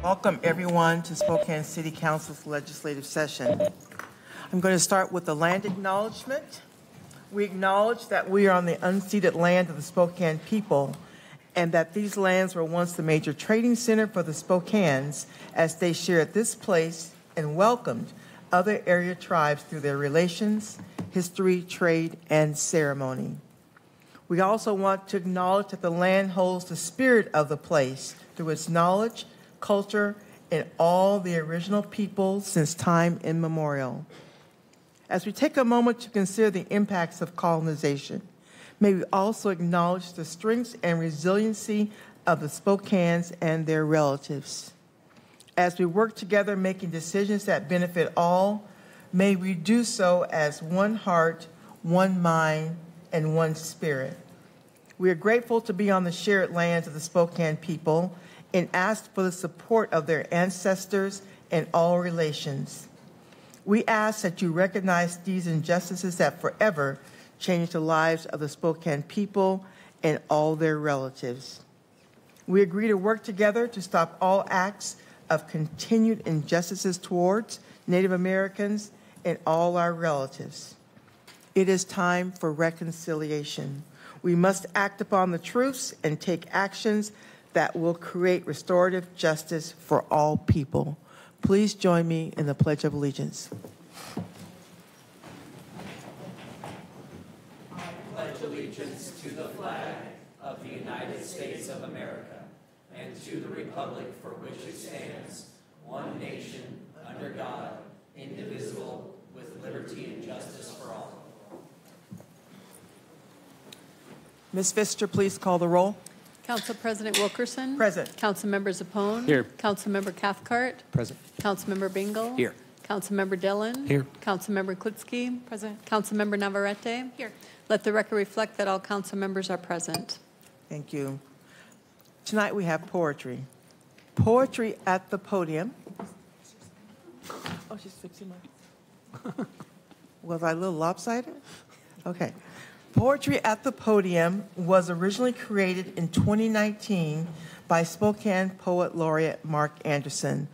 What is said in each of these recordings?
Welcome everyone to Spokane City Council's legislative session. I'm going to start with the land acknowledgement. We acknowledge that we are on the unceded land of the Spokane people and that these lands were once the major trading center for the Spokanes as they shared this place and welcomed other area tribes through their relations, history, trade, and ceremony. We also want to acknowledge that the land holds the spirit of the place through its knowledge, culture, and all the original people since time immemorial. As we take a moment to consider the impacts of colonization, may we also acknowledge the strengths and resiliency of the Spokanes and their relatives. As we work together making decisions that benefit all, may we do so as one heart, one mind, and one spirit. We are grateful to be on the shared lands of the Spokane people and ask for the support of their ancestors and all relations. We ask that you recognize these injustices that forever change the lives of the Spokane people and all their relatives. We agree to work together to stop all acts of continued injustices towards Native Americans and all our relatives. It is time for reconciliation. We must act upon the truths and take actions that will create restorative justice for all people. Please join me in the Pledge of Allegiance. I pledge allegiance to the flag of the United States of America and to the republic for which it stands, one nation, under God, indivisible, with liberty and justice for all. Ms. Pfister, please call the roll. Council President Wilkerson. Present. Councilmember Zappone. Here. Councilmember Cathcart. Present. Councilmember Bingle. Here. Councilmember Dillon. Here. Councilmember Klitsky. Present. Councilmember Navarrete. Here. Let the record reflect that all council members are present. Thank you. Tonight we have poetry. Poetry at the podium. Oh, she's fixing my... Was I a little lopsided? Okay. Poetry at the Podium was originally created in 2019 by Spokane Poet Laureate Mark Anderson,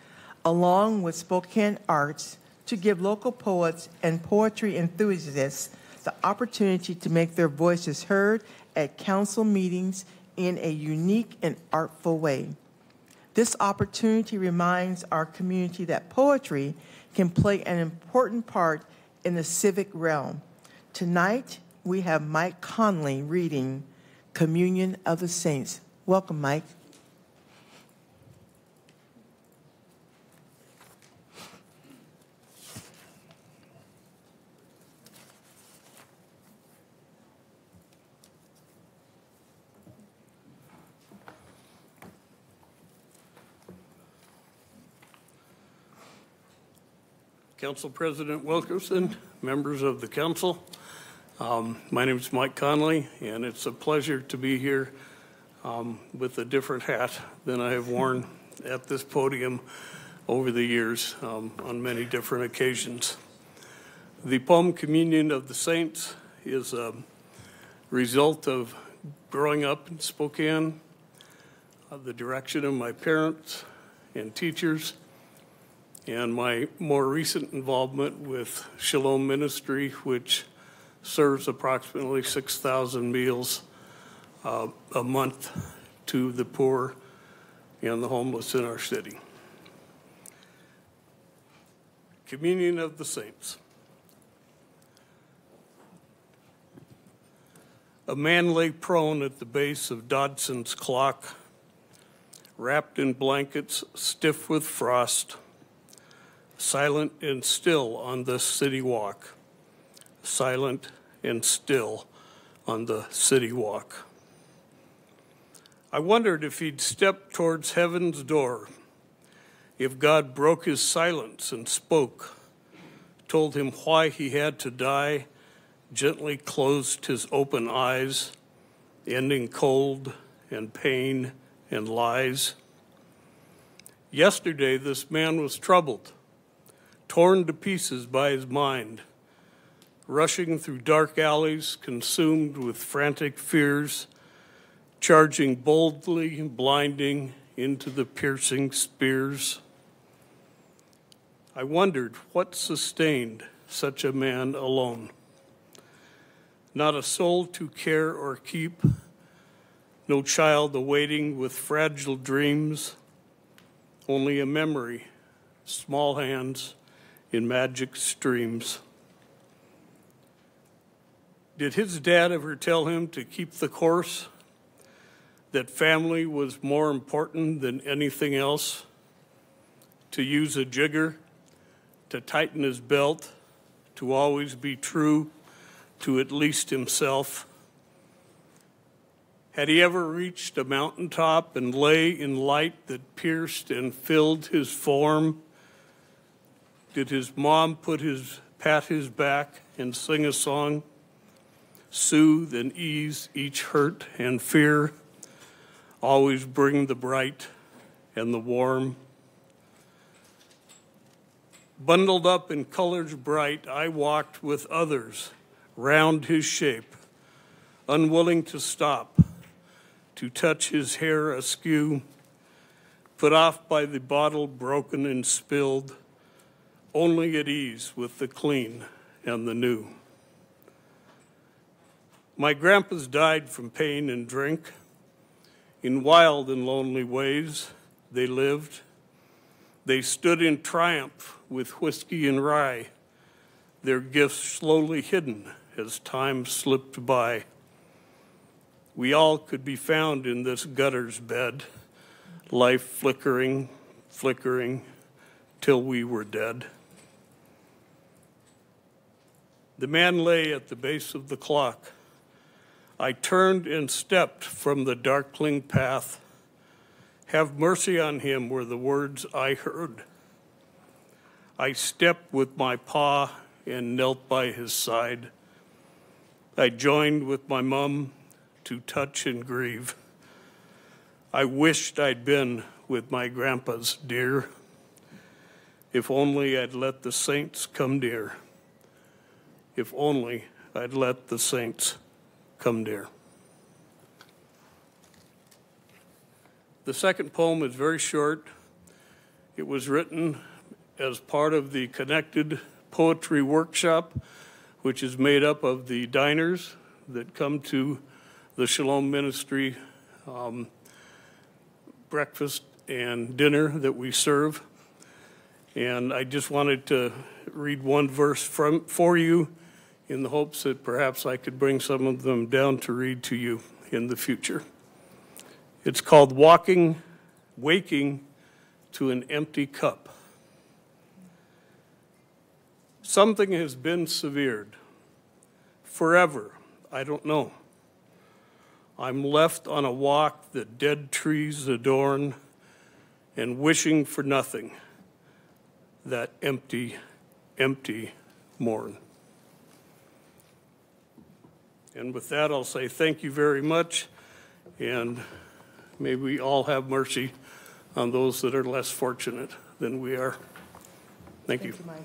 along with Spokane Arts, to give local poets and poetry enthusiasts the opportunity to make their voices heard at council meetings in a unique and artful way. This opportunity reminds our community that poetry can play an important part in the civic realm. Tonight, we have Mike Conley reading Communion of the Saints. Welcome, Mike. Council President Wilkerson, members of the council, my name is Mike Conley, and it's a pleasure to be here with a different hat than I have worn at this podium over the years on many different occasions. The poem Communion of the Saints is a result of growing up in Spokane, the direction of my parents and teachers, and my more recent involvement with Shalom Ministry, which serves approximately 6,000 meals a month to the poor and the homeless in our city. Communion of the Saints. A man lay prone at the base of Dodson's clock, wrapped in blankets stiff with frost, silent and still on the city walk. Silent and still on the city walk. I wondered if he'd stepped towards heaven's door, if God broke his silence and spoke, told him why he had to die, gently closed his open eyes, ending cold and pain and lies. Yesterday, this man was troubled, torn to pieces by his mind, rushing through dark alleys, consumed with frantic fears, charging boldly, blinding, into the piercing spears. I wondered what sustained such a man alone. Not a soul to care or keep, no child awaiting with fragile dreams, only a memory, small hands in magic streams. Did his dad ever tell him to keep the course? That family was more important than anything else? To use a jigger, to tighten his belt, to always be true to at least himself? Had he ever reached a mountaintop and lay in light that pierced and filled his form? Did his mom pat his back and sing a song? Soothe and ease each hurt and fear, always bring the bright and the warm. Bundled up in colors bright, I walked with others round his shape, unwilling to stop, to touch his hair askew, put off by the bottle broken and spilled, only at ease with the clean and the new. My grandpas died from pain and drink. In wild and lonely ways they lived. They stood in triumph with whiskey and rye, their gifts slowly hidden as time slipped by. We all could be found in this gutter's bed, life flickering, flickering, till we were dead. The man lay at the base of the clock. I turned and stepped from the darkling path. Have mercy on him were the words I heard. I stepped with my paw and knelt by his side. I joined with my mum to touch and grieve. I wished I'd been with my grandpas dear. If only I'd let the saints come near. If only I'd let the saints come near. The second poem is very short. It was written as part of the Connected Poetry Workshop, which is made up of the diners that come to the Shalom Ministry breakfast and dinner that we serve. And I just wanted to read one verse for you in the hopes that perhaps I could bring some of them down to read to you in the future. It's called Waking to an Empty Cup. Something has been severed. Forever, I don't know. I'm left on a walk that dead trees adorn and wishing for nothing, that empty, empty morn. And with that, I'll say thank you very much, and may we all have mercy on those that are less fortunate than we are. Thank you. Mike.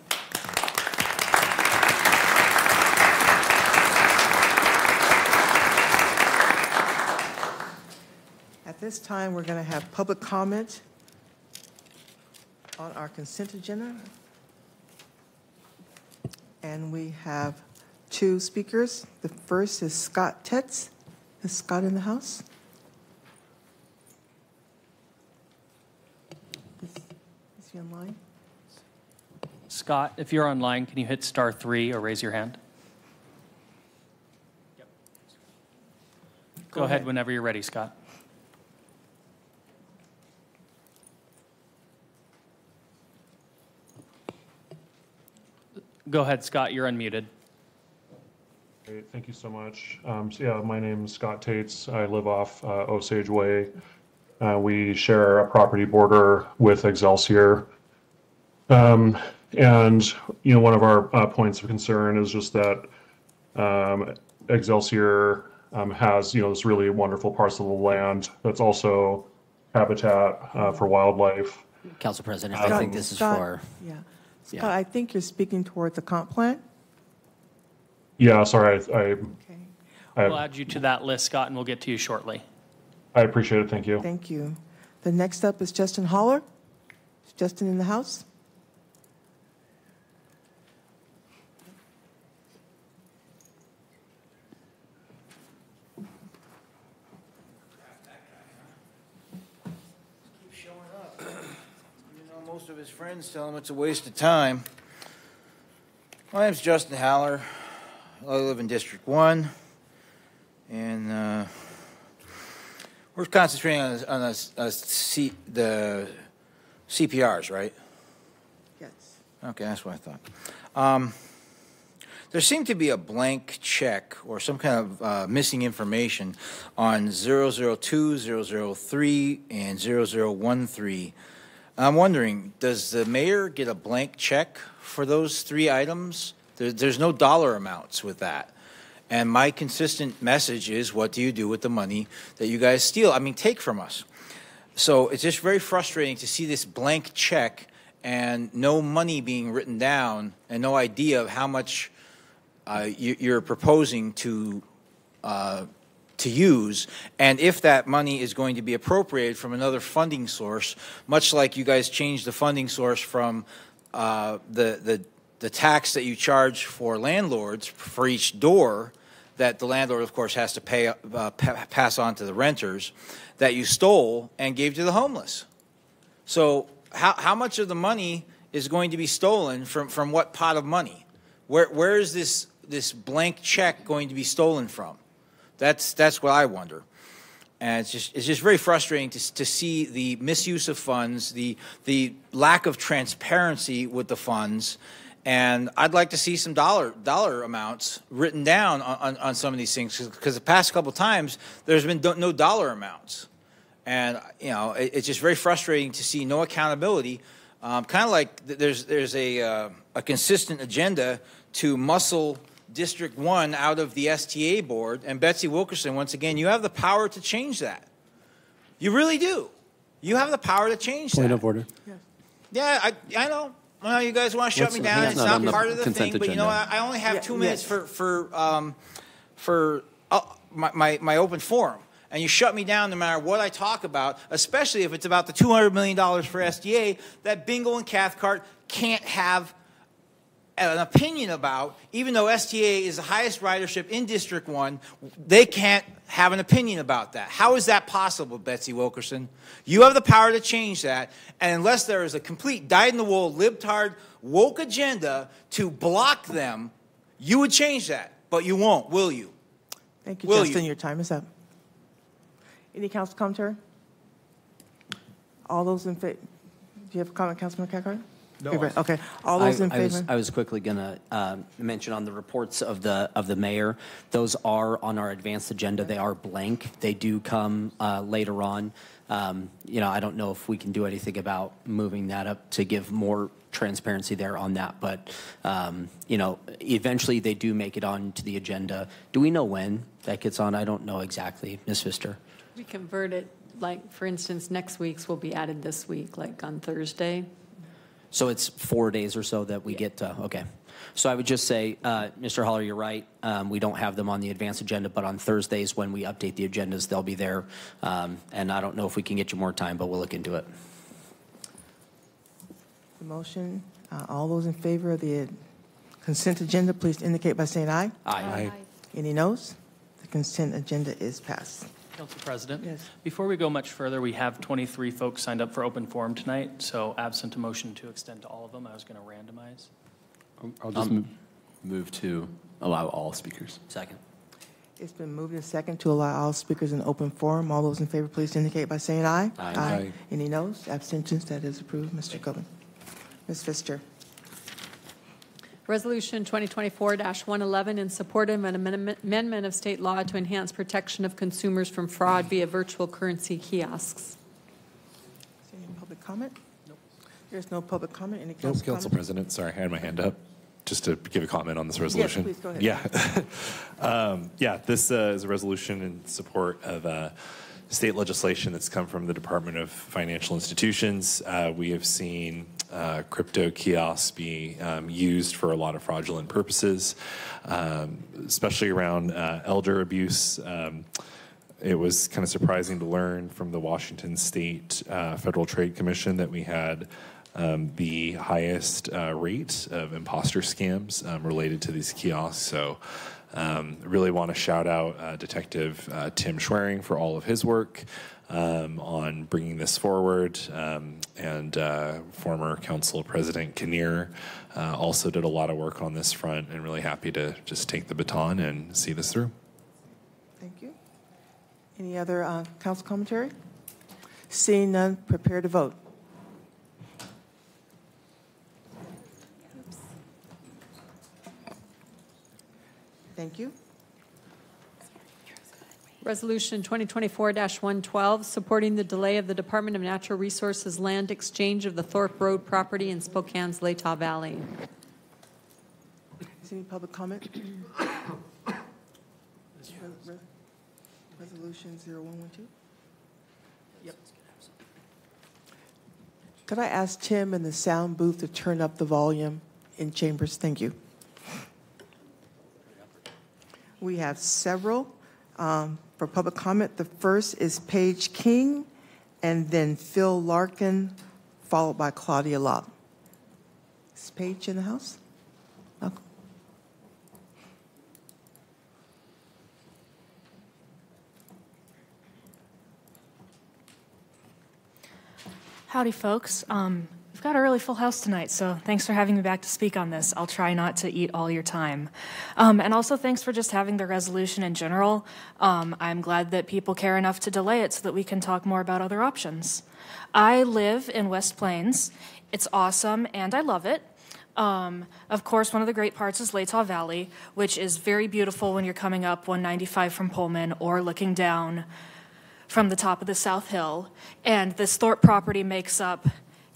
At this time, we're going to have public comment on our consent agenda. And we have two speakers. The first is Scott Tetz. Is Scott in the house? Is he online? Scott, if you're online, can you hit *3 or raise your hand? Yep. Go ahead whenever you're ready, Scott. Go ahead, Scott, you're unmuted. Great, thank you so much. My name is Scott Tates. I live off Osage Way. We share a property border with Excelsior. And, one of our points of concern is just that Excelsior has, this really wonderful parcel of land that's also habitat for wildlife. Council President, I think this is for... Yeah. Scott, I think you're speaking towards the comp plan? Yeah, sorry. Okay. We'll add you to that list, Scott, and we'll get to you shortly. I appreciate it. Thank you. Thank you. The next up is Justin Holler. Is Justin in the house? Showing up. Most of his friends tell him it's a waste of time. My name's Justin Haller. I live in District 1, and we're concentrating on the CPRs, right? Yes. Okay, that's what I thought. There seemed to be a blank check or some kind of missing information on 002, 003, and 0013. I'm wondering, does the mayor get a blank check for those three items? There's no dollar amounts with that. And my consistent message is, what do you do with the money that you guys steal? I mean, take from us. So it's just very frustrating to see this blank check and no money being written down and no idea of how much you're proposing to use, and if that money is going to be appropriated from another funding source, much like you guys changed the funding source from the tax that you charge for landlords for each door that the landlord, of course, has to pass on to the renters, that you stole and gave to the homeless. So how much of the money is going to be stolen from what pot of money? Where is this blank check going to be stolen from? That's what I wonder. And it's just very frustrating to see the misuse of funds, the lack of transparency with the funds, and I'd like to see some dollar amounts written down on some of these things, because the past couple of times there's been no dollar amounts, and it's just very frustrating to see no accountability. Kind of like there's a consistent agenda to muscle District 1 out of the STA board, and Betsy Wilkerson, once again, you have the power to change that. You really do. You have the power to change that. Point of order. Yeah, I know. Well, you guys want to shut me down. It's not part of the thing, but I only have 2 minutes for my open forum, and you shut me down no matter what I talk about, especially if it's about the $200 million for SDA that Bingo and Cathcart can't have an opinion about. Even though STA is the highest ridership in District 1, they can't have an opinion about that. How is that possible, Betsy Wilkerson? You have the power to change that, and unless there is a complete dyed-in-the-wool, libtard, woke agenda to block them, you would change that. But you won't, will you? Thank you, Justin. Your time is up. Any council commentary? All those in favor? Do you have a comment, Councilman Cathcart? No. Okay. All those in favor? I was quickly going to mention on the reports of the mayor. Those are on our advanced agenda. They are blank. They do come later on. I don't know if we can do anything about moving that up to give more transparency there on that. But eventually they do make it onto the agenda. Do we know when that gets on? I don't know exactly, Ms. Pfister. We convert it, like, for instance, next week's will be added this week, like on Thursday. So it's 4 days or so that we get to, okay. So I would just say, Mr. Holler, you're right. We don't have them on the advanced agenda, but on Thursdays when we update the agendas, they'll be there. And I don't know if we can get you more time, but we'll look into it. The motion, all those in favor of the consent agenda, please indicate by saying aye. Aye. Any noes? The consent agenda is passed. Council President? Yes. Before we go much further, we have 23 folks signed up for open forum tonight, so absent a motion to extend to all of them, I was going to randomize. I'll just move to allow all speakers. Second. It's been moved and second to allow all speakers in open forum. All those in favor, please indicate by saying aye. Aye. Any noes? Abstentions? That is approved. Mr. Cohen. Ms. Pfister. Resolution 2024-111 in support of an amendment of state law to enhance protection of consumers from fraud via virtual currency kiosks. Is there any public comment? Nope. There's no public comment. Any Council comment? President, sorry, I had my hand up just to give a comment on this resolution. Yes, please go ahead. Yeah, this is a resolution in support of state legislation that's come from the Department of Financial Institutions. We have seen crypto kiosks be used for a lot of fraudulent purposes, especially around elder abuse. it was kind of surprising to learn from the Washington State Federal Trade Commission that we had the highest rate of imposter scams related to these kiosks. So really want to shout out Detective Tim Schwering for all of his work on bringing this forward, and former Council President Kinnear also did a lot of work on this front, and really happy to just take the baton and see this through. Thank you. Any other council commentary? Seeing none, prepare to vote. Thank you. Resolution 2024-112, supporting the delay of the Department of Natural Resources land exchange of the Thorpe Road property in Spokane's Latah Valley. Is any public comment? Resolution 0112? Yep. Could I ask Tim in the sound booth to turn up the volume in chambers? Thank you. We have several for public comment. The first is Paige King, and then Phil Larkin, followed by Claudia Lobb. Is Paige in the house? Welcome. Howdy, folks. We've got a really full house tonight, so thanks for having me back to speak on this. I'll try not to eat all your time. And also thanks for just having the resolution in general. I'm glad that people care enough to delay it so that we can talk more about other options. I live in West Plains. It's awesome, and I love it. Of course, one of the great parts is Latah Valley, which is very beautiful when you're coming up 195 from Pullman or looking down from the top of the South Hill. And this Thorpe property makes up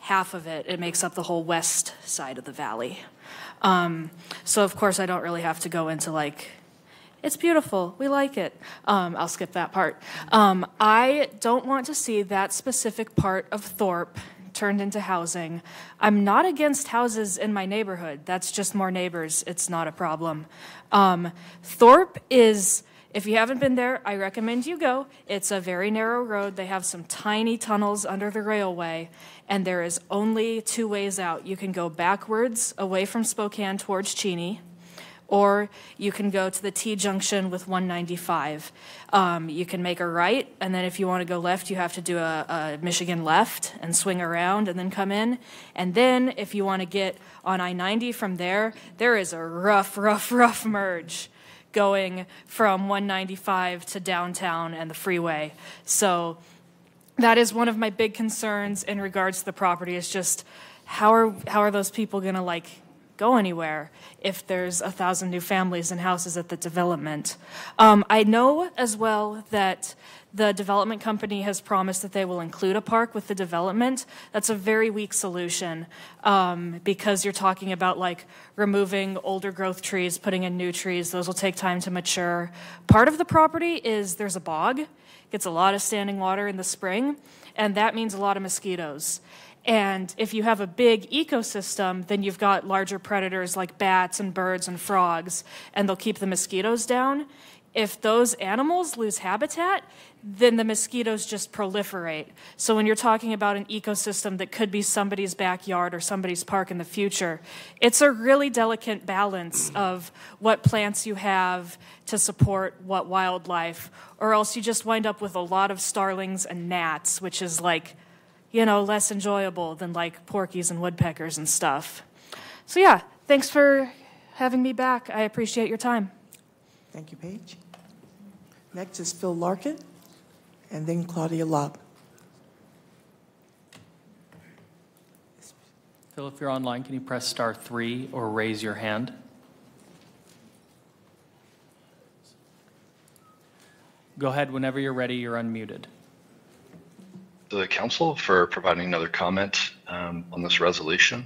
half of it. It makes up the whole west side of the valley. So of course I don't really have to go into like, it's beautiful, we like it. I'll skip that part. I don't want to see that specific part of Thorpe turned into housing. I'm not against houses in my neighborhood. That's just more neighbors. It's not a problem. Thorpe is, if you haven't been there, I recommend you go. It's a very narrow road. They have some tiny tunnels under the railway, and there is only two ways out. You can go backwards away from Spokane towards Cheney, or you can go to the T-junction with 195. You can make a right, and then if you want to go left, you have to do a Michigan left and swing around and then come in. And then if you want to get on I-90 from there, there is a rough merge going from 195 to downtown and the freeway. So that is one of my big concerns in regards to the property, is just how are those people going to like go anywhere if there's 1,000 new families and houses at the development. I know as well that the development company has promised that they will include a park with the development. That's a very weak solution because you're talking about like removing older growth trees, putting in new trees. Those will take time to mature. Part of the property is there's a bog. It gets a lot of standing water in the spring, and that means a lot of mosquitoes. And if you have a big ecosystem, then you've got larger predators like bats and birds and frogs, and they'll keep the mosquitoes down. If those animals lose habitat, then the mosquitoes just proliferate. So when you're talking about an ecosystem that could be somebody's backyard or somebody's park in the future, it's a really delicate balance of what plants you have to support what wildlife, or else you just wind up with a lot of starlings and gnats, which is like, you know, less enjoyable than like porkies and woodpeckers and stuff. So yeah, thanks for having me back. I appreciate your time. Thank you, Paige. Next is Phil Larkin, and then Claudia Lobb. Phil, if you're online, can you press *3 or raise your hand? Go ahead whenever you're ready. You're unmuted. The council for providing another comment on this resolution.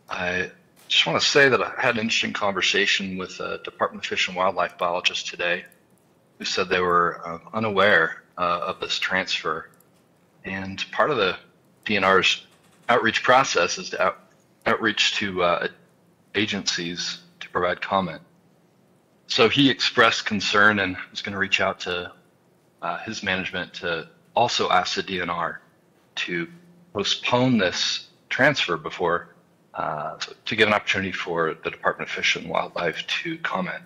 I just want to say that I had an interesting conversation with a Department of Fish and Wildlife biologist today who said they were unaware of this transfer. And part of the DNR's outreach process is to outreach to agencies to provide comment. So he expressed concern and was going to reach out to his management to also ask the DNR to postpone this transfer before, to give an opportunity for the Department of Fish and Wildlife to comment.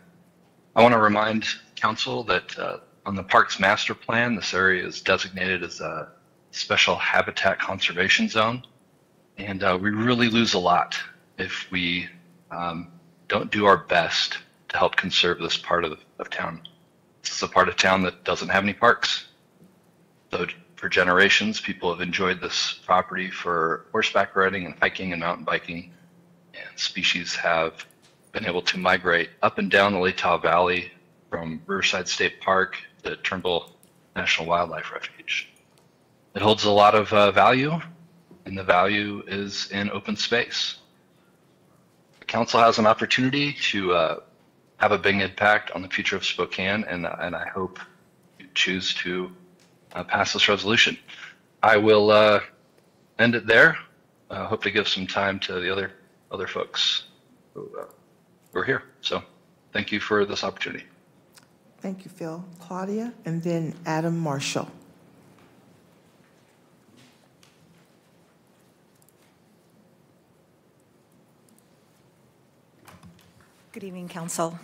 I want to remind council that on the Parks Master Plan, this area is designated as a special habitat conservation zone. And we really lose a lot if we don't do our best to help conserve this part of town. This is a part of town that doesn't have any parks. So for generations, people have enjoyed this property for horseback riding and hiking and mountain biking. And species have been able to migrate up and down the Latah Valley from Riverside State Park to Turnbull National Wildlife Refuge. It holds a lot of value, and the value is in open space. The council has an opportunity to have a big impact on the future of Spokane, and I hope you choose to pass this resolution. I will end it there. Hope to give some time to the other folks who are here. So thank you for this opportunity. Thank you, Phil. Claudia, and then Adam Marshall. Good evening, Council.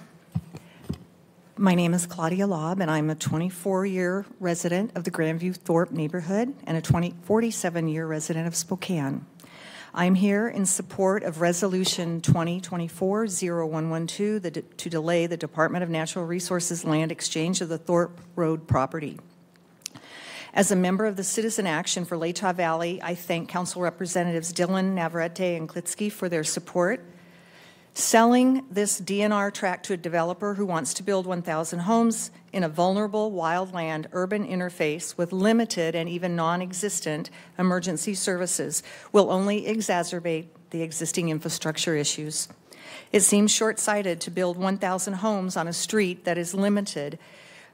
My name is Claudia Lobb, and I'm a 24-year resident of the Grandview Thorpe neighborhood and a 47-year resident of Spokane. I'm here in support of Resolution 2024-0112 to delay the Department of Natural Resources land exchange of the Thorpe Road property. As a member of the Citizen Action for Latah Valley, I thank Council Representatives Dillon, Navarrete, and Klitsky for their support. Selling this DNR tract to a developer who wants to build 1,000 homes in a vulnerable wildland urban interface with limited and even non-existent emergency services will only exacerbate the existing infrastructure issues. It seems short-sighted to build 1,000 homes on a street that is limited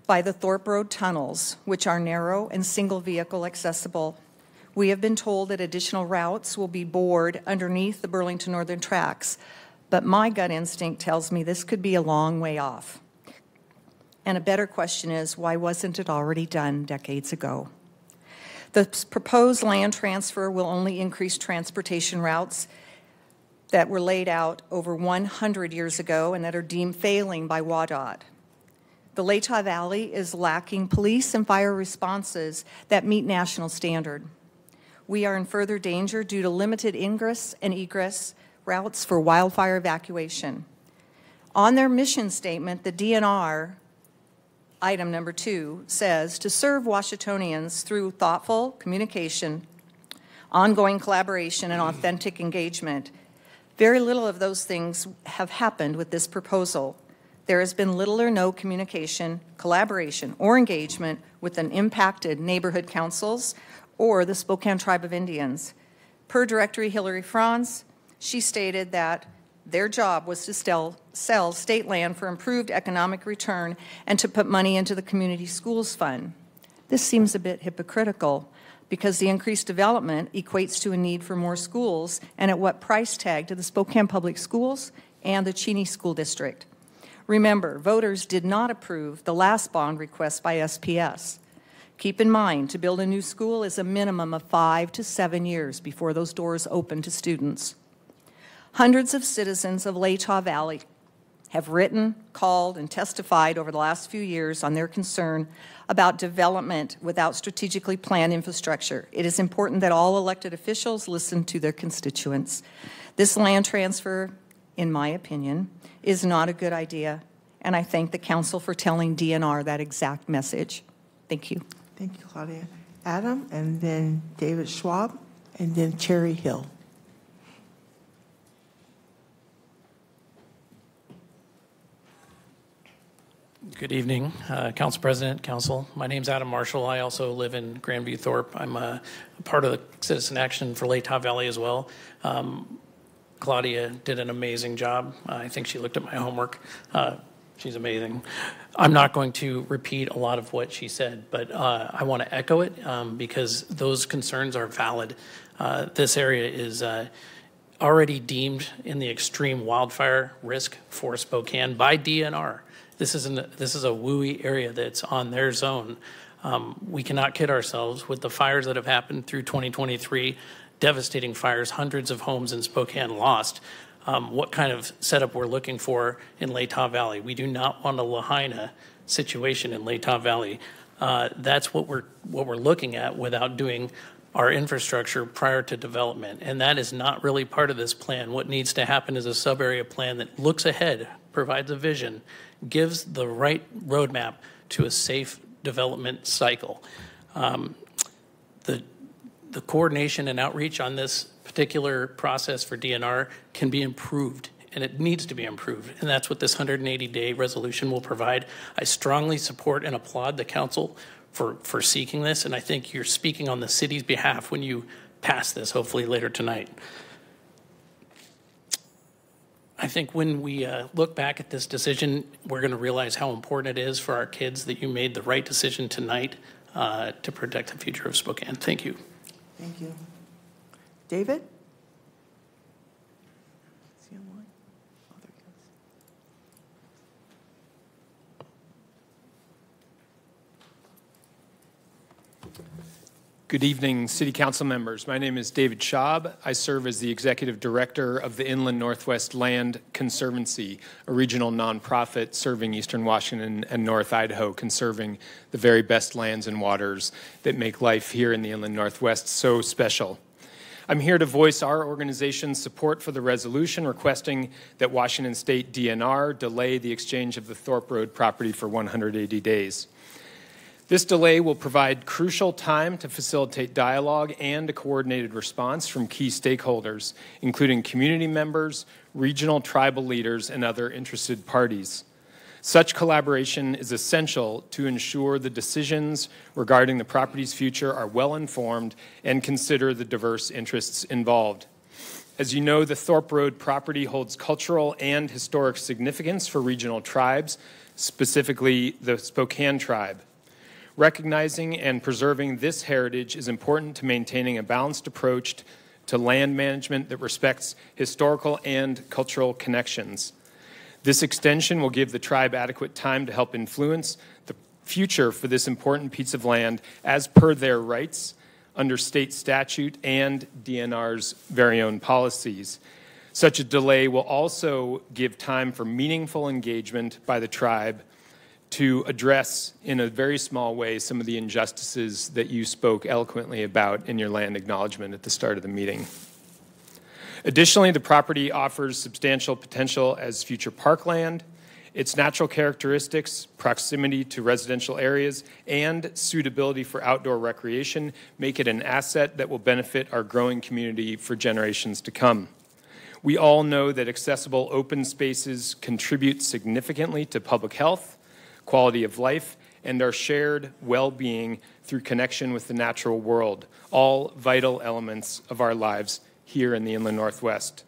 by the Thorpe Road tunnels, which are narrow and single-vehicle accessible. We have been told that additional routes will be bored underneath the Burlington Northern tracks, but my gut instinct tells me this could be a long way off. And a better question is, why wasn't it already done decades ago? The proposed land transfer will only increase transportation routes that were laid out over 100 years ago and that are deemed failing by WADOT. The Latah Valley is lacking police and fire responses that meet national standard. We are in further danger due to limited ingress and egress routes for wildfire evacuation. On their mission statement, the DNR, item number 2, says to serve Washingtonians through thoughtful communication, ongoing collaboration, and authentic engagement. Very little of those things have happened with this proposal. There has been little or no communication, collaboration, or engagement with an impacted neighborhood councils or the Spokane Tribe of Indians. Per Directory Hillary Franz, she stated that their job was to sell state land for improved economic return and to put money into the community schools fund. This seems a bit hypocritical because the increased development equates to a need for more schools, and at what price tag to the Spokane Public Schools and the Cheney School District. Remember, voters did not approve the last bond request by SPS. Keep in mind, to build a new school is a minimum of 5 to 7 years before those doors open to students. Hundreds of citizens of Latah Valley have written, called, and testified over the last few years on their concern about development without strategically planned infrastructure. It is important that all elected officials listen to their constituents. This land transfer, in my opinion, is not a good idea, and I thank the council for telling DNR that exact message. Thank you. Thank you, Claudia. Adam, and then David Schwab, and then Cherry Hill. Good evening, Council President, Council. My name's Adam Marshall. I also live in Grandview Thorpe. I'm a part of the Citizen Action for Latah Valley as well. Claudia did an amazing job. I think she looked at my homework. She's amazing. I'm not going to repeat a lot of what she said, but I want to echo it because those concerns are valid. This area is already deemed in the extreme wildfire risk for Spokane by DNR. This is a WUI area that's on their zone. We cannot kid ourselves with the fires that have happened through 2023, devastating fires, hundreds of homes in Spokane lost. What kind of setup we're looking for in Latah Valley. We do not want a Lahaina situation in Latah Valley. That's what we're looking at without doing our infrastructure prior to development. And that is not really part of this plan. What needs to happen is a sub-area plan that looks ahead, provides a vision, gives the right roadmap to a safe development cycle. The coordination and outreach on this particular process for DNR can be improved, and it needs to be improved. And that's what this 180-day resolution will provide. I strongly support and applaud the council for seeking this, and I think you're speaking on the city's behalf when you pass this, hopefully later tonight. I think when we look back at this decision, we're going to realize how important it is for our kids that you made the right decision tonight to protect the future of Spokane. Thank you. Thank you. David? Good evening, City Council members. My name is David Schaub. I serve as the Executive Director of the Inland Northwest Land Conservancy, a regional nonprofit serving Eastern Washington and North Idaho, conserving the very best lands and waters that make life here in the Inland Northwest so special. I'm here to voice our organization's support for the resolution requesting that Washington State DNR delay the exchange of the Thorpe Road property for 180 days. This delay will provide crucial time to facilitate dialogue and a coordinated response from key stakeholders, including community members, regional tribal leaders, and other interested parties. Such collaboration is essential to ensure the decisions regarding the property's future are well-informed and consider the diverse interests involved. As you know, the Thorpe Road property holds cultural and historic significance for regional tribes, specifically the Spokane tribe. Recognizing and preserving this heritage is important to maintaining a balanced approach to land management that respects historical and cultural connections. This extension will give the tribe adequate time to help influence the future for this important piece of land as per their rights under state statute and DNR's very own policies. Such a delay will also give time for meaningful engagement by the tribe to address in a very small way some of the injustices that you spoke eloquently about in your land acknowledgement at the start of the meeting. Additionally, the property offers substantial potential as future parkland. Its natural characteristics, proximity to residential areas, and suitability for outdoor recreation make it an asset that will benefit our growing community for generations to come. We all know that accessible open spaces contribute significantly to public health, quality of life, and our shared well-being through connection with the natural world, all vital elements of our lives here in the Inland Northwest.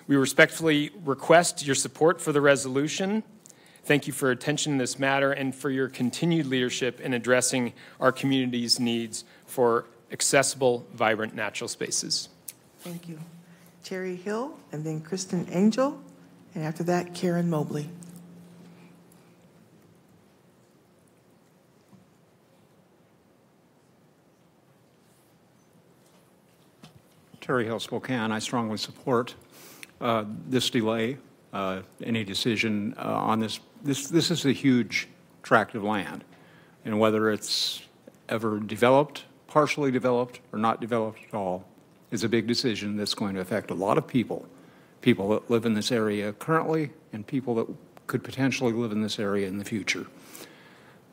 We respectfully request your support for the resolution. Thank you for your attention to this matter and for your continued leadership in addressing our community's needs for accessible, vibrant natural spaces. Thank you. Terry Hill, and then Kristen Angel, and after that, Karen Mobley. Terry Hill, Spokane. I strongly support this delay, any decision on this. This is a huge tract of land, and whether it's ever developed, partially developed, or not developed at all, is a big decision that's going to affect a lot of people that live in this area currently and people that could potentially live in this area in the future.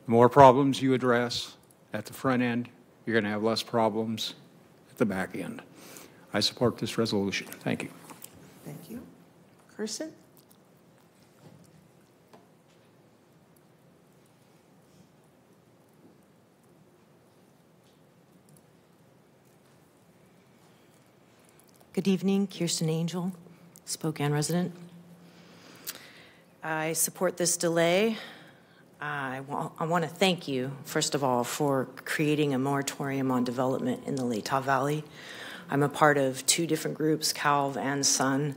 The more problems you address at the front end, you're going to have less problems at the back end. I support this resolution. Thank you. Thank you. Kirsten? Good evening, Kirsten Angel, Spokane resident. I support this delay. I want to thank you, first of all, for creating a moratorium on development in the Latah Valley. I'm a part of two different groups, CALV and SUN,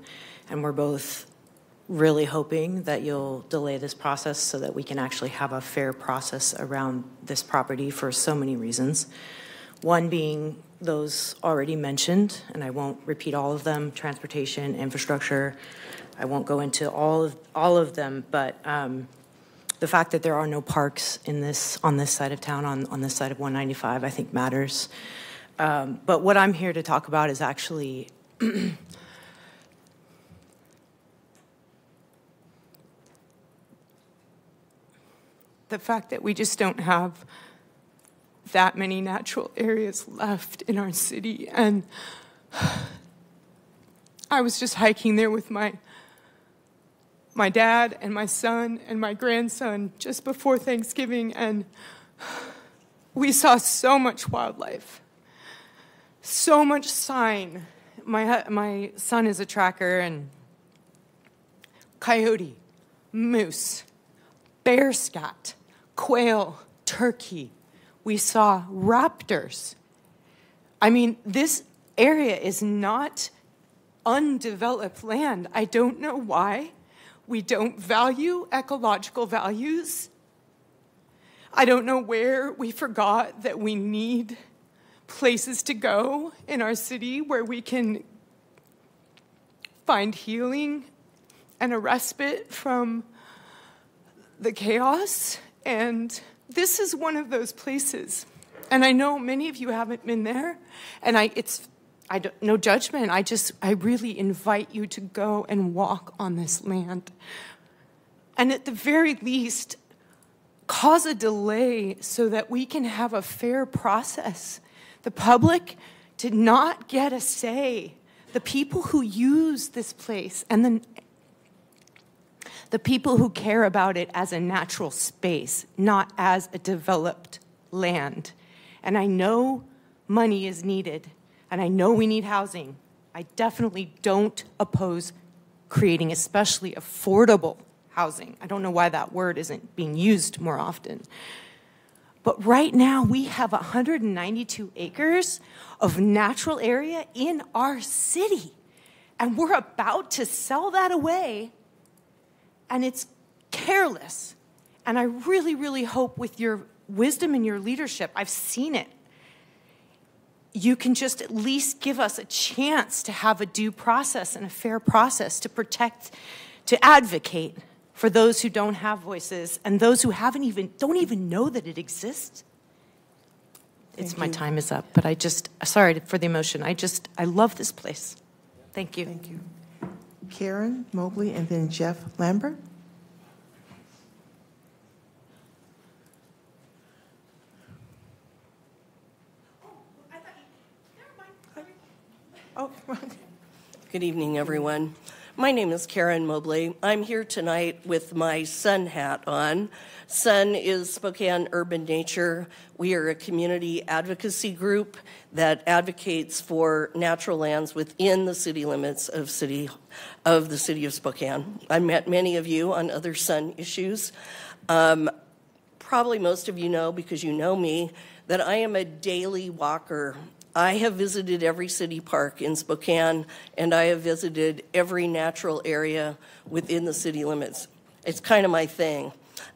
and we're both really hoping that you'll delay this process so that we can actually have a fair process around this property for so many reasons. One being those already mentioned, and I won't repeat all of them: transportation, infrastructure. I won't go into all of them, but the fact that there are no parks on this side of town, on this side of 195, I think matters. But what I'm here to talk about is actually the fact that we just don't have that many natural areas left in our city. And I was just hiking there with my dad and my son and my grandson just before Thanksgiving, and we saw so much wildlife, so much sign. My son is a tracker, and coyote, moose, bear scat, quail, turkey. We saw raptors. I mean, this area is not undeveloped land. I don't know why we don't value ecological values. I don't know where we forgot that we need places to go in our city where we can find healing and a respite from the chaos. And this is one of those places. And I know many of you haven't been there, and no judgment. I really invite you to go and walk on this land. And at the very least, cause a delay so that we can have a fair process. The public did not get a say. The people who use this place and the people who care about it as a natural space, not as a developed land. And I know money is needed, and I know we need housing. I definitely don't oppose creating especially affordable housing. I don't know why that word isn't being used more often. But right now, we have 192 acres of natural area in our city, and we're about to sell that away, and it's careless. And I really, really hope with your wisdom and your leadership, I've seen it, you can just at least give us a chance to have a due process and a fair process to protect, to advocate for those who don't have voices and those who don't even know that it exists. My time is up, but sorry for the emotion. I love this place. Thank you. Thank you. Karen Mobley and then Jeff Lambert. Good evening, everyone. My name is Karen Mobley. I'm here tonight with my Sun hat on. Sun is Spokane Urban Nature. We are a community advocacy group that advocates for natural lands within the city limits of the city of Spokane. I met many of you on other Sun issues. Probably most of you know, because you know me, that I am a daily walker. I have visited every city park in Spokane, and I have visited every natural area within the city limits. It's kind of my thing.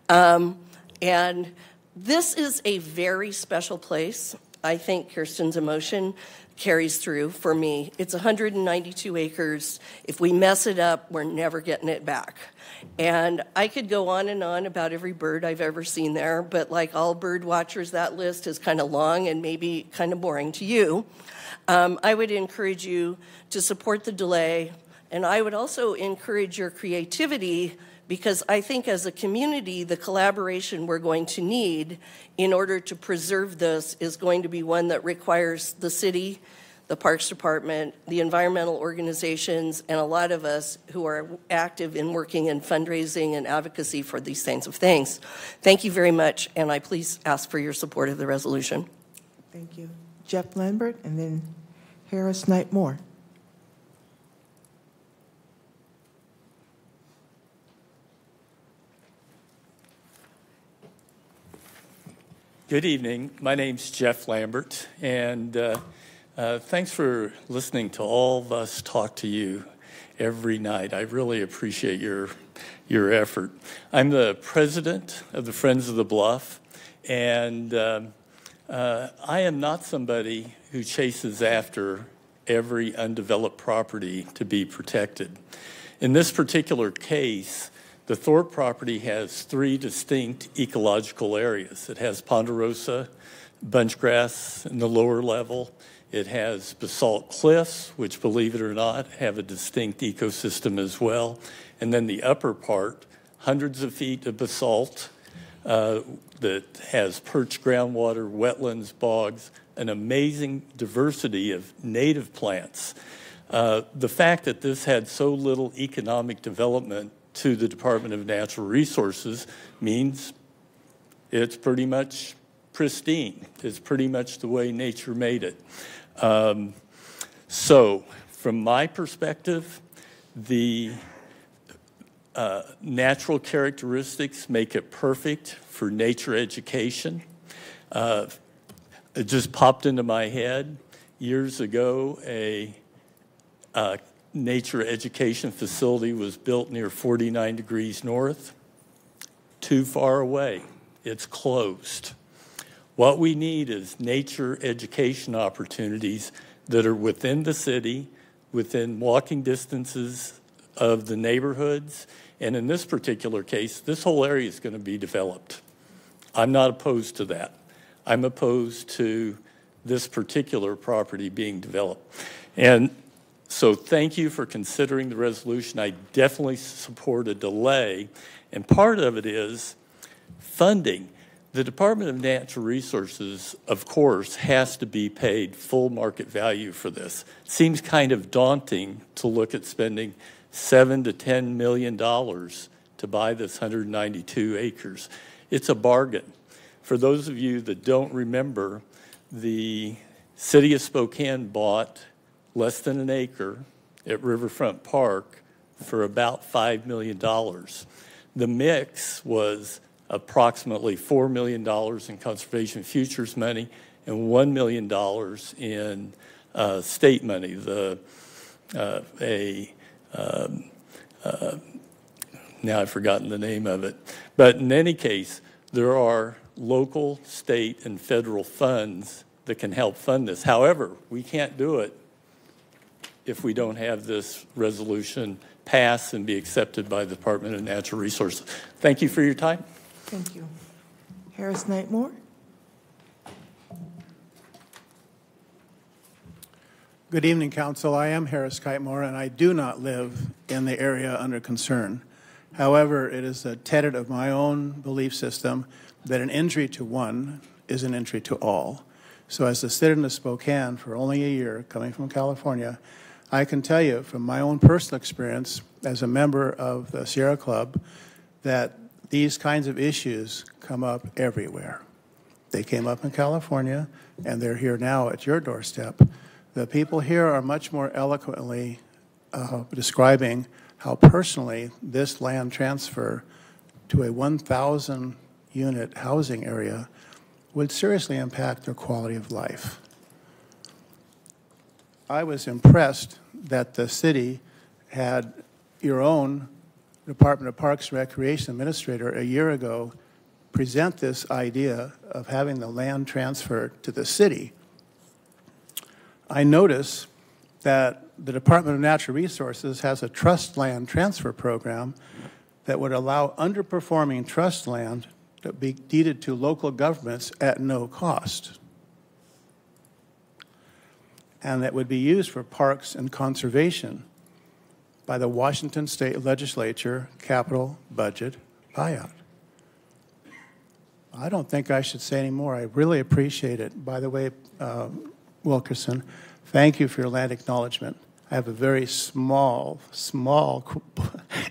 And this is a very special place. I think Kirsten's emotion carries through for me. It's 192 acres. If we mess it up, we're never getting it back. And I could go on and on about every bird I've ever seen there, but like all bird watchers, that list is kind of long and maybe kind of boring to you. I would encourage you to support the delay, and I would also encourage your creativity, because I think as a community, the collaboration we're going to need in order to preserve this is going to be one that requires the city, the Parks Department, the environmental organizations, and a lot of us who are active in working in fundraising and advocacy for these kinds of things. Thank you very much, and I please ask for your support of the resolution. Thank you. Jeff Lambert and then Harris Knight Moore. Good evening. My name's Jeff Lambert, and thanks for listening to all of us talk to you. every night. I really appreciate your effort. I'm the president of the Friends of the Bluff, and I am not somebody who chases after every undeveloped property to be protected. In this particular case, the Thorpe property has 3 distinct ecological areas. It has ponderosa, bunchgrass in the lower level. It has basalt cliffs, which, believe it or not, have a distinct ecosystem as well. And then the upper part, hundreds of feet of basalt that has perched groundwater, wetlands, bogs, an amazing diversity of native plants. The fact that this had so little economic development to the Department of Natural Resources means it's pretty much pristine. It's pretty much the way nature made it. So from my perspective, the natural characteristics make it perfect for nature education. It just popped into my head years ago, a nature education facility was built near 49 degrees north, too far away. It's closed. What we need is nature education opportunities that are within the city, within walking distances of the neighborhoods, and in this particular case, this whole area is going to be developed. I'm not opposed to that. I'm opposed to this particular property being developed. And so thank you for considering the resolution. I definitely support a delay, and part of it is funding. The Department of Natural Resources, of course, has to be paid full market value for this. It seems kind of daunting to look at spending $7 to $10 million to buy this 192 acres. It's a bargain. For those of you that don't remember, the city of Spokane bought less than an acre at Riverfront Park for about $5 million. The mix was approximately $4 million in conservation futures money and $1 million in state money. Now I've forgotten the name of it. But in any case, there are local, state, and federal funds that can help fund this. However, we can't do it if we don't have this resolution pass and be accepted by the Department of Natural Resources. Thank you for your time. Thank you. Harris Knightmore. Good evening, Council. I am Harris Knightmore, and I do not live in the area under concern. However, it is a tenet of my own belief system that an injury to one is an injury to all. So as a citizen of Spokane for only a year, coming from California, I can tell you from my own personal experience as a member of the Sierra Club that these kinds of issues come up everywhere. They came up in California, and they're here now at your doorstep. The people here are much more eloquently describing how personally this land transfer to a 1,000 unit housing area would seriously impact their quality of life. I was impressed that the city had your own Department of Parks and Recreation administrator a year ago present this idea of having the land transferred to the city. I notice that the Department of Natural Resources has a trust land transfer program that would allow underperforming trust land to be deeded to local governments at no cost. And that would be used for parks and conservation by the Washington State Legislature capital budget buyout. I don't think I should say any more. I really appreciate it. By the way, Wilkerson, thank you for your land acknowledgement. I have a very small,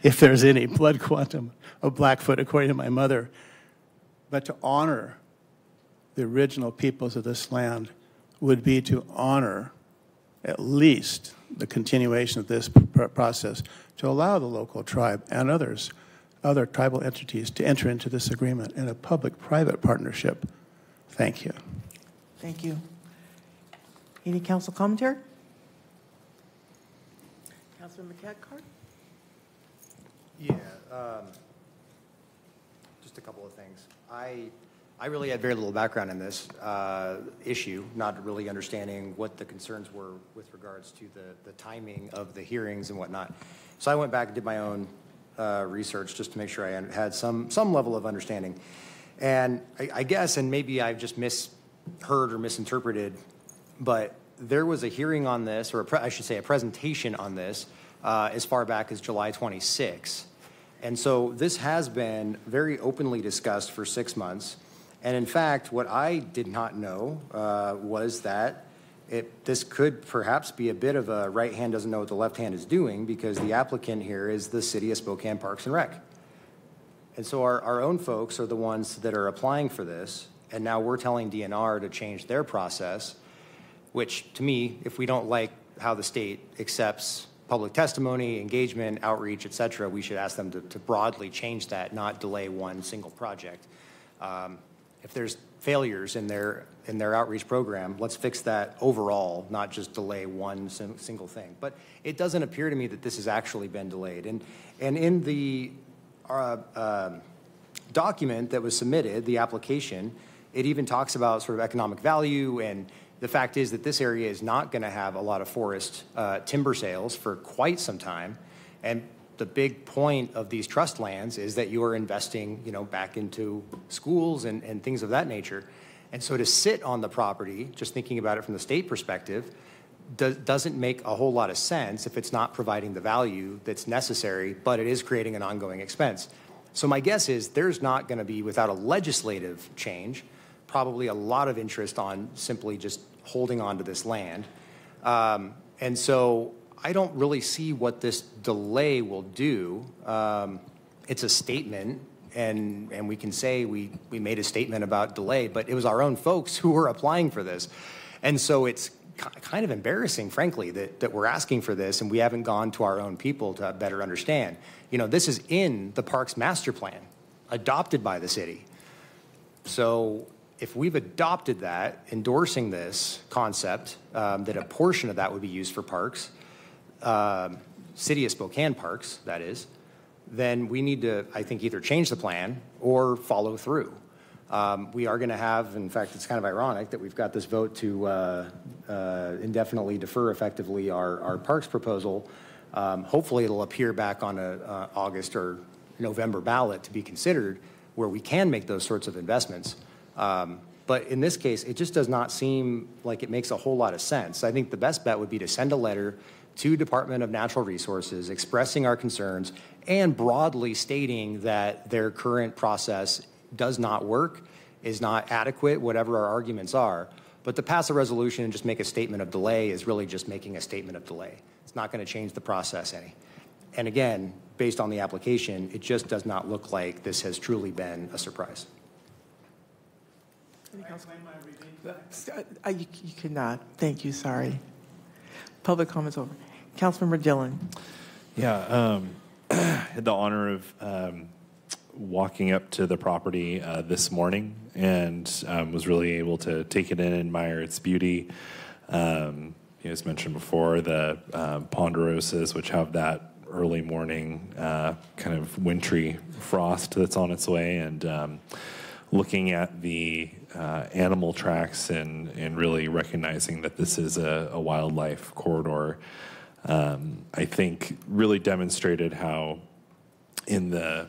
if there's any, blood quantum of Blackfoot, according to my mother. But to honor the original peoples of this land would be to honor at least the continuation of this process, to allow the local tribe and others, other tribal entities, to enter into this agreement in a public-private partnership. Thank you. Thank you. Any council commentary? Councilman McCackard? Yeah, just a couple of things. I really had very little background in this issue, not really understanding what the concerns were with regards to the timing of the hearings and whatnot. So I went back and did my own research just to make sure I had some level of understanding. And I guess, and maybe I've just misheard or misinterpreted, but there was a hearing on this, or I should say a presentation on this, as far back as July 26. And so this has been very openly discussed for 6 months. And in fact, what I did not know was that this could perhaps be a bit of a right hand doesn't know what the left hand is doing, because the applicant here is the City of Spokane Parks and Rec. And so our own folks are the ones that are applying for this, and now we're telling DNR to change their process, which to me, if we don't like how the state accepts public testimony, engagement, outreach, et cetera, we should ask them to broadly change that, not delay one single project. If there's failures in their outreach program, let's fix that overall, not just delay one single thing. But it doesn't appear to me that this has actually been delayed. And in the document that was submitted, the application, it even talks about sort of economic value, and the fact is that this area is not going to have a lot of forest timber sales for quite some time. And the big point of these trust lands is that you are investing, back into schools and things of that nature. And so to sit on the property, just thinking about it from the state perspective, doesn't make a whole lot of sense if it's not providing the value that's necessary, but it is creating an ongoing expense. So my guess is there's not going to be, without a legislative change, probably a lot of interest on simply just holding on to this land. And so I don't really see what this delay will do. It's a statement, and we can say we made a statement about delay, but it was our own folks who were applying for this. And so it's kind of embarrassing, frankly, that we're asking for this and we haven't gone to our own people to better understand. This is in the Parks Master Plan, adopted by the city. So if we've adopted that, endorsing this concept, that a portion of that would be used for parks, City of Spokane parks, that is, then we need to, I think, either change the plan or follow through. We are going to have, in fact, it's kind of ironic that we've got this vote to indefinitely defer effectively our parks proposal. Hopefully it'll appear back on a August or November ballot to be considered, where we can make those sorts of investments. But in this case, it just does not seem like it makes a whole lot of sense. I think the best bet would be to send a letter to Department of Natural Resources expressing our concerns and broadly stating that their current process does not work, is not adequate, whatever our arguments are. But to pass a resolution and just make a statement of delay is really just making a statement of delay. It's not going to change the process any. And again, based on the application, it just does not look like this has truly been a surprise. You cannot. Thank you. Sorry. Public comments over. Councilmember Dillon. Yeah, had the honor of walking up to the property this morning and was really able to take it in and admire its beauty. As mentioned before, the ponderosas, which have that early morning kind of wintry frost that's on its way, and looking at the animal tracks and really recognizing that this is a wildlife corridor, I think really demonstrated how in the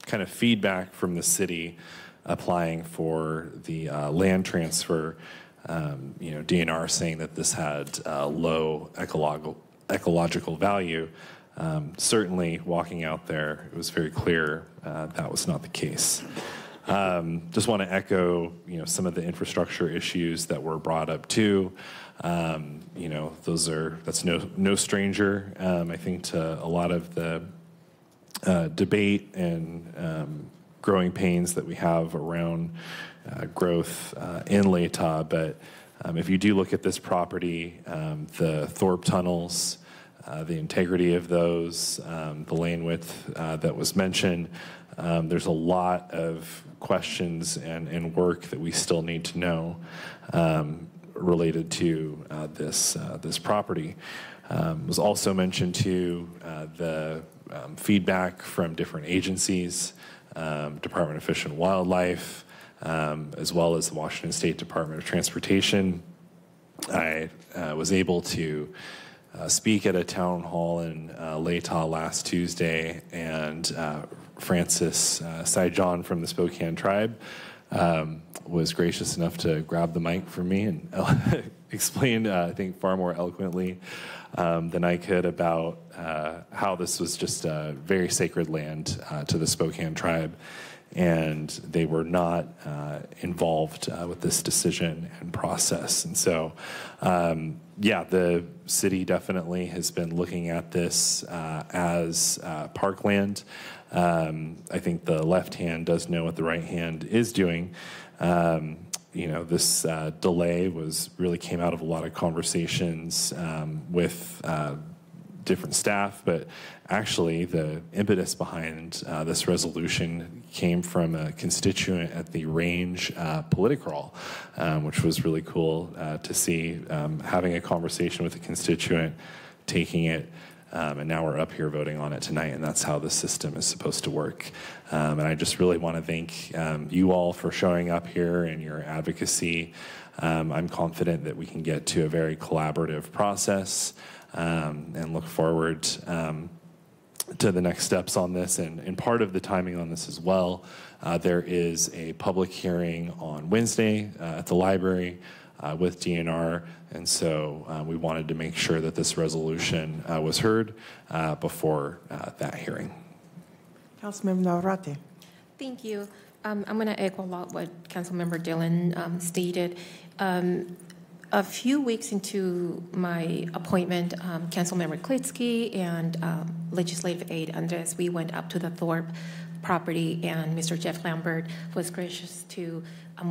kind of feedback from the city applying for the land transfer, DNR saying that this had low ecological value. Certainly walking out there, it was very clear that was not the case. Just want to echo, some of the infrastructure issues that were brought up too. That's no stranger, I think, to a lot of the debate and growing pains that we have around growth in Latah. But if you do look at this property, the Thorpe tunnels, the integrity of those, the lane width that was mentioned, there's a lot of questions and work that we still need to know related to this property. Was also mentioned to the feedback from different agencies, Department of Fish and Wildlife, as well as the Washington State Department of Transportation. I was able to speak at a town hall in Latah last Tuesday, and Francis Saijon from the Spokane Tribe was gracious enough to grab the mic from me and explain, I think, far more eloquently than I could about how this was just a very sacred land to the Spokane Tribe, and they were not involved with this decision and process. And so, yeah, the city definitely has been looking at this as parkland. I think the left hand does know what the right hand is doing. You know, this delay really came out of a lot of conversations with different staff, but actually the impetus behind this resolution came from a constituent at the Range Politicrawl, which was really cool to see, having a conversation with a constituent, taking it, and now we're up here voting on it tonight, and that's how the system is supposed to work. And I just really want to thank you all for showing up here and your advocacy. I'm confident that we can get to a very collaborative process, and look forward to the next steps on this. And part of the timing on this as well, there is a public hearing on Wednesday at the library with DNR, and so we wanted to make sure that this resolution was heard before that hearing. Councilmember Navarrete. Thank you. I'm going to echo a lot what Councilmember Dillon stated. A few weeks into my appointment, Councilmember Klitsky and Legislative Aide Andres, we went up to the Thorpe property, and Mr. Jeff Lambert was gracious to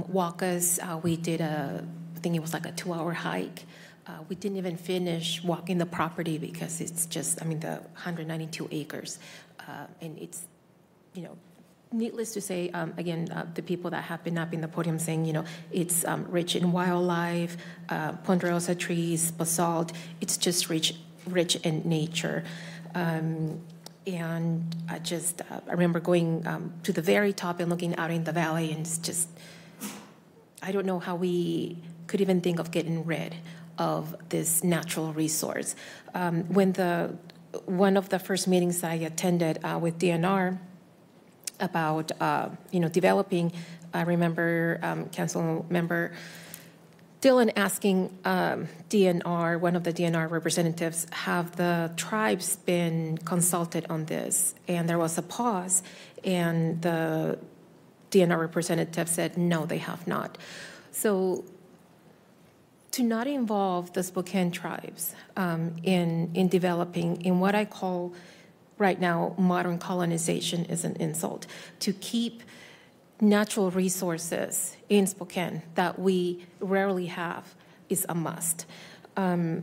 walk us. We did I think it was like a 2-hour hike. We didn't even finish walking the property because it's just, I mean, the 192 acres. And it's, you know, needless to say, again, the people that have been up in the podium saying, you know, it's rich in wildlife, ponderosa trees, basalt. It's just rich in nature. And I just, I remember going to the very top and looking out in the valley, and it's just, I don't know how we could even think of getting rid of this natural resource. When one of the first meetings I attended with DNR about developing, I remember Council Member Dillon asking DNR, one of the DNR representatives, have the tribes been consulted on this? And there was a pause, and the DNR representative said, no, they have not. So to not involve the Spokane tribes in developing in what I call right now modern colonization is an insult. To keep natural resources in Spokane that we rarely have is a must. I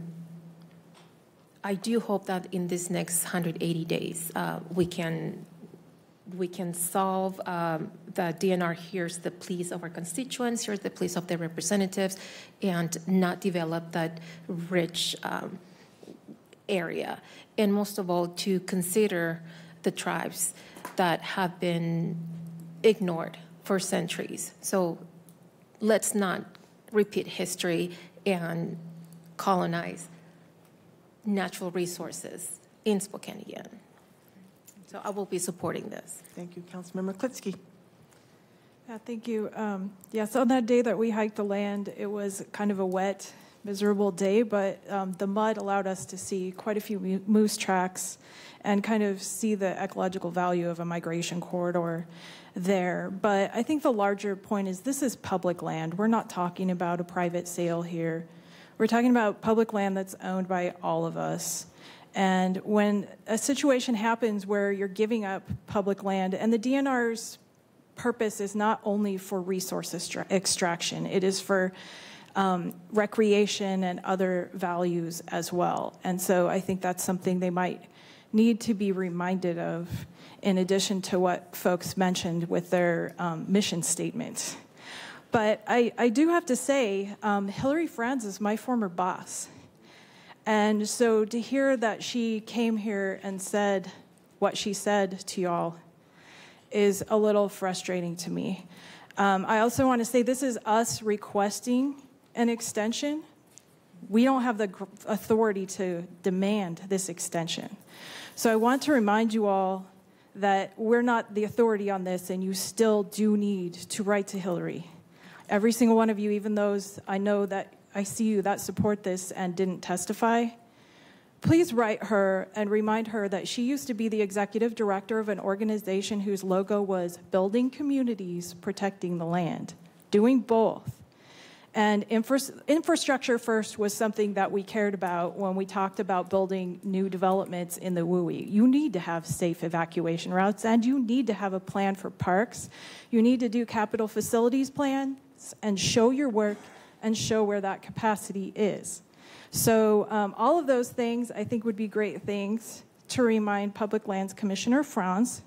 do hope that in this next 180 days we can solve, the DNR hears the pleas of our constituents, hears the pleas of their representatives, and not develop that rich area. And most of all, to consider the tribes that have been ignored for centuries. So let's not repeat history and colonize natural resources in Spokane again. So I will be supporting this. Thank you, Councilmember Klitsky. Yeah, thank you. Yes, on that day that we hiked the land, it was kind of a wet, miserable day, but the mud allowed us to see quite a few moose tracks and kind of see the ecological value of a migration corridor there. But I think the larger point is this is public land. We're not talking about a private sale here. We're talking about public land that's owned by all of us. And when a situation happens where you're giving up public land, and the DNR's purpose is not only for resource extraction, it is for recreation and other values as well. And so I think that's something they might need to be reminded of, in addition to what folks mentioned with their mission statement. But I do have to say, Hillary Franz is my former boss. And so to hear that she came here and said what she said to y'all is a little frustrating to me. I also want to say this is us requesting an extension. We don't have the authority to demand this extension. So I want to remind you all that we're not the authority on this, and you still do need to write to Hillary. Every single one of you, even those I know that I see you that support this and didn't testify, please write her and remind her that she used to be the executive director of an organization whose logo was building communities, protecting the land, doing both. And infrastructure first was something that we cared about when we talked about building new developments in the WUI. You need to have safe evacuation routes, and you need to have a plan for parks. You need to do capital facilities plans and show your work and show where that capacity is. So all of those things I think would be great things to remind Public Lands Commissioner Franz.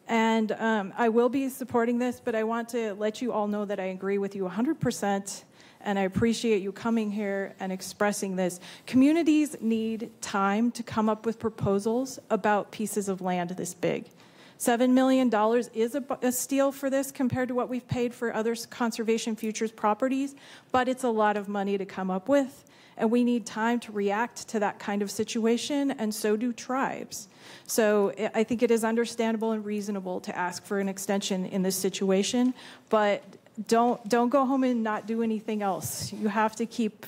And I will be supporting this, but I want to let you all know that I agree with you 100%, and I appreciate you coming here and expressing this. Communities need time to come up with proposals about pieces of land this big. $7 million is a steal for this compared to what we've paid for other conservation futures properties, but it's a lot of money to come up with. And we need time to react to that kind of situation, and so do tribes. So I think it is understandable and reasonable to ask for an extension in this situation, but don't go home and not do anything else. You have to keep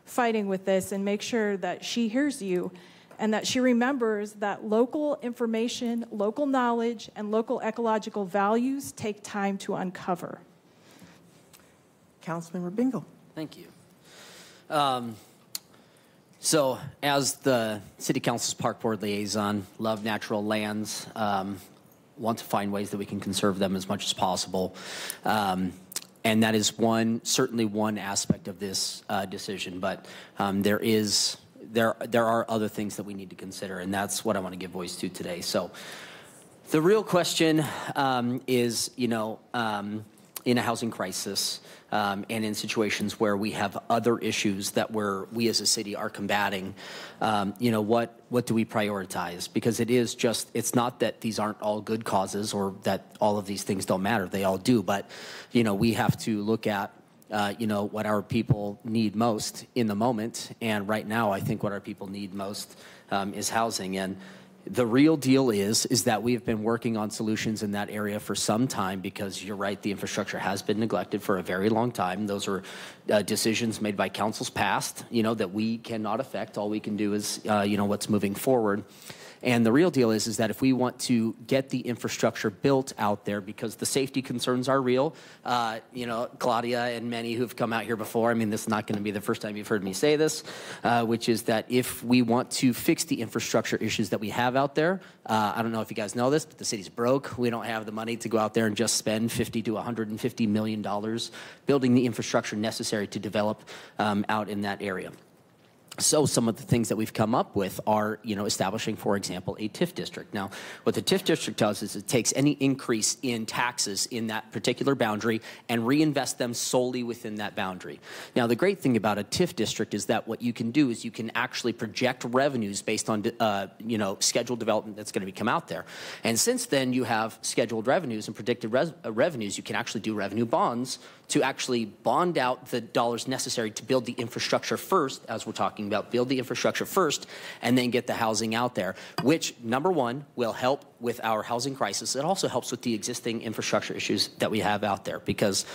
fighting with this and make sure that she hears you and that she remembers that local information, local knowledge, and local ecological values take time to uncover. Councilmember Bingle. Thank you. So as the City Council's Park Board liaison, love natural lands, want to find ways that we can conserve them as much as possible. And that is certainly one aspect of this decision, but there are other things that we need to consider, and that's what I want to give voice to today. So the real question is, in a housing crisis and in situations where we have other issues that we as a city are combating, what do we prioritize? Because it's not that these aren't all good causes or that all of these things don't matter. They all do, but, we have to look at what our people need most in the moment. And right now, I think what our people need most is housing. And the real deal is that we've been working on solutions in that area for some time, because you're right, the infrastructure has been neglected for a very long time. Those are decisions made by councils past, that we cannot affect. All we can do is, what's moving forward. And the real deal is that if we want to get the infrastructure built out there, because the safety concerns are real, Claudia and many who've come out here before, this is not going to be the first time you've heard me say this, which is that if we want to fix the infrastructure issues that we have out there, I don't know if you guys know this, but the city's broke. We don't have the money to go out there and just spend $50 to $150 million building the infrastructure necessary to develop out in that area. So some of the things that we've come up with are, establishing, for example, a TIF district. Now, what the TIF district does is it takes any increase in taxes in that particular boundary and reinvest them solely within that boundary. Now, the great thing about a TIF district is that what you can do is you can actually project revenues based on, scheduled development that's going to come out there. And since then you have scheduled revenues and predicted revenues, you can actually do revenue bonds to actually bond out the dollars necessary to build the infrastructure first, as we're talking about, build the infrastructure first, and then get the housing out there, which, number one, will help with our housing crisis. It also helps with the existing infrastructure issues that we have out there, because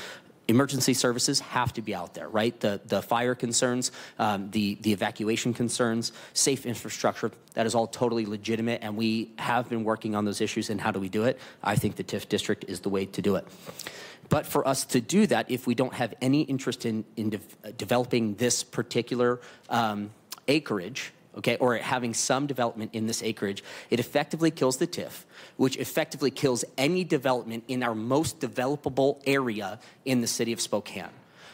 emergency services have to be out there, right? The fire concerns, the evacuation concerns, safe infrastructure, that is all totally legitimate, and we have been working on those issues. And how do we do it? I think the TIF district is the way to do it. But for us to do that, if we don't have any interest in developing this particular acreage, okay, or having some development in this acreage, it effectively kills the TIF, which effectively kills any development in our most developable area in the city of Spokane.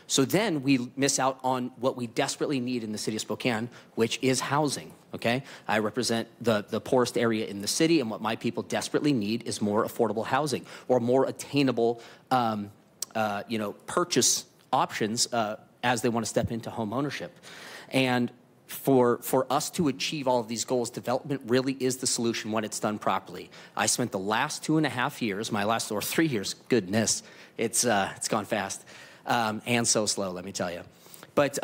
So then we miss out on what we desperately need in the city of Spokane, which is housing, okay? I represent the poorest area in the city, and what my people desperately need is more affordable housing or more attainable, purchase options as they want to step into home ownership. And for us to achieve all of these goals, development really is the solution when it's done properly. I spent the last 2.5 years, or 3 years, goodness, it's gone fast, and so slow, let me tell you. But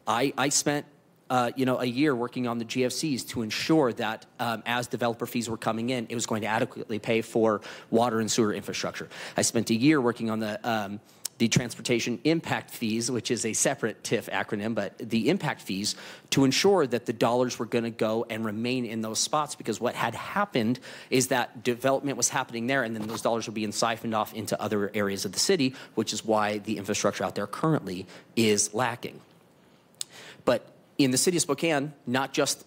I spent a year working on the GFCs to ensure that as developer fees were coming in, it was going to adequately pay for water and sewer infrastructure. I spent a year working on the transportation impact fees, which is a separate TIF acronym, but the impact fees, to ensure that the dollars were going to go and remain in those spots, because what had happened is that development was happening there, and then those dollars were being siphoned off into other areas of the city, which is why the infrastructure out there currently is lacking. But in the city of Spokane, not just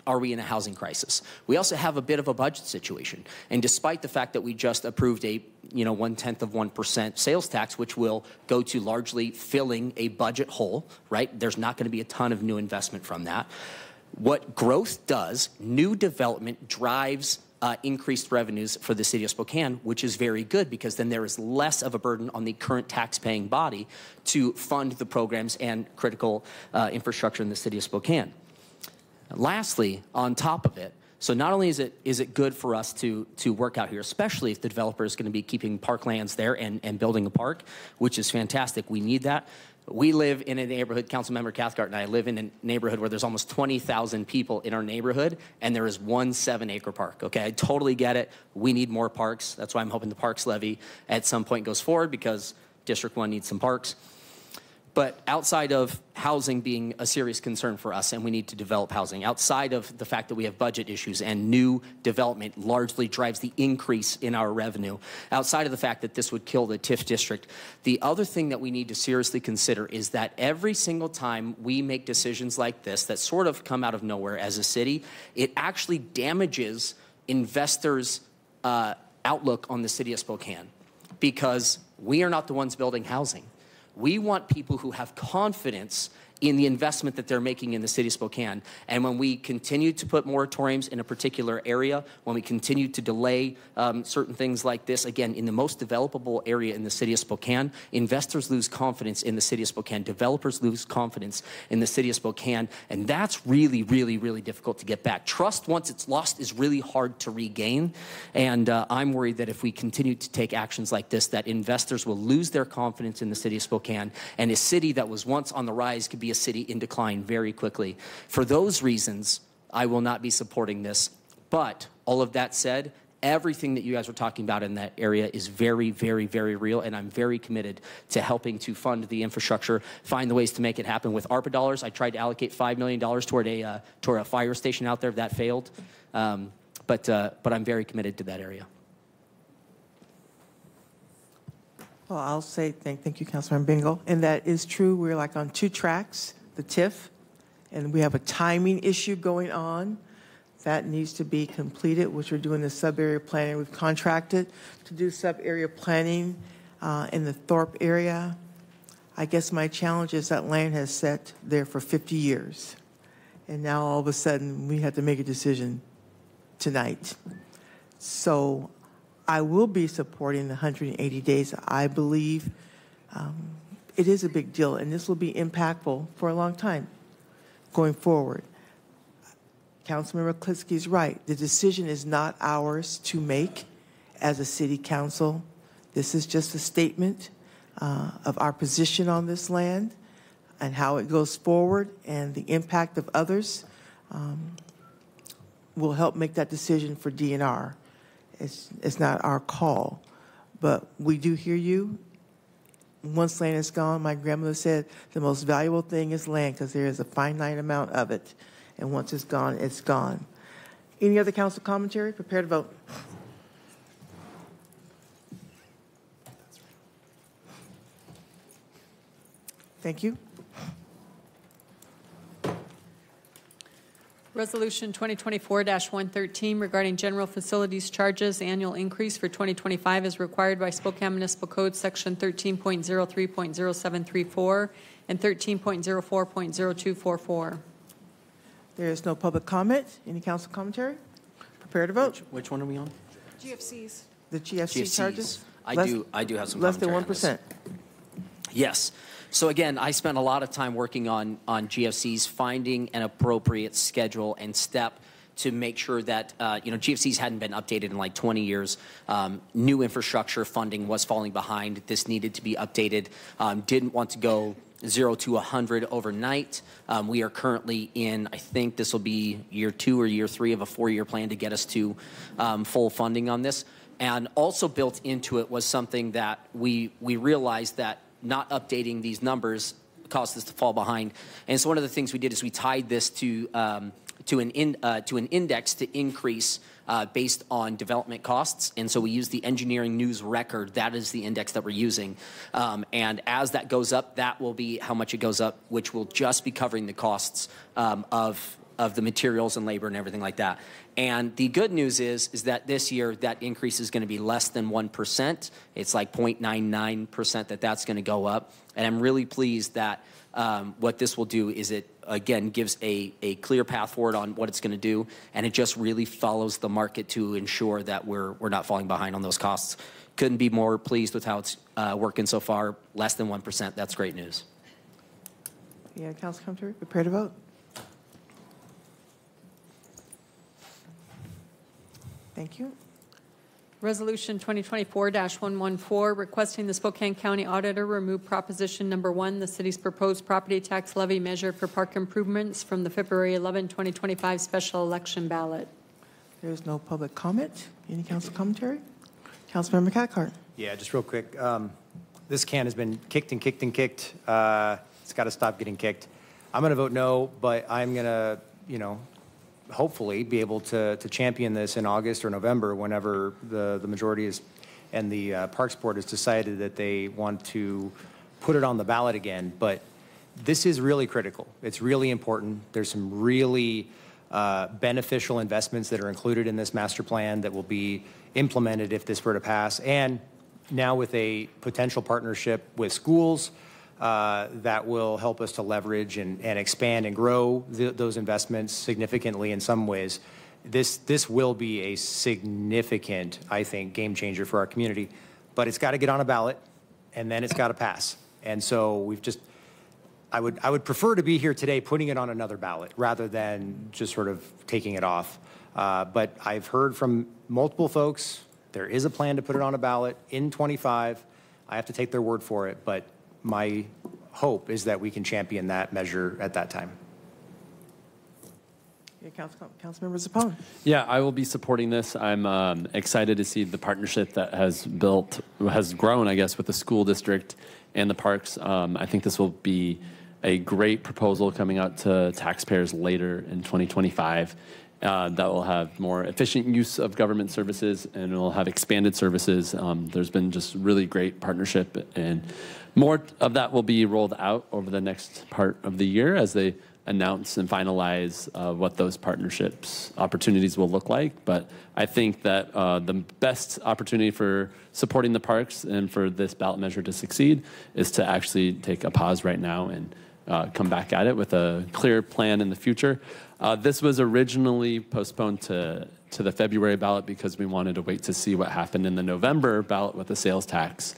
are we in a housing crisis, we also have a bit of a budget situation. And despite the fact that we just approved a 0.1% sales tax, which will go to largely filling a budget hole, right? There's not going to be a ton of new investment from that. What growth does, new development drives increased revenues for the city of Spokane, which is very good, because then there is less of a burden on the current tax-paying body to fund the programs and critical infrastructure in the city of Spokane. Lastly, on top of it, so not only is it good for us to work out here, especially if the developer is going to be keeping parklands there and building a park, which is fantastic. We need that. We live in a neighborhood, Councilmember Cathcart and I live in a neighborhood where there's almost 20,000 people in our neighborhood, and there is one 7-acre park, okay? I totally get it. We need more parks. That's why I'm hoping the parks levy at some point goes forward, because District 1 needs some parks. But outside of housing being a serious concern for us, and we need to develop housing, outside of the fact that we have budget issues and new development largely drives the increase in our revenue, outside of the fact that this would kill the TIF district, the other thing that we need to seriously consider is that every single time we make decisions like this that sort of come out of nowhere as a city, it actually damages investors' outlook on the city of Spokane, because we are not the ones building housing. We want people who have confidence in the investment that they're making in the city of Spokane. And when we continue to put moratoriums in a particular area, when we continue to delay certain things like this, again, in the most developable area in the city of Spokane, investors lose confidence in the city of Spokane, developers lose confidence in the city of Spokane, and that's really, really, really difficult to get back. Trust, once it's lost, is really hard to regain, and I'm worried that if we continue to take actions like this, that investors will lose their confidence in the city of Spokane, and a city that was once on the rise could be a city in decline very quickly. For those reasons, I will not be supporting this. But all of that said, everything that you guys were talking about in that area is very, very, very real, and I'm very committed to helping to fund the infrastructure, find the ways to make it happen. With ARPA dollars, I tried to allocate $5 million toward a fire station out there. That failed. But I'm very committed to that area. Well, I'll say thank you, Councilman Bingle. And that is true. We're like on 2 tracks, the TIF, and we have a timing issue going on that needs to be completed, which we're doing the sub-area planning. We've contracted to do sub-area planning in the Thorpe area. I guess my challenge is that land has sat there for 50 years. And now all of a sudden we have to make a decision tonight. So I will be supporting the 180 days. I believe it is a big deal, and this will be impactful for a long time going forward. Councilmember Klitsky is right. The decision is not ours to make as a city council. This is just a statement of our position on this land and how it goes forward, and the impact of others will help make that decision for DNR. It's not our call, but we do hear you. Once land is gone, my grandmother said the most valuable thing is land, because there is a finite amount of it, and once it's gone, it's gone. Any other council commentary? Prepare to vote. Thank you. Resolution 2024-113 regarding general facilities charges annual increase for 2025 is required by Spokane Municipal Code Section 13.03.0734 and 13.04.0244. There is no public comment. Any council commentary? Prepare to vote. Which one are we on? GFCs. The GFC charges? I do have some less than commentary 1%. Yes. So again, I spent a lot of time working on GFCs, finding an appropriate schedule and step to make sure that, GFCs hadn't been updated in like 20 years. New infrastructure funding was falling behind. This needed to be updated. Didn't want to go 0 to 100 overnight. We are currently in, I think this will be year 2 or year 3 of a 4-year plan to get us to full funding on this. And also built into it was something that we realized that not updating these numbers caused us to fall behind. And so one of the things we did is we tied this to an index to increase based on development costs. And so we use the engineering news record. That is the index that we're using. And as that goes up, that will be how much it goes up, which will just be covering the costs of the materials and labor and everything like that. And the good news is that this year that increase is going to be less than 1%. It's like 0.99% that's going to go up. And I'm really pleased that what this will do is it, again, gives a clear path forward on what it's going to do. And it just really follows the market to ensure that we're not falling behind on those costs. Couldn't be more pleased with how it's working so far. Less than 1%. That's great news. Yeah, Council Commentary, prepare to vote. Thank you. Resolution 2024-114, requesting the Spokane County Auditor remove Proposition Number 1, the city's proposed property tax levy measure for park improvements from the February 11, 2025 special election ballot. There is no public comment. Any council commentary? Councilmember Cathcart. Yeah, just real quick. This can has been kicked and kicked and kicked. It's got to stop getting kicked. I'm going to vote no, but I'm going to, hopefully be able to champion this in August or November whenever the majority is and the Parks Board has decided that they want to put it on the ballot again. But this is really critical. It's really important. There's some really beneficial investments that are included in this master plan that will be implemented if this were to pass. And now with a potential partnership with schools, that will help us to leverage and expand and grow those investments significantly in some ways. This will be a significant, I think, game changer for our community. But it's got to get on a ballot, and then it's got to pass. And so I would prefer to be here today putting it on another ballot rather than just sort of taking it off. But I've heard from multiple folks, there is a plan to put it on a ballot in 25. I have to take their word for it, but my hope is that we can champion that measure at that time. Yeah, Councilmember Zappone. Yeah, I will be supporting this. I'm excited to see the partnership that has grown, I guess, with the school district and the parks. I think this will be a great proposal coming out to taxpayers later in 2025. That will have more efficient use of government services and it will have expanded services. There's been just really great partnership and more of that will be rolled out over the next part of the year as they announce and finalize what those partnerships opportunities will look like. But I think that the best opportunity for supporting the parks and for this ballot measure to succeed is to actually take a pause right now and come back at it with a clear plan in the future. This was originally postponed to the February ballot because we wanted to wait to see what happened in the November ballot with the sales tax.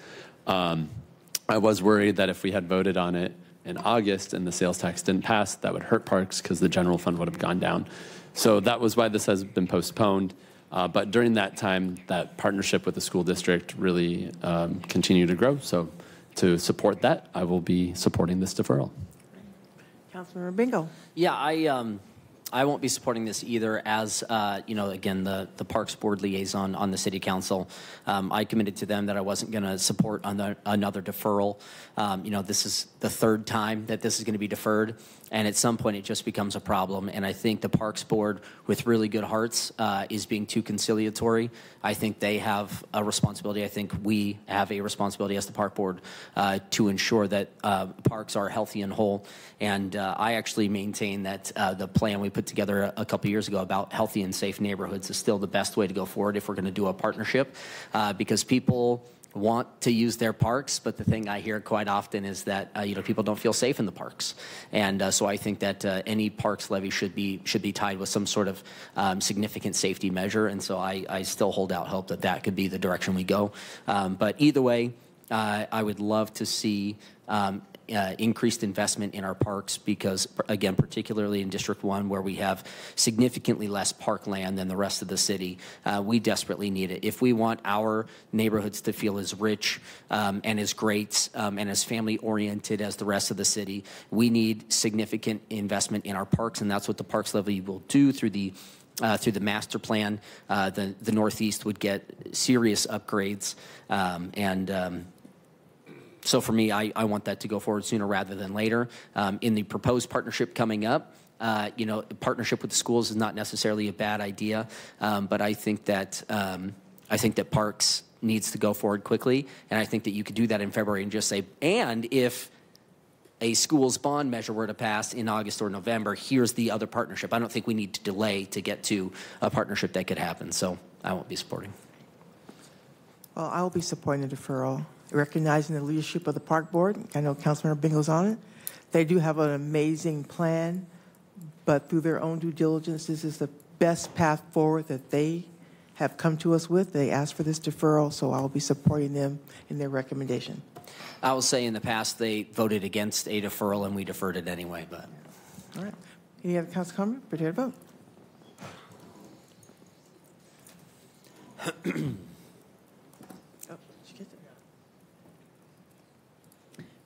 I was worried that if we had voted on it in August and the sales tax didn't pass, that would hurt parks because the general fund would have gone down. So that was why this has been postponed. But during that time, that partnership with the school district really continued to grow. So to support that, I will be supporting this deferral. Councilmember Bingo. Yeah, I won't be supporting this either as, again, the Parks Board liaison on the City Council. I committed to them that I wasn't going to support another deferral. This is the third time that this is going to be deferred, and at some point it just becomes a problem. And I think the Parks Board, with really good hearts, is being too conciliatory. I think they have a responsibility. I think we have a responsibility as the Park Board to ensure that parks are healthy and whole. And I actually maintain that the plan we put together a couple years ago about healthy and safe neighborhoods is still the best way to go forward if we're going to do a partnership, because people want to use their parks, but the thing I hear quite often is that people don't feel safe in the parks, and so I think that any parks levy should be tied with some sort of significant safety measure, and so I still hold out hope that could be the direction we go. But either way, I would love to see increased investment in our parks because, again, particularly in District 1 where we have significantly less parkland than the rest of the city, we desperately need it. If we want our neighborhoods to feel as rich and as great and as family-oriented as the rest of the city, we need significant investment in our parks, and that's what the Parks Levy will do through the master plan. The Northeast would get serious upgrades, so for me, I want that to go forward sooner rather than later. In the proposed partnership coming up, partnership with the schools is not necessarily a bad idea, but I think that parks needs to go forward quickly, and I think that you could do that in February and just say, and if a school's bond measure were to pass in August or November, here's the other partnership. I don't think we need to delay to get to a partnership that could happen, so I won't be supporting. Well, I will be supporting the deferral, recognizing the leadership of the Park Board. I know Councilmember Bingo's on it. They do have an amazing plan, but through their own due diligence, this is the best path forward that they have come to us with. They asked for this deferral, so I will be supporting them in their recommendation. I will say in the past they voted against a deferral and we deferred it anyway. But all right. Any other council comment? Prepare to vote.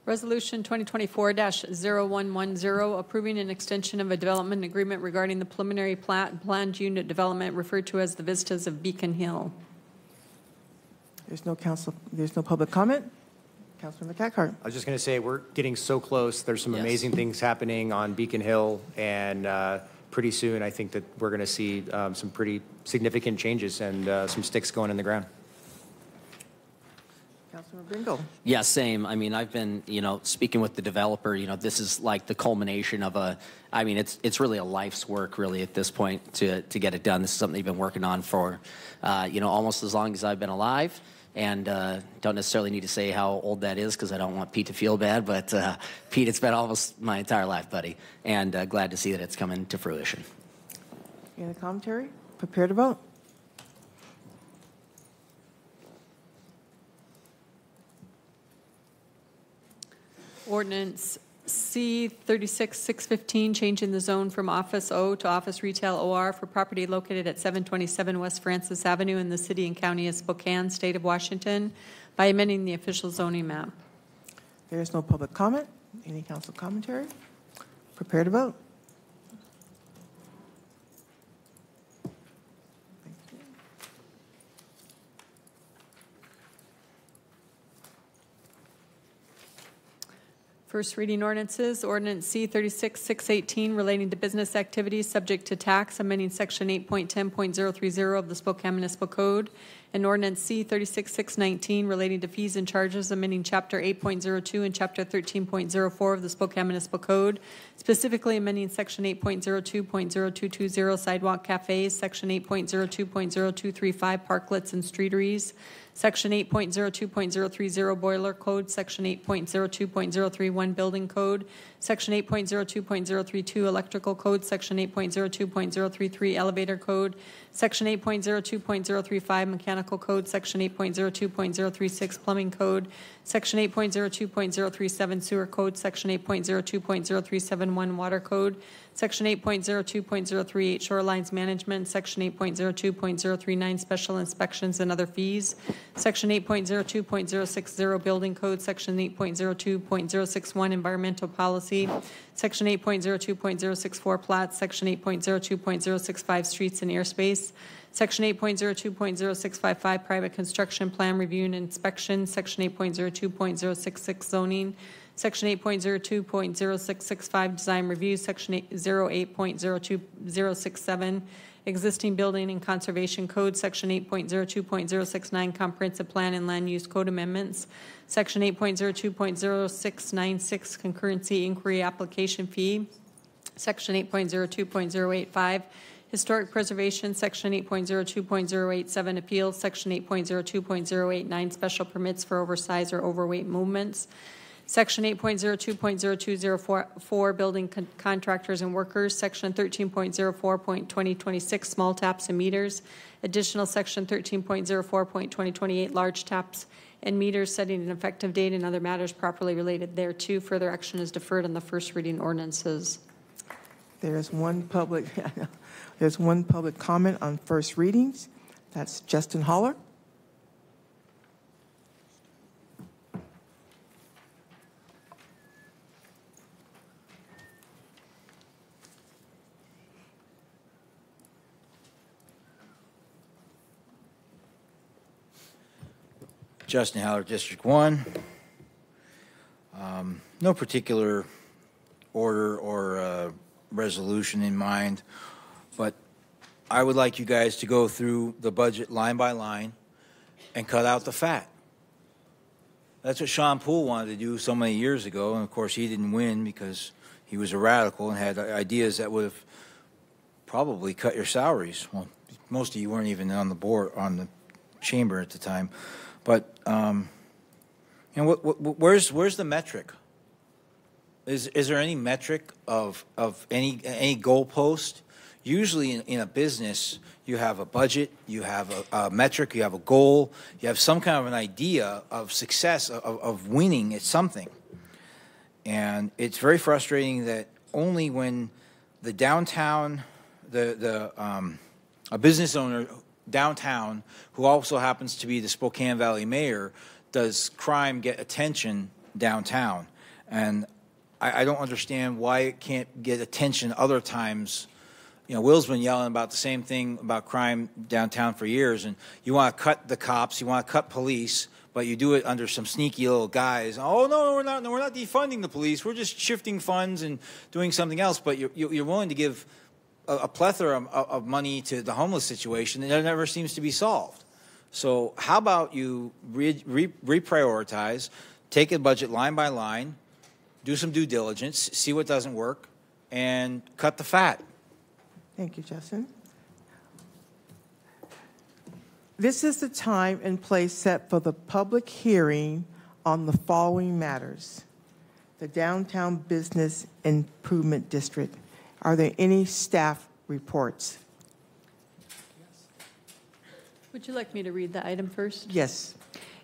Resolution 2024-0110, approving an extension of a development agreement regarding the preliminary plat and planned unit development referred to as the Vistas of Beacon Hill. There's no public comment. Councilmember Cathcart. I was just going to say we're getting so close. There's some amazing things happening on Beacon Hill, and pretty soon I think that we're going to see some pretty significant changes and some sticks going in the ground. Councilmember Bingo. Yeah, same. I mean, I've been, speaking with the developer, this is like the culmination of it's really a life's work really at this point to get it done. This is something they've been working on for, almost as long as I've been alive. And don't necessarily need to say how old that is because I don't want Pete to feel bad. But Pete, it's been almost my entire life, buddy. And glad to see that it's coming to fruition. Any other commentary? Prepare to vote. Ordinance C-36-615, changing the zone from Office O to Office Retail OR for property located at 727 West Francis Avenue in the city and county of Spokane, state of Washington, by amending the official zoning map. There is no public comment. Any council commentary? Prepare to vote. First reading ordinances, ordinance C-36-618 relating to business activities subject to tax, amending section 8.10.030 of the Spokane Municipal Code, and ordinance C-36-619 relating to fees and charges, amending chapter 8.02 and chapter 13.04 of the Spokane Municipal Code, specifically amending section 8.02.0220 sidewalk cafes, section 8.02.0235 parklets and streeteries, section 8.02.030 boiler code, section 8.02.031 building code, section 8.02.032 electrical code, section 8.02.033 elevator code, section 8.02.035 mechanical code, section 8.02.036 plumbing code, section 8.02.037 sewer code, section 8.02.0371 water code, section 8.02.038 shorelines management, section 8.02.039 special inspections and other fees, section 8.02.060 building code, section 8.02.061 environmental policy, section 8.02.064 plats, section 8.02.065 streets and airspace, section 8.02.0655 private construction plan review and inspection, section 8.02.066 zoning, section 8.02.0665 design review, section 08.02067 existing building and conservation code, section 8.02.069 comprehensive plan and land use code amendments, section 8.02.0696 concurrency inquiry application fee, section 8.02.085 historic preservation, section 8.02.087 appeals, section 8.02.089 special permits for oversized or overweight movements, Section 8.02.0204, building contractors and workers. Section 13.04.2026, small taps and meters. Additional Section 13.04.2028, large taps and meters, setting an effective date and other matters properly related thereto. Further action is deferred on the first reading ordinances. There's one public comment on first readings. That's Justin Holler. Justin Haller, District 1. No particular order or resolution in mind, but I would like you guys to go through the budget line by line and cut out the fat. That's what Sean Poole wanted to do so many years ago, and of course he didn't win because he was a radical and had ideas that would have probably cut your salaries. Well, most of you weren't even on the board, on the chamber at the time. But where's the metric? Is there any metric of any goalpost? Usually in a business, you have a budget, you have a metric, you have a goal, you have some kind of an idea of success, of winning at something. And it's very frustrating that only when the downtown, a business owner downtown, who also happens to be the Spokane Valley mayor, does crime get attention downtown. And I don't understand why it can't get attention other times. You know, Will's been yelling about the same thing about crime downtown for years, and you want to cut the cops, you want to cut police, but you do it under some sneaky little guys. Oh, no, we're not defunding the police. We're just shifting funds and doing something else. But you're willing to give a plethora of money to the homeless situation, and it never seems to be solved. So how about you reprioritize, take a budget line by line, do some due diligence, see what doesn't work, and cut the fat. Thank you, Justin. This is the time and place set for the public hearing on the following matters. The Downtown Business Improvement District. Are there any staff reports? Would you like me to read the item first? Yes.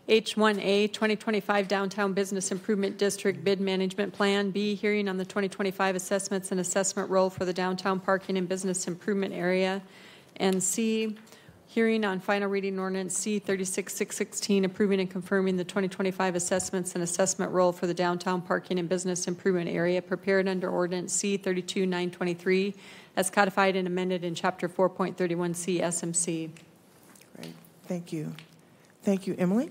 H1A, 2025 Downtown Business Improvement District Bid Management Plan. B, hearing on the 2025 assessments and assessment roll for the downtown parking and business improvement area. And C, hearing on final reading ordinance C 36616, approving and confirming the 2025 assessments and assessment roll for the downtown parking and business improvement area, prepared under ordinance C 32923, as codified and amended in Chapter 4.31C SMC. Great. Thank you. Thank you, Emily.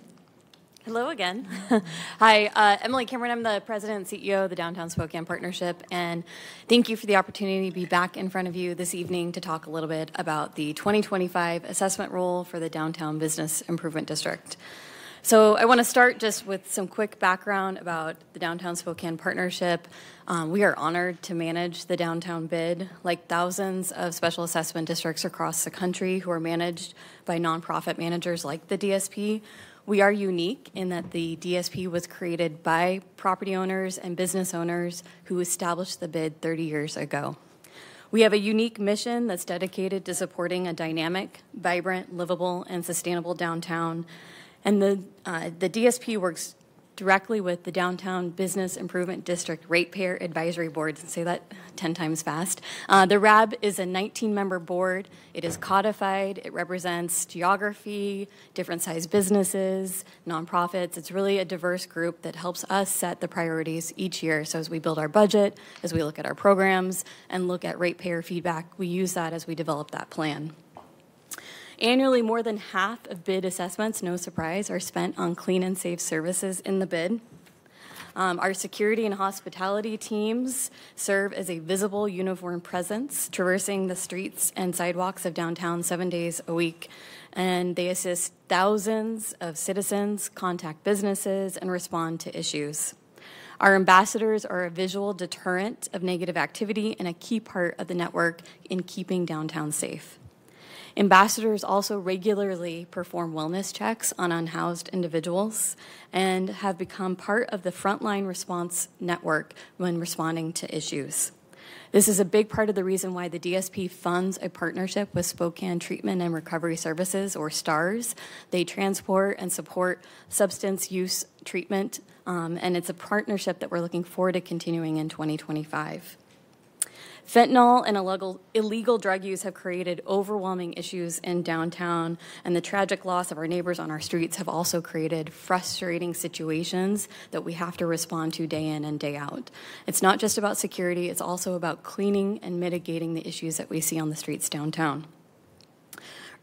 Hello again. Hi, Emily Cameron. I'm the president and CEO of the Downtown Spokane Partnership, and thank you for the opportunity to be back in front of you this evening to talk a little bit about the 2025 assessment roll for the Downtown Business Improvement District. So I want to start just with some quick background about the Downtown Spokane Partnership. We are honored to manage the downtown bid, like thousands of special assessment districts across the country who are managed by nonprofit managers like the DSP. We are unique in that the DSP was created by property owners and business owners who established the bid 30 years ago. We have a unique mission that's dedicated to supporting a dynamic, vibrant, livable, and sustainable downtown. And the DSP works directly with the Downtown Business Improvement District Ratepayer Advisory Board. Say that 10 times fast. The RAB is a 19-member board. It is codified. It represents geography, different size businesses, nonprofits. It's really a diverse group that helps us set the priorities each year. So as we build our budget, as we look at our programs, and look at ratepayer feedback, we use that as we develop that plan. Annually, more than half of bid assessments, no surprise, are spent on clean and safe services in the bid. Our security and hospitality teams serve as a visible uniform presence, traversing the streets and sidewalks of downtown 7 days a week. And they assist thousands of citizens, contact businesses, and respond to issues. Our ambassadors are a visual deterrent of negative activity and a key part of the network in keeping downtown safe. Ambassadors also regularly perform wellness checks on unhoused individuals and have become part of the frontline response network when responding to issues. This is a big part of the reason why the DSP funds a partnership with Spokane Treatment and Recovery Services, or STARS. They transport and support substance use treatment, and it's a partnership that we're looking forward to continuing in 2025. Fentanyl and illegal drug use have created overwhelming issues in downtown, and the tragic loss of our neighbors on our streets have also created frustrating situations that we have to respond to day in and day out. It's not just about security, it's also about cleaning and mitigating the issues that we see on the streets downtown.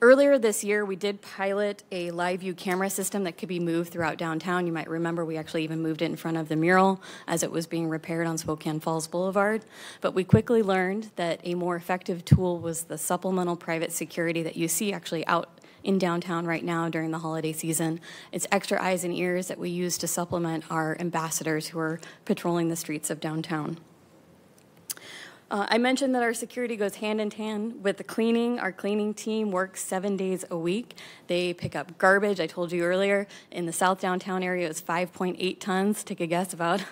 Earlier this year, we did pilot a live view camera system that could be moved throughout downtown. You might remember we actually even moved it in front of the mural as it was being repaired on Spokane Falls Boulevard. But we quickly learned that a more effective tool was the supplemental private security that you see actually out in downtown right now during the holiday season. It's extra eyes and ears that we use to supplement our ambassadors who are patrolling the streets of downtown. I mentioned that our security goes hand in hand with the cleaning. Our cleaning team works 7 days a week. They pick up garbage. I told you earlier, in the south downtown area, it's 5.8 tons. Take a guess about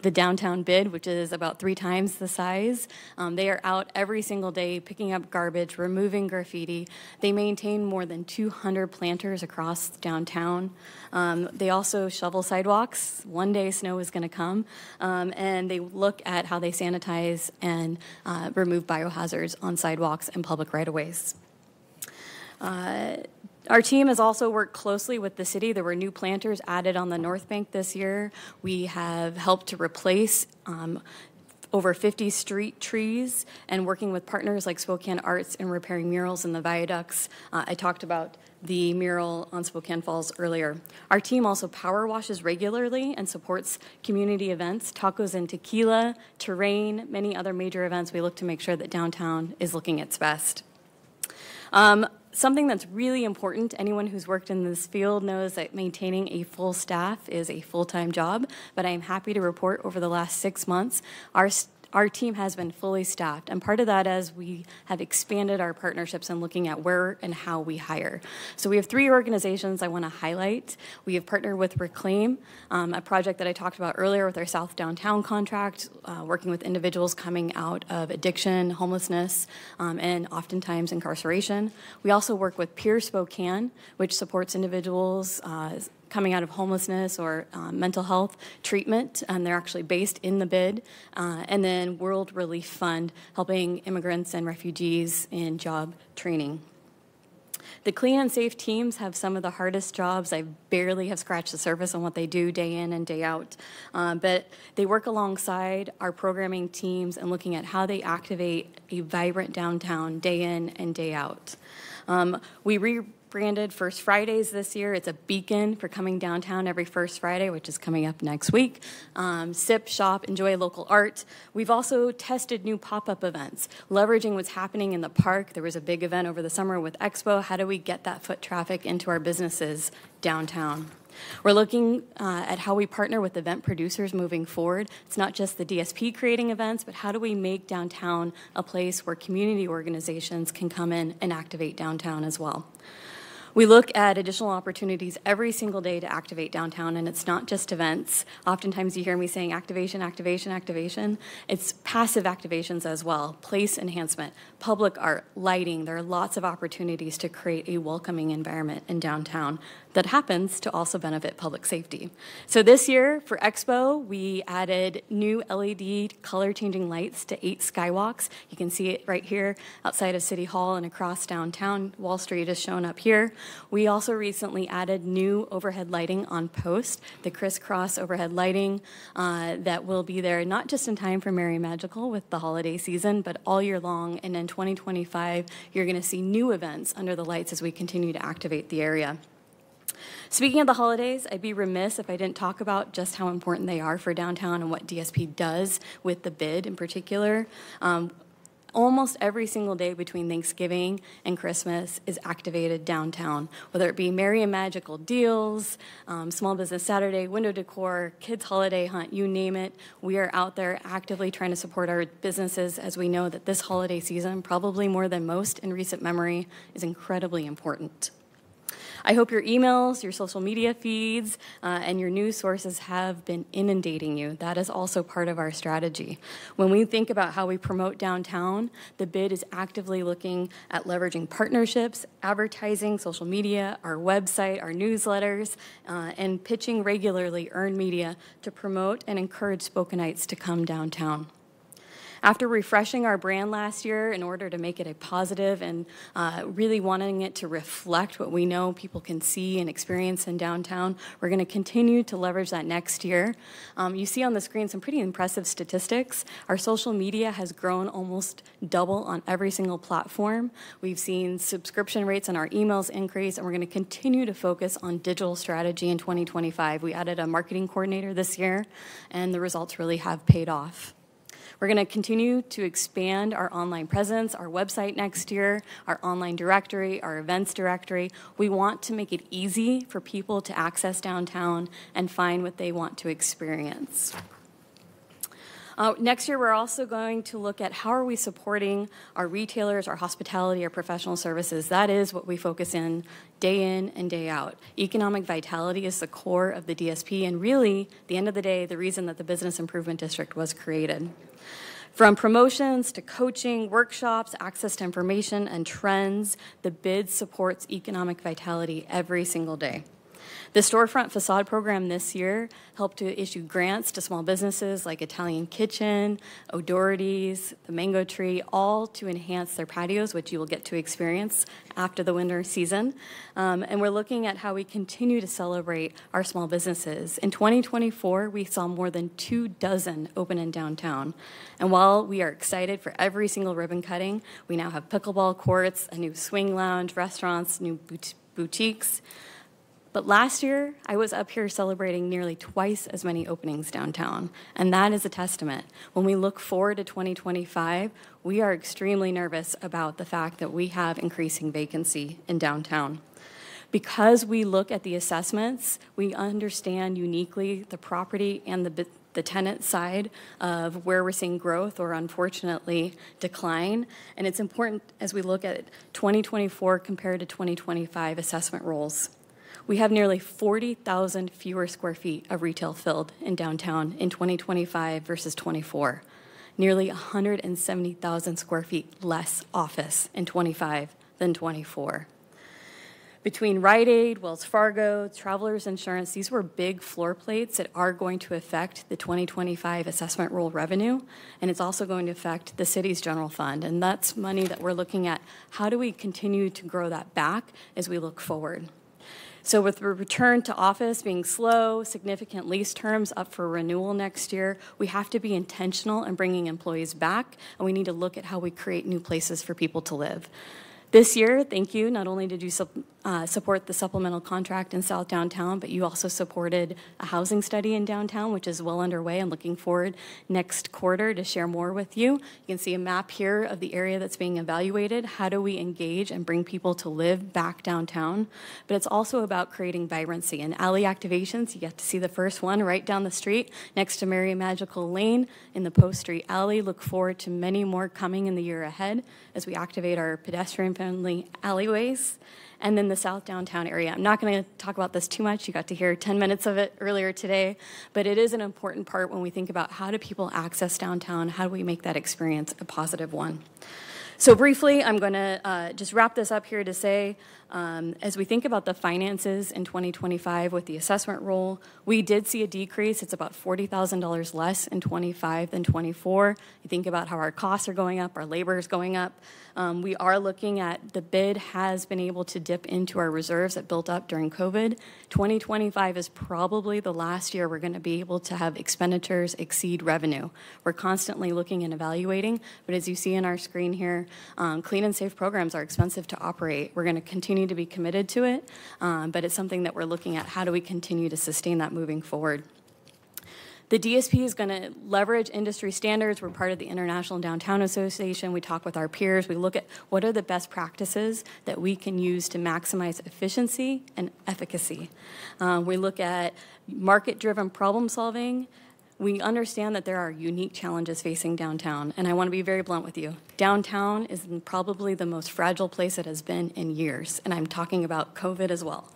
the downtown bid, which is about 3 times the size. They are out every single day picking up garbage, removing graffiti. They maintain more than 200 planters across downtown. They also shovel sidewalks. One day snow is going to come. And they look at how they sanitize and remove biohazards on sidewalks and public right-of-ways. Our team has also worked closely with the city. There were new planters added on the North Bank this year. We have helped to replace over 50 street trees and working with partners like Spokane Arts in repairing murals in the viaducts. I talked about the mural on Spokane Falls earlier. Our team also power washes regularly and supports community events, Tacos and Tequila, Terrain, many other major events. We look to make sure that downtown is looking its best. Something that's really important, anyone who's worked in this field knows that maintaining a full staff is a full-time job, but I am happy to report over the last 6 months, our team has been fully staffed, and part of that is we have expanded our partnerships and looking at where and how we hire. So we have 3 organizations I want to highlight. We have partnered with Reclaim, a project that I talked about earlier with our South Downtown contract, working with individuals coming out of addiction, homelessness, and oftentimes incarceration. We also work with Peer Spokane, which supports individuals coming out of homelessness or mental health treatment, and they're actually based in the bid. And then World Relief Fund, helping immigrants and refugees in job training. The clean and safe teams have some of the hardest jobs. I barely have scratched the surface on what they do day in and day out. But they work alongside our programming teams and looking at how they activate a vibrant downtown day in and day out. We rebranded First Fridays this year. It's a beacon for coming downtown every first Friday, which is coming up next week. Sip, shop, enjoy local art. We've also tested new pop-up events, leveraging what's happening in the park. There was a big event over the summer with Expo. How do we get that foot traffic into our businesses downtown? We're looking at how we partner with event producers moving forward. It's not just the DSP creating events, but how do we make downtown a place where community organizations can come in and activate downtown as well. We look at additional opportunities every single day to activate downtown, and it's not just events. Oftentimes you hear me saying activation, activation, activation. It's passive activations as well, place enhancement, public art, lighting. There are lots of opportunities to create a welcoming environment in downtown that happens to also benefit public safety. So this year for Expo, we added new LED color-changing lights to 8 skywalks. You can see it right here outside of City Hall and across downtown. Wall Street is shown up here. We also recently added new overhead lighting on post, the crisscross overhead lighting that will be there not just in time for Merry Magical with the holiday season, but all year long. And in 2025, you're going to see new events under the lights as we continue to activate the area. Speaking of the holidays, I'd be remiss if I didn't talk about just how important they are for downtown and what DSP does with the bid in particular. almost every single day between Thanksgiving and Christmas is activated downtown, whether it be Merry and Magical Deals, Small Business Saturday, window decor, kids holiday hunt, you name it. We are out there actively trying to support our businesses, as we know that this holiday season, probably more than most in recent memory, is incredibly important. I hope your emails, your social media feeds, and your news sources have been inundating you. That is also part of our strategy. When we think about how we promote downtown, the bid is actively looking at leveraging partnerships, advertising, social media, our website, our newsletters, and pitching regularly earned media to promote and encourage Spokanites to come downtown. After refreshing our brand last year in order to make it a positive and really wanting it to reflect what we know people can see and experience in downtown, we're going to continue to leverage that next year. You see on the screen some pretty impressive statistics. Our social media has grown almost double on every single platform. We've seen subscription rates on our emails increase, and we're going to continue to focus on digital strategy in 2025. We added a marketing coordinator this year, and the results really have paid off. We're going to continue to expand our online presence, our website next year, our online directory, our events directory. We want to make it easy for people to access downtown and find what they want to experience. Next year, we're also going to look at how are we supporting our retailers, our hospitality, our professional services. That is what we focus in and day out. Economic vitality is the core of the DSP, and really, at the end of the day, the reason that the Business Improvement District was created. From promotions to coaching, workshops, access to information, and trends, the bid supports economic vitality every single day. The Storefront Facade Program this year helped to issue grants to small businesses like Italian Kitchen, O'Doherty's, the Mango Tree, all to enhance their patios, which you will get to experience after the winter season. And we're looking at how we continue to celebrate our small businesses. In 2024, we saw more than 24 open in downtown. And while we are excited for every single ribbon cutting, we now have pickleball courts, a new swing lounge, restaurants, new boutiques. But last year, I was up here celebrating nearly twice as many openings downtown, and that is a testament. When we look forward to 2025, we are extremely nervous about the fact that we have increasing vacancy in downtown. Because we look at the assessments, we understand uniquely the property and the tenant side of where we're seeing growth or unfortunately decline. And it's important as we look at 2024 compared to 2025 assessment rolls. We have nearly 40,000 fewer square feet of retail filled in downtown in 2025 versus 24. Nearly 170,000 square feet less office in 25 than 24. Between Rite Aid, Wells Fargo, Travelers Insurance, these were big floor plates that are going to affect the 2025 assessment roll revenue, and it's also going to affect the city's general fund. And that's money that we're looking at. How do we continue to grow that back as we look forward? So with the return to office being slow, significant lease terms up for renewal next year, we have to be intentional in bringing employees back, and we need to look at how we create new places for people to live. This year, thank you, not only did you support the supplemental contract in South Downtown, but you also supported a housing study in downtown, which is well underway and looking forward next quarter to share more with you. You can see a map here of the area that's being evaluated. How do we engage and bring people to live back downtown? But it's also about creating vibrancy. And alley activations, you get to see the first one right down the street next to Merry Magical Lane in the Post Street Alley. Look forward to many more coming in the year ahead as we activate our pedestrian-friendly alleyways. And then the South Downtown area. I'm not going to talk about this too much. You got to hear 10 minutes of it earlier today, but it is an important part when we think about how do people access downtown, how do we make that experience a positive one. So briefly, I'm going to just wrap this up here to say, as we think about the finances in 2025 with the assessment roll, we did see a decrease. It's about $40,000 less in 25 than 24. You think about how our costs are going up, our labor is going up. We are looking at the bid has been able to dip into our reserves that built up during COVID. 2025 is probably the last year we're going to be able to have expenditures exceed revenue. We're constantly looking and evaluating, but as you see on our screen here, clean and safe programs are expensive to operate. We're going to continue to be committed to it, but it's something that we're looking at. How do we continue to sustain that moving forward? The DSP is going to leverage industry standards. We're part of the International Downtown Association. We talk with our peers. We look at what are the best practices that we can use to maximize efficiency and efficacy. We look at market-driven problem solving. We understand that there are unique challenges facing downtown, and I want to be very blunt with you. Downtown is probably the most fragile place it has been in years, and I'm talking about COVID as well.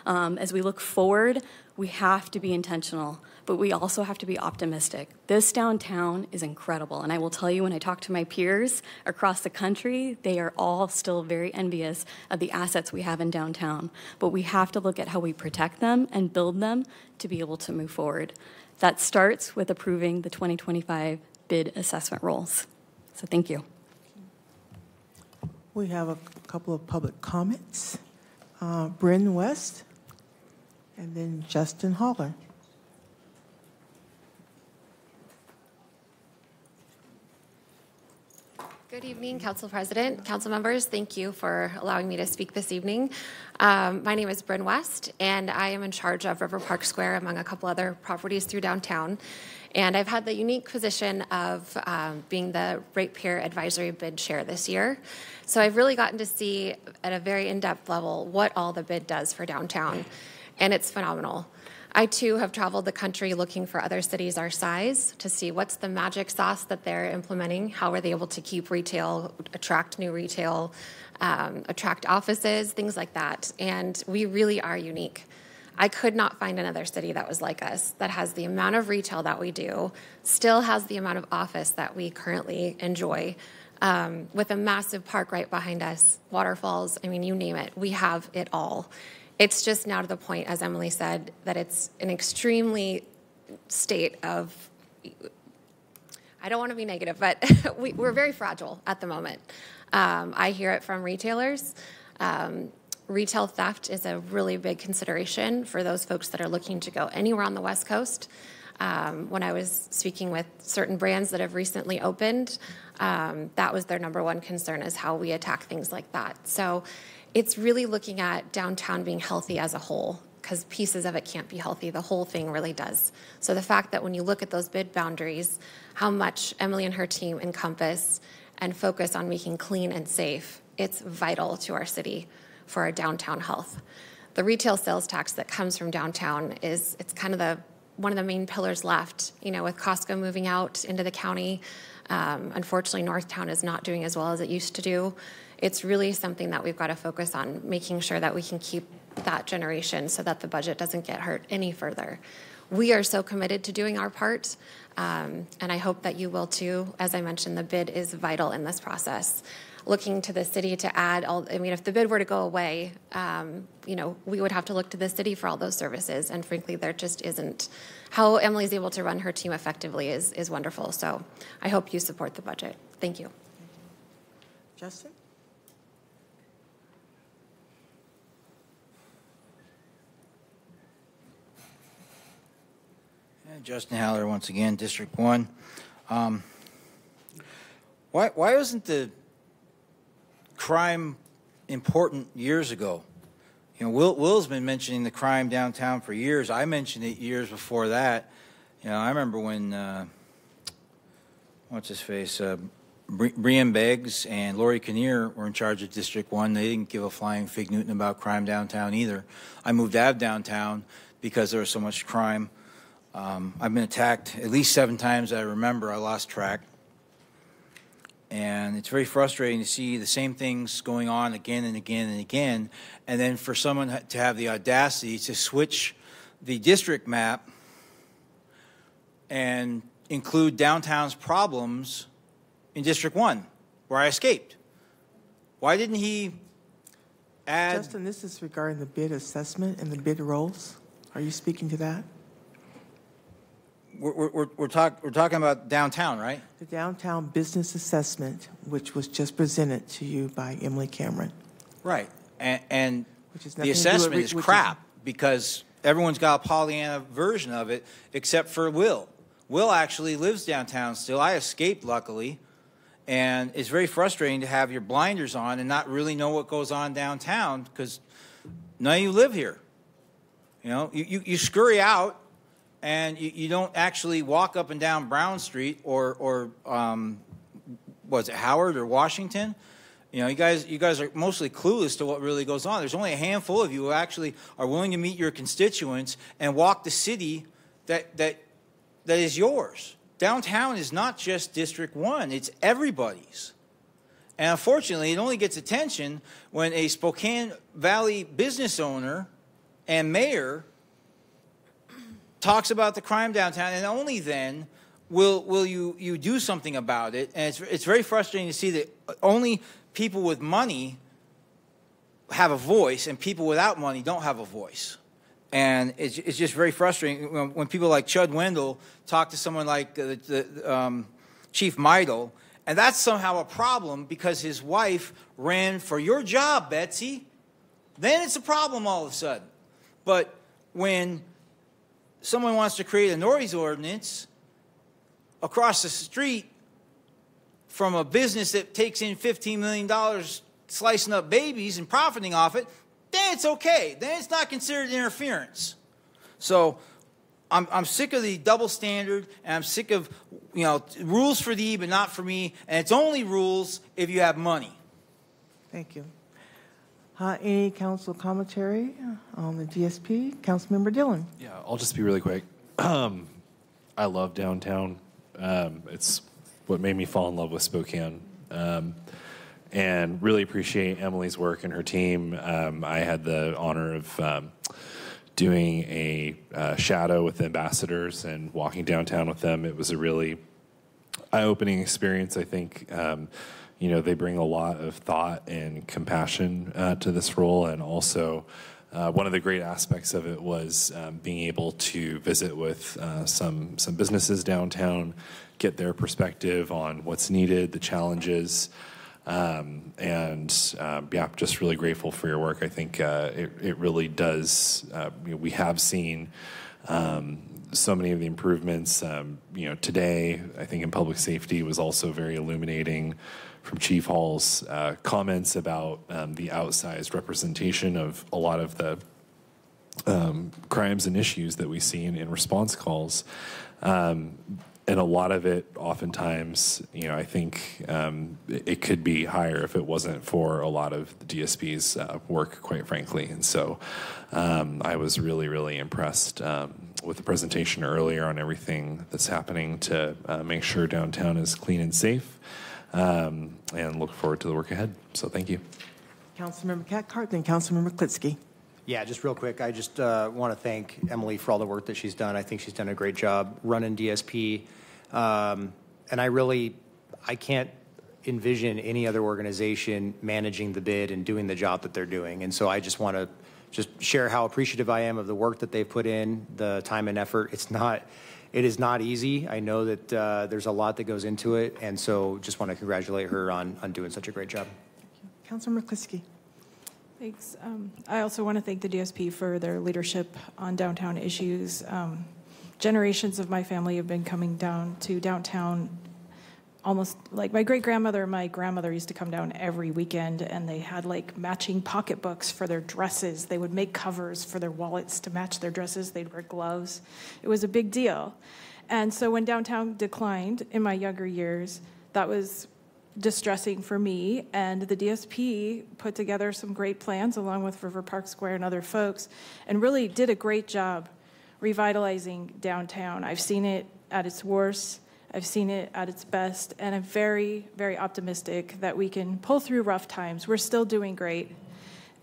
As we look forward, we have to be intentional, but we also have to be optimistic. This downtown is incredible, and I will tell you, when I talk to my peers across the country, they are all still very envious of the assets we have in downtown. But we have to look at how we protect them and build them to be able to move forward. That starts with approving the 2025 bid assessment rules. So thank you. We have a couple of public comments. Bryn West, and then Justin Holler. Good evening, Council President, Council members. Thank you for allowing me to speak this evening. My name is Bryn West, and I am in charge of River Park Square, among a couple other properties through downtown. And I've had the unique position of being the Ratepayer Advisory Bid Chair this year. So I've really gotten to see at a very in-depth level what all the bid does for downtown, and it's phenomenal. I, too, have traveled the country looking for other cities our size to see what's the magic sauce that they're implementing, how are they able to keep retail, attract new retail, attract offices, things like that. And we really are unique. I could not find another city that was like us, that has the amount of retail that we do, still has the amount of office that we currently enjoy, with a massive park right behind us, waterfalls, I mean, you name it, we have it all. It's just now to the point, as Emily said, that it's an extremely state of, I don't want to be negative, but we're very fragile at the moment. I hear it from retailers. Retail theft is a really big consideration for those folks that are looking to go anywhere on the West Coast. When I was speaking with certain brands that have recently opened, that was their number one concern, is how we attack things like that. So it's really looking at downtown being healthy as a whole, because pieces of it can't be healthy. The whole thing really does. So the fact that when you look at those bid boundaries, how much Emily and her team encompass and focus on making clean and safe, it's vital to our city for our downtown health. The retail sales tax that comes from downtown it's kind of one of the main pillars left. You know, with Costco moving out into the county, unfortunately, Northtown is not doing as well as it used to do. It's really something that we've got to focus on, making sure that we can keep that generation so that the budget doesn't get hurt any further. We are so committed to doing our part, and I hope that you will too. As I mentioned, the bid is vital in this process. Looking to the city to add if the bid were to go away, we would have to look to the city for all those services, and frankly, there just isn't. How Emily's able to run her team effectively is wonderful, so I hope you support the budget. Thank you. Justin? Justin Haller, once again, District 1. Why wasn't the crime important years ago? You know, Will's been mentioning the crime downtown for years. I mentioned it years before that. You know, I remember when, what's his face, Brian Beggs and Lori Kinnear were in charge of District 1. They didn't give a flying fig Newton about crime downtown either. I moved out of downtown because there was so much crime. I've been attacked at least 7 times I remember. I lost track. And it's very frustrating to see the same things going on again and again and again, and then for someone to have the audacity to switch the district map and include downtown's problems in District 1, where I escaped. Why didn't he add... Justin, this is regarding the bid assessment and the bid roles. Are you speaking to that? We're talking about downtown, right? The downtown business assessment, which was just presented to you by Emily Cameron. Right, and the assessment is crap because everyone's got a Pollyanna version of it except for Will. Will actually lives downtown still. I escaped, luckily, and it's very frustrating to have your blinders on and not really know what goes on downtown because none of you live here. You know, you scurry out and you don't actually walk up and down Brown Street or was it Howard or Washington? You know, you guys are mostly clueless to what really goes on. There's only a handful of you who actually are willing to meet your constituents and walk the city that is yours. Downtown is not just District 1, it's everybody's. And unfortunately, it only gets attention when a Spokane Valley business owner and mayor talks about the crime downtown, and only then will you do something about it. And it's very frustrating to see that only people with money have a voice and people without money don't have a voice. And it's just very frustrating when people like Chud Wendell talk to someone like Chief Meidel, and that's somehow a problem because his wife ran for your job, Betsy. Then it's a problem all of a sudden. But when someone wants to create a noise ordinance across the street from a business that takes in $15 million slicing up babies and profiting off it, then it's okay. Then it's not considered interference. So I'm sick of the double standard, and I'm sick of, you know, rules for thee but not for me, and it's only rules if you have money. Thank you. Any council commentary on the DSP? Councilmember Dillon. Yeah, I'll just be really quick. I love downtown. It's what made me fall in love with Spokane. And really appreciate Emily's work and her team. I had the honor of doing a shadow with the ambassadors and walking downtown with them. It was a really eye-opening experience. I think you know, they bring a lot of thought and compassion to this role, and also one of the great aspects of it was being able to visit with some businesses downtown, get their perspective on what's needed, the challenges. Yeah, just really grateful for your work. I think it really does. You know, we have seen so many of the improvements. You know, today I think in public safety was also very illuminating from Chief Hall's comments about the outsized representation of a lot of the crimes and issues that we see in response calls. And a lot of it, oftentimes, you know, I think it could be higher if it wasn't for a lot of the DSP's work, quite frankly. And so I was really, really impressed with the presentation earlier on everything that's happening to make sure downtown is clean and safe, and look forward to the work ahead. So thank you. Councilmember Cathcart, then Councilmember Klitsky. Yeah, just real quick, I just want to thank Emily for all the work that she's done. I think she's done a great job running DSP. And I can't envision any other organization managing the bid and doing the job that they're doing. And so I just want to just share how appreciative I am of the work that they've put in, the time and effort. It is not easy. I know that there's a lot that goes into it. And so just want to congratulate her on doing such a great job. Councilmember Klitsky. Thanks. I also want to thank the DSP for their leadership on downtown issues. Generations of my family have been coming down to downtown almost like my great-grandmother and my grandmother used to come down every weekend, and they had like matching pocketbooks for their dresses. They would make covers for their wallets to match their dresses. They'd wear gloves. It was a big deal. And so when downtown declined in my younger years, that was distressing for me, and the DSP put together some great plans along with River Park Square and other folks and really did a great job revitalizing downtown. I've seen it at its worst, I've seen it at its best, and I'm very, very optimistic that we can pull through rough times. We're still doing great,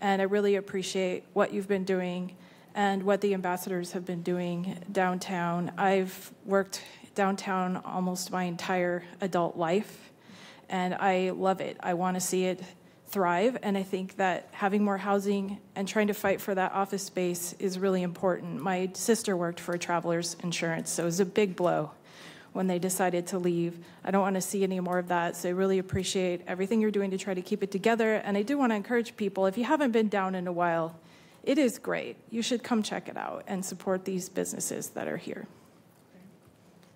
and I really appreciate what you've been doing and what the ambassadors have been doing downtown. I've worked downtown almost my entire adult life, and I love it. I want to see it thrive, and I think that having more housing and trying to fight for that office space is really important. My sister worked for Travelers Insurance, so it was a big blow when they decided to leave. I don't want to see any more of that, so I really appreciate everything you're doing to try to keep it together, and I do want to encourage people, if you haven't been down in a while, it is great. You should come check it out and support these businesses that are here.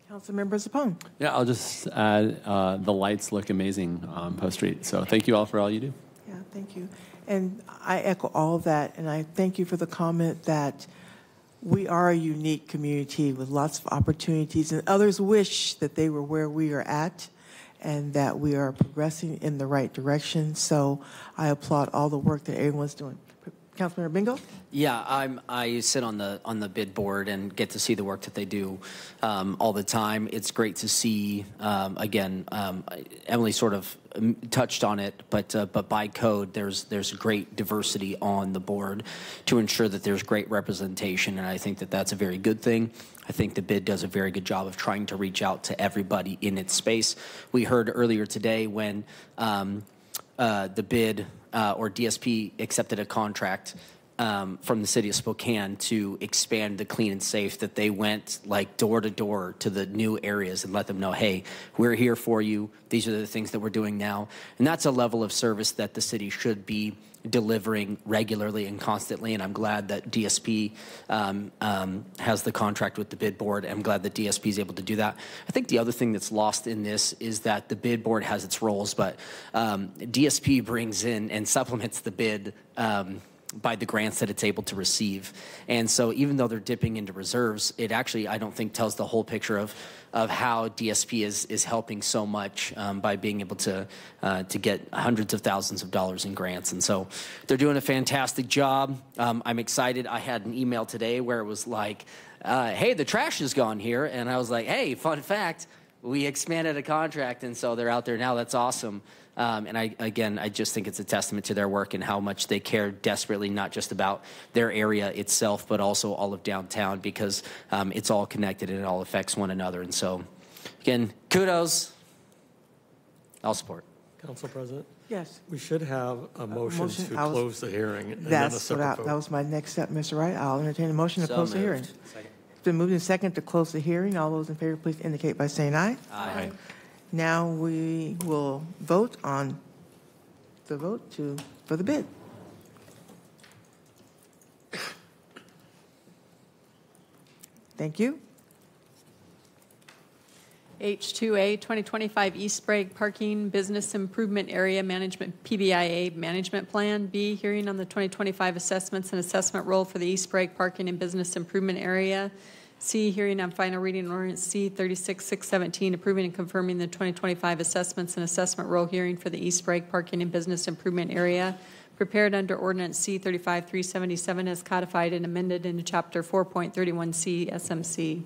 Councilmember Zapone. Yeah, I'll just add the lights look amazing on Post Street. So thank you all for all you do. Yeah, thank you. And I echo all of that, and I thank you for the comment that We are a unique community with lots of opportunities, and others wish that they were where we are at and that we are progressing in the right direction. So I applaud all the work that everyone's doing. Councilmember Bingo? Yeah, I sit on the bid board and get to see the work that they do all the time. It's great to see. Again, Emily sort of touched on it, but by code, there's great diversity on the board to ensure that there's great representation, and I think that that's a very good thing. I think the bid does a very good job of trying to reach out to everybody in its space. We heard earlier today when the bid or DSP accepted a contract from the city of Spokane to expand the clean and safe, that they went like door to door to the new areas and let them know, hey, we're here for you. These are the things that we're doing now. And that's a level of service that the city should be delivering regularly and constantly, and I'm glad that DSP has the contract with the bid board. I'm glad that DSP is able to do that. I think the other thing that's lost in this is that the bid board has its roles, but DSP brings in and supplements the bid by the grants that it's able to receive. And so even though they're dipping into reserves, it actually, I don't think, tells the whole picture of how DSP is helping so much by being able to get hundreds of thousands of dollars in grants. And so they're doing a fantastic job. I'm excited. I had an email today where it was like, hey, the trash is gone here. And I was like, hey, fun fact, we expanded a contract, and so they're out there now. That's awesome. And I just think it's a testament to their work and how much they care desperately, not just about their area itself, but also all of downtown, because it's all connected and it all affects one another. And so, again, kudos. I'll support. Council President? Yes. We should have a motion to close the hearing. And That then was my next step, Mr. Wright. I'll entertain a motion to close the hearing. Second. It's been moved and second to close the hearing. All those in favor, please indicate by saying aye. Aye. Now we will vote on the vote for the bid. Thank you. H2A 2025 East Sprague Parking Business Improvement Area Management PBIA Management Plan. B, hearing on the 2025 assessments and assessment role for the East Sprague Parking and Business Improvement Area. C, hearing on final reading ordinance C 36-617, approving and confirming the 2025 assessments and assessment role hearing for the East Sprague Parking and Business Improvement Area, prepared under ordinance C 35-377 as codified and amended into chapter 4.31C SMC.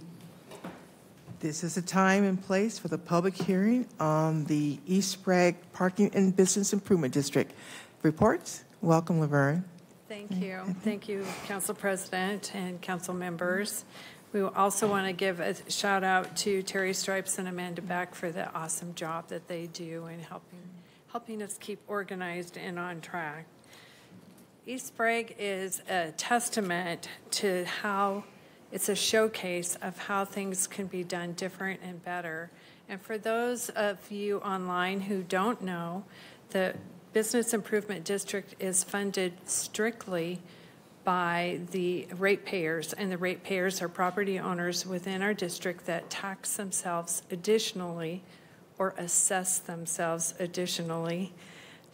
This is a time and place for the public hearing on the East Sprague Parking and Business Improvement District. Reports? Welcome, Laverne. Thank you. Thank you, Council President and council members. We also want to give a shout out to Terry Stripes and Amanda Beck for the awesome job that they do in helping us keep organized and on track. East Sprague is a testament to how it's a showcase of how things can be done different and better. And for those of you online who don't know, the Business Improvement District is funded strictly by the ratepayers, and the ratepayers are property owners within our district that tax themselves additionally or assess themselves additionally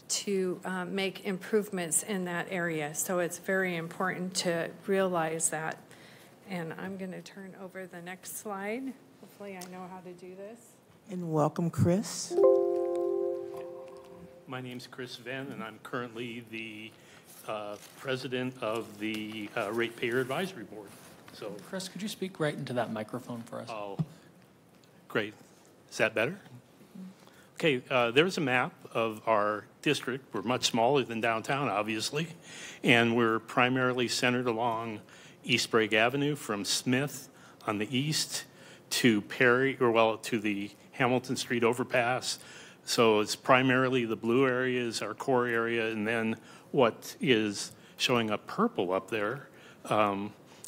to make improvements in that area. So it's very important to realize that. And I'm going to turn over the next slide. Hopefully I know how to do this. And welcome, Chris. My name's Chris Venn, and I'm currently the president of the Ratepayer Advisory Board. So, Chris, could you speak right into that microphone for us? Oh, great. Is that better? Okay, there's a map of our district. We're much smaller than downtown, obviously, and we're primarily centered along East Sprague Avenue from Smith on the east to Perry, to the Hamilton Street overpass. So it's primarily the blue area is our core area, and then what is showing up purple up there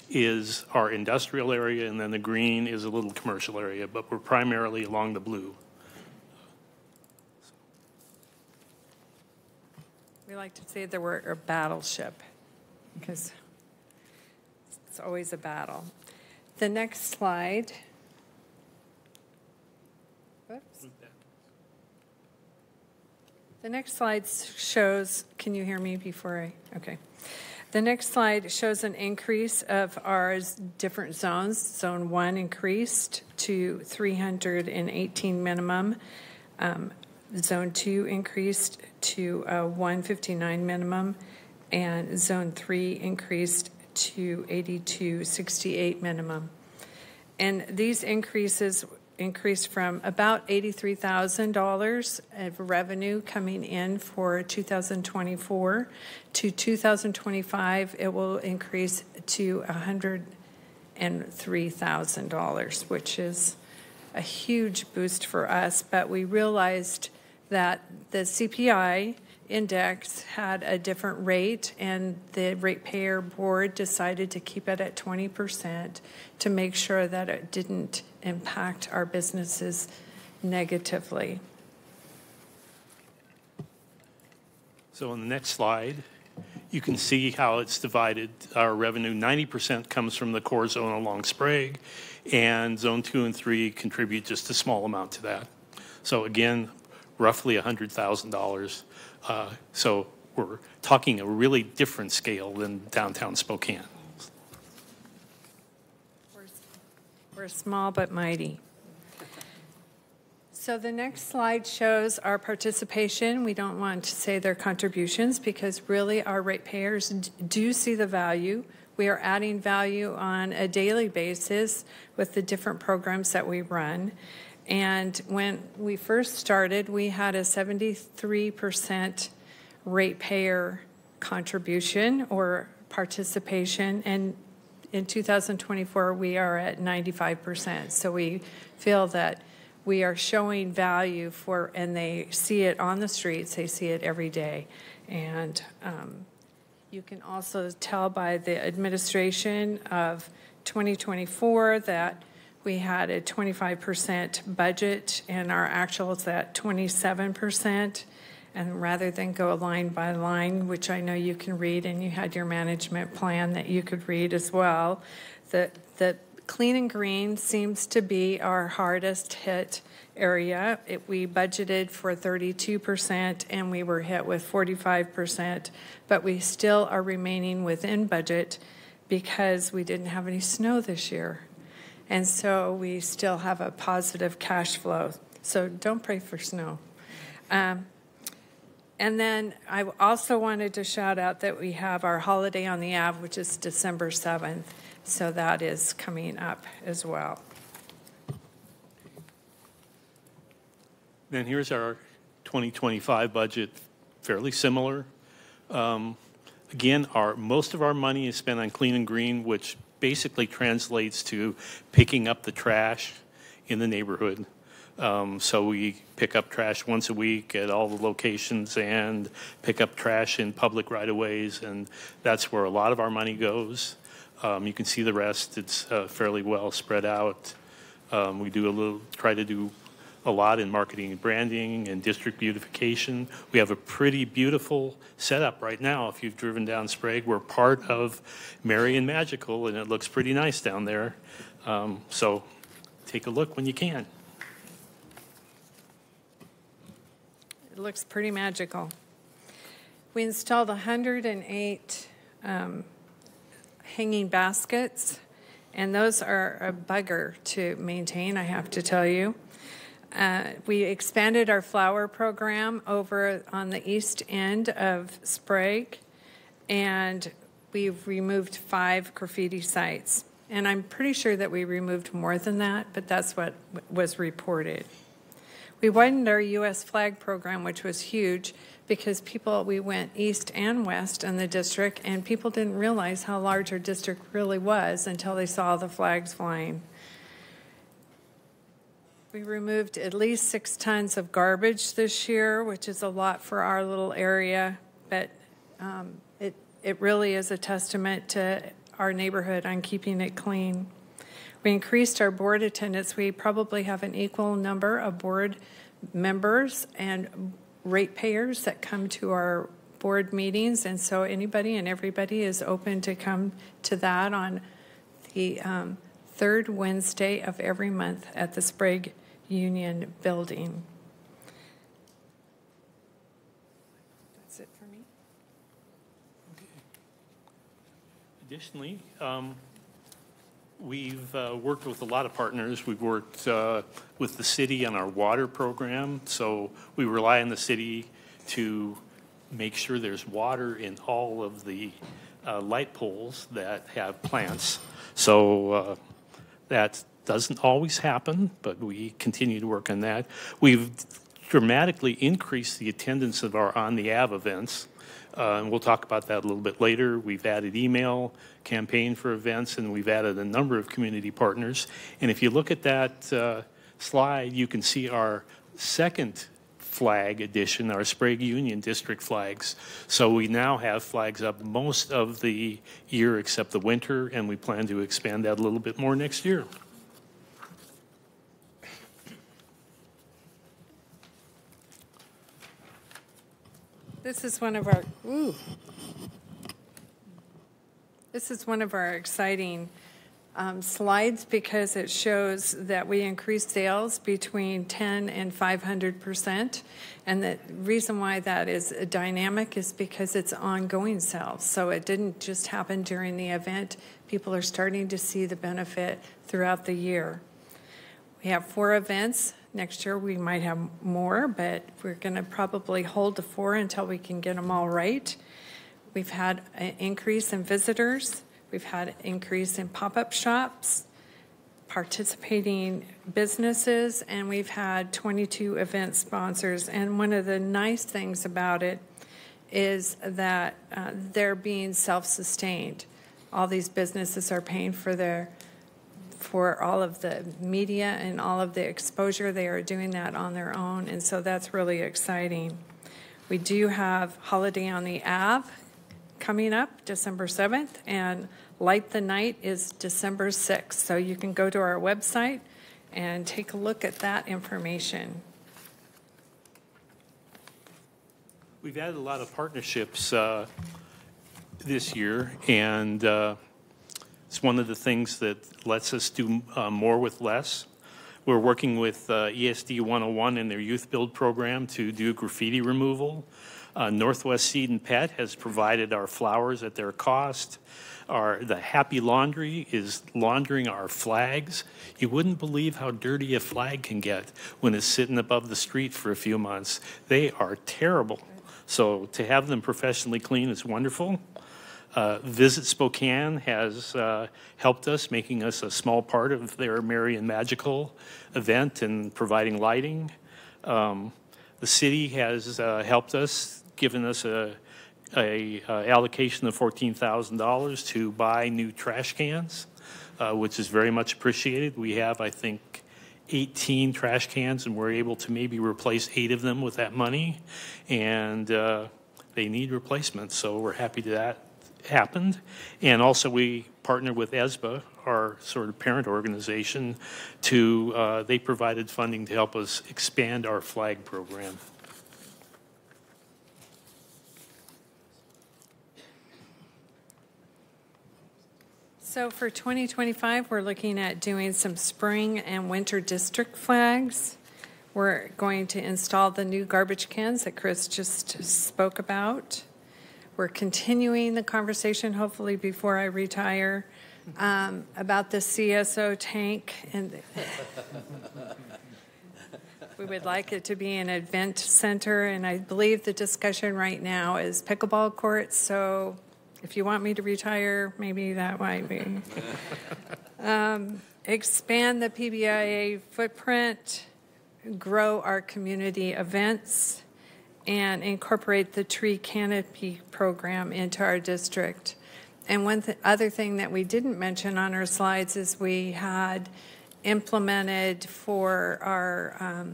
is our industrial area, and then the green is a little commercial area, but we're primarily along the blue. We like to say that we're a battleship because it's always a battle. The next slide. Whoops. The next slide shows, can you hear me before okay. The next slide shows an increase of our different zones. Zone 1 increased to 318 minimum. Zone 2 increased to 159 minimum. And Zone 3 increased to 8268 minimum. And these increases increased from about $83,000 of revenue coming in for 2024 to 2025. It will increase to $103,000, which is a huge boost for us. But we realized that the CPI index had a different rate, and the ratepayer board decided to keep it at 20% to make sure that it didn't impact our businesses negatively. So on the next slide, you can see how it's divided. Our revenue, 90% comes from the core zone along Sprague, and Zone 2 and 3 contribute just a small amount to that. So again, roughly $100,000. So we're talking a really different scale than downtown Spokane. We're small but mighty. So the next slide shows our participation. We don't want to say their contributions because really our ratepayers do see the value. We are adding value on a daily basis with the different programs that we run. And when we first started, we had a 73% ratepayer contribution or participation, and in 2024 we are at 95%. So we feel that we are showing value for, and they see it on the streets, they see it every day. And you can also tell by the administration of 2024 that we had a 25% budget, and our actual is at 27%. And rather than go line by line, which I know you can read, and you had your management plan that you could read as well, the clean and green seems to be our hardest hit area. We budgeted for 32%, and we were hit with 45%, but we still are remaining within budget because we didn't have any snow this year. And so we still have a positive cash flow. So don't pray for snow. And then I also wanted to shout out that we have our Holiday on the Ave, which is December 7th. So that is coming up as well. Then here's our 2025 budget, fairly similar. Again, most of our money is spent on clean and green, which basically translates to picking up the trash in the neighborhood. So we pick up trash once a week at all the locations and pick up trash in public right-of-ways, and that's where a lot of our money goes. You can see the rest. It's fairly well spread out. We try to do a lot in marketing and branding and district beautification. We have a pretty beautiful setup right now. If you've driven down Sprague, we're part of Merry and Magical, and it looks pretty nice down there. So take a look when you can. It looks pretty magical. We installed 108 hanging baskets, and those are a bugger to maintain, I have to tell you. We expanded our flower program over on the east end of Sprague, and we've removed 5 graffiti sites. And I'm pretty sure that we removed more than that, but that's what was reported. We widened our U.S. flag program, which was huge, because we went east and west in the district, and people didn't realize how large our district really was until they saw the flags flying. We removed at least 6 tons of garbage this year, which is a lot for our little area, but it really is a testament to our neighborhood on keeping it clean. We increased our board attendance. We probably have an equal number of board members and ratepayers that come to our board meetings, and so anybody and everybody is open to come to that on the 3rd Wednesday of every month at the Sprague Union Building. That's it for me. Additionally, we've worked with a lot of partners. We've worked with the city on our water program, so we rely on the city to make sure there's water in all of the light poles that have plants. So that doesn't always happen, but we continue to work on that. We've dramatically increased the attendance of our On the Ave events. And we'll talk about that a little bit later. We've added email campaign for events, and we've added a number of community partners. And if you look at that slide, you can see our second flag edition, our Sprague Union District flags. So we now have flags up most of the year except the winter, and we plan to expand that a little bit more next year. This is one of our exciting slides because it shows that we increased sales between 10 and 500%. And the reason why that is dynamic is because it's ongoing sales. So it didn't just happen during the event. People are starting to see the benefit throughout the year. We have 4 events. Next year we might have more, but we're going to probably hold to 4 until we can get them all right. We've had an increase in visitors. We've had an increase in pop-up shops, participating businesses, and we've had 22 event sponsors. And one of the nice things about it is that they're being self-sustained. All these businesses are paying for all of the media and all of the exposure. They are doing that on their own, and so that's really exciting. We do have Holiday on the Ave coming up December 7th, and Light the Night is December 6th. So you can go to our website and take a look at that information. We've added a lot of partnerships this year, and it's one of the things that lets us do more with less. We're working with ESD 101 and their Youth Build program to do graffiti removal. Northwest Seed and Pet has provided our flowers at their cost. The Happy Laundry is laundering our flags. You wouldn't believe how dirty a flag can get when it's sitting above the street for a few months. They are terrible. So to have them professionally clean is wonderful. Visit Spokane has helped us, making us a small part of their Merry and Magical event and providing lighting. The city has helped us, given us a allocation of $14,000 to buy new trash cans, which is very much appreciated. We have, I think, 18 trash cans, and we're able to maybe replace 8 of them with that money, and they need replacements, so we're happy that happened. And also we partner with ESBA, our sort of parent organization, they provided funding to help us expand our flag program. So for 2025, we're looking at doing some spring and winter district flags. We're going to install the new garbage cans that Chris just spoke about. We're continuing the conversation, hopefully before I retire, about the CSO tank. And we would like it to be an event center, and I believe the discussion right now is pickleball courts. So if you want me to retire, maybe that might be. Expand the PBIA footprint, grow our community events, and incorporate the tree canopy program into our district. And one other thing that we didn't mention on our slides is we had implemented for our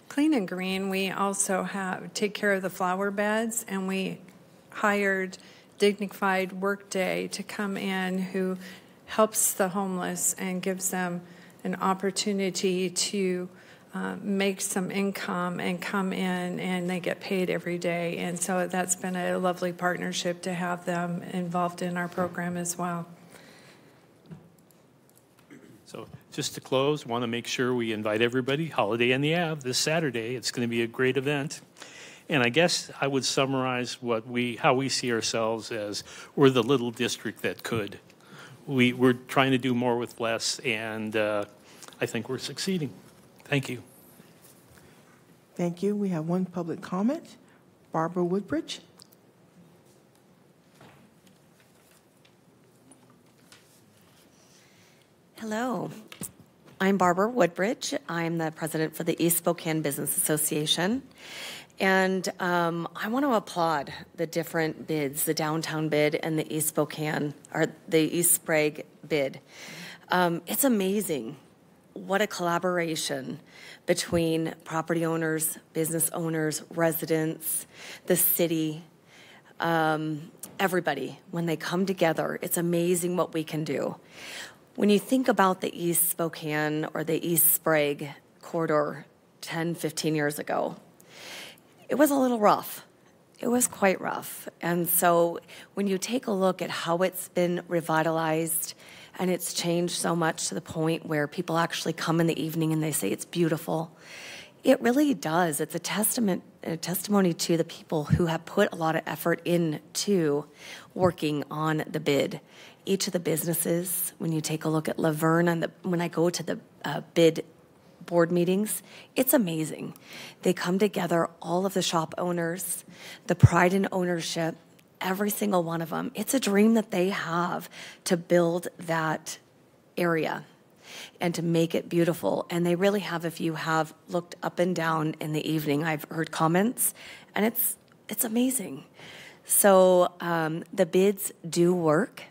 Clean and Green, we also take care of the flower beds, and we hired Dignified Workday to come in, who helps the homeless and gives them an opportunity to make some income and come in, and they get paid every day. And so that's been a lovely partnership to have them involved in our program as well. So just to close, want to make sure we invite everybody, Holiday on the Ave, this Saturday. It's going to be a great event. And I guess I would summarize how we see ourselves as we're the little district that could. We're trying to do more with less, and I think we're succeeding. Thank you. Thank you. We have one public comment. Barbara Woodbridge. Hello. I'm Barbara Woodbridge. I'm the president for the East Spokane Business Association. And I want to applaud the different bids, the downtown bid and the East Spokane, or the East Sprague bid. It's amazing what a collaboration between property owners, business owners, residents, the city, everybody. When they come together, it's amazing what we can do. When you think about the East Spokane or the East Sprague corridor 10, 15 years ago, it was a little rough. It was quite rough. And so when you take a look at how it's been revitalized and it's changed so much to the point where people actually come in the evening and they say it's beautiful, it really does. It's a testimony to the people who have put a lot of effort into working on the bid. Each of the businesses, when you take a look at Laverne, and when I go to the bid board meetings, it's amazing. They come together, all of the shop owners, the pride in ownership, every single one of them. It's a dream that they have to build that area and to make it beautiful. And they really have. If you have looked up and down in the evening, I've heard comments, and it's amazing. So the bids do work.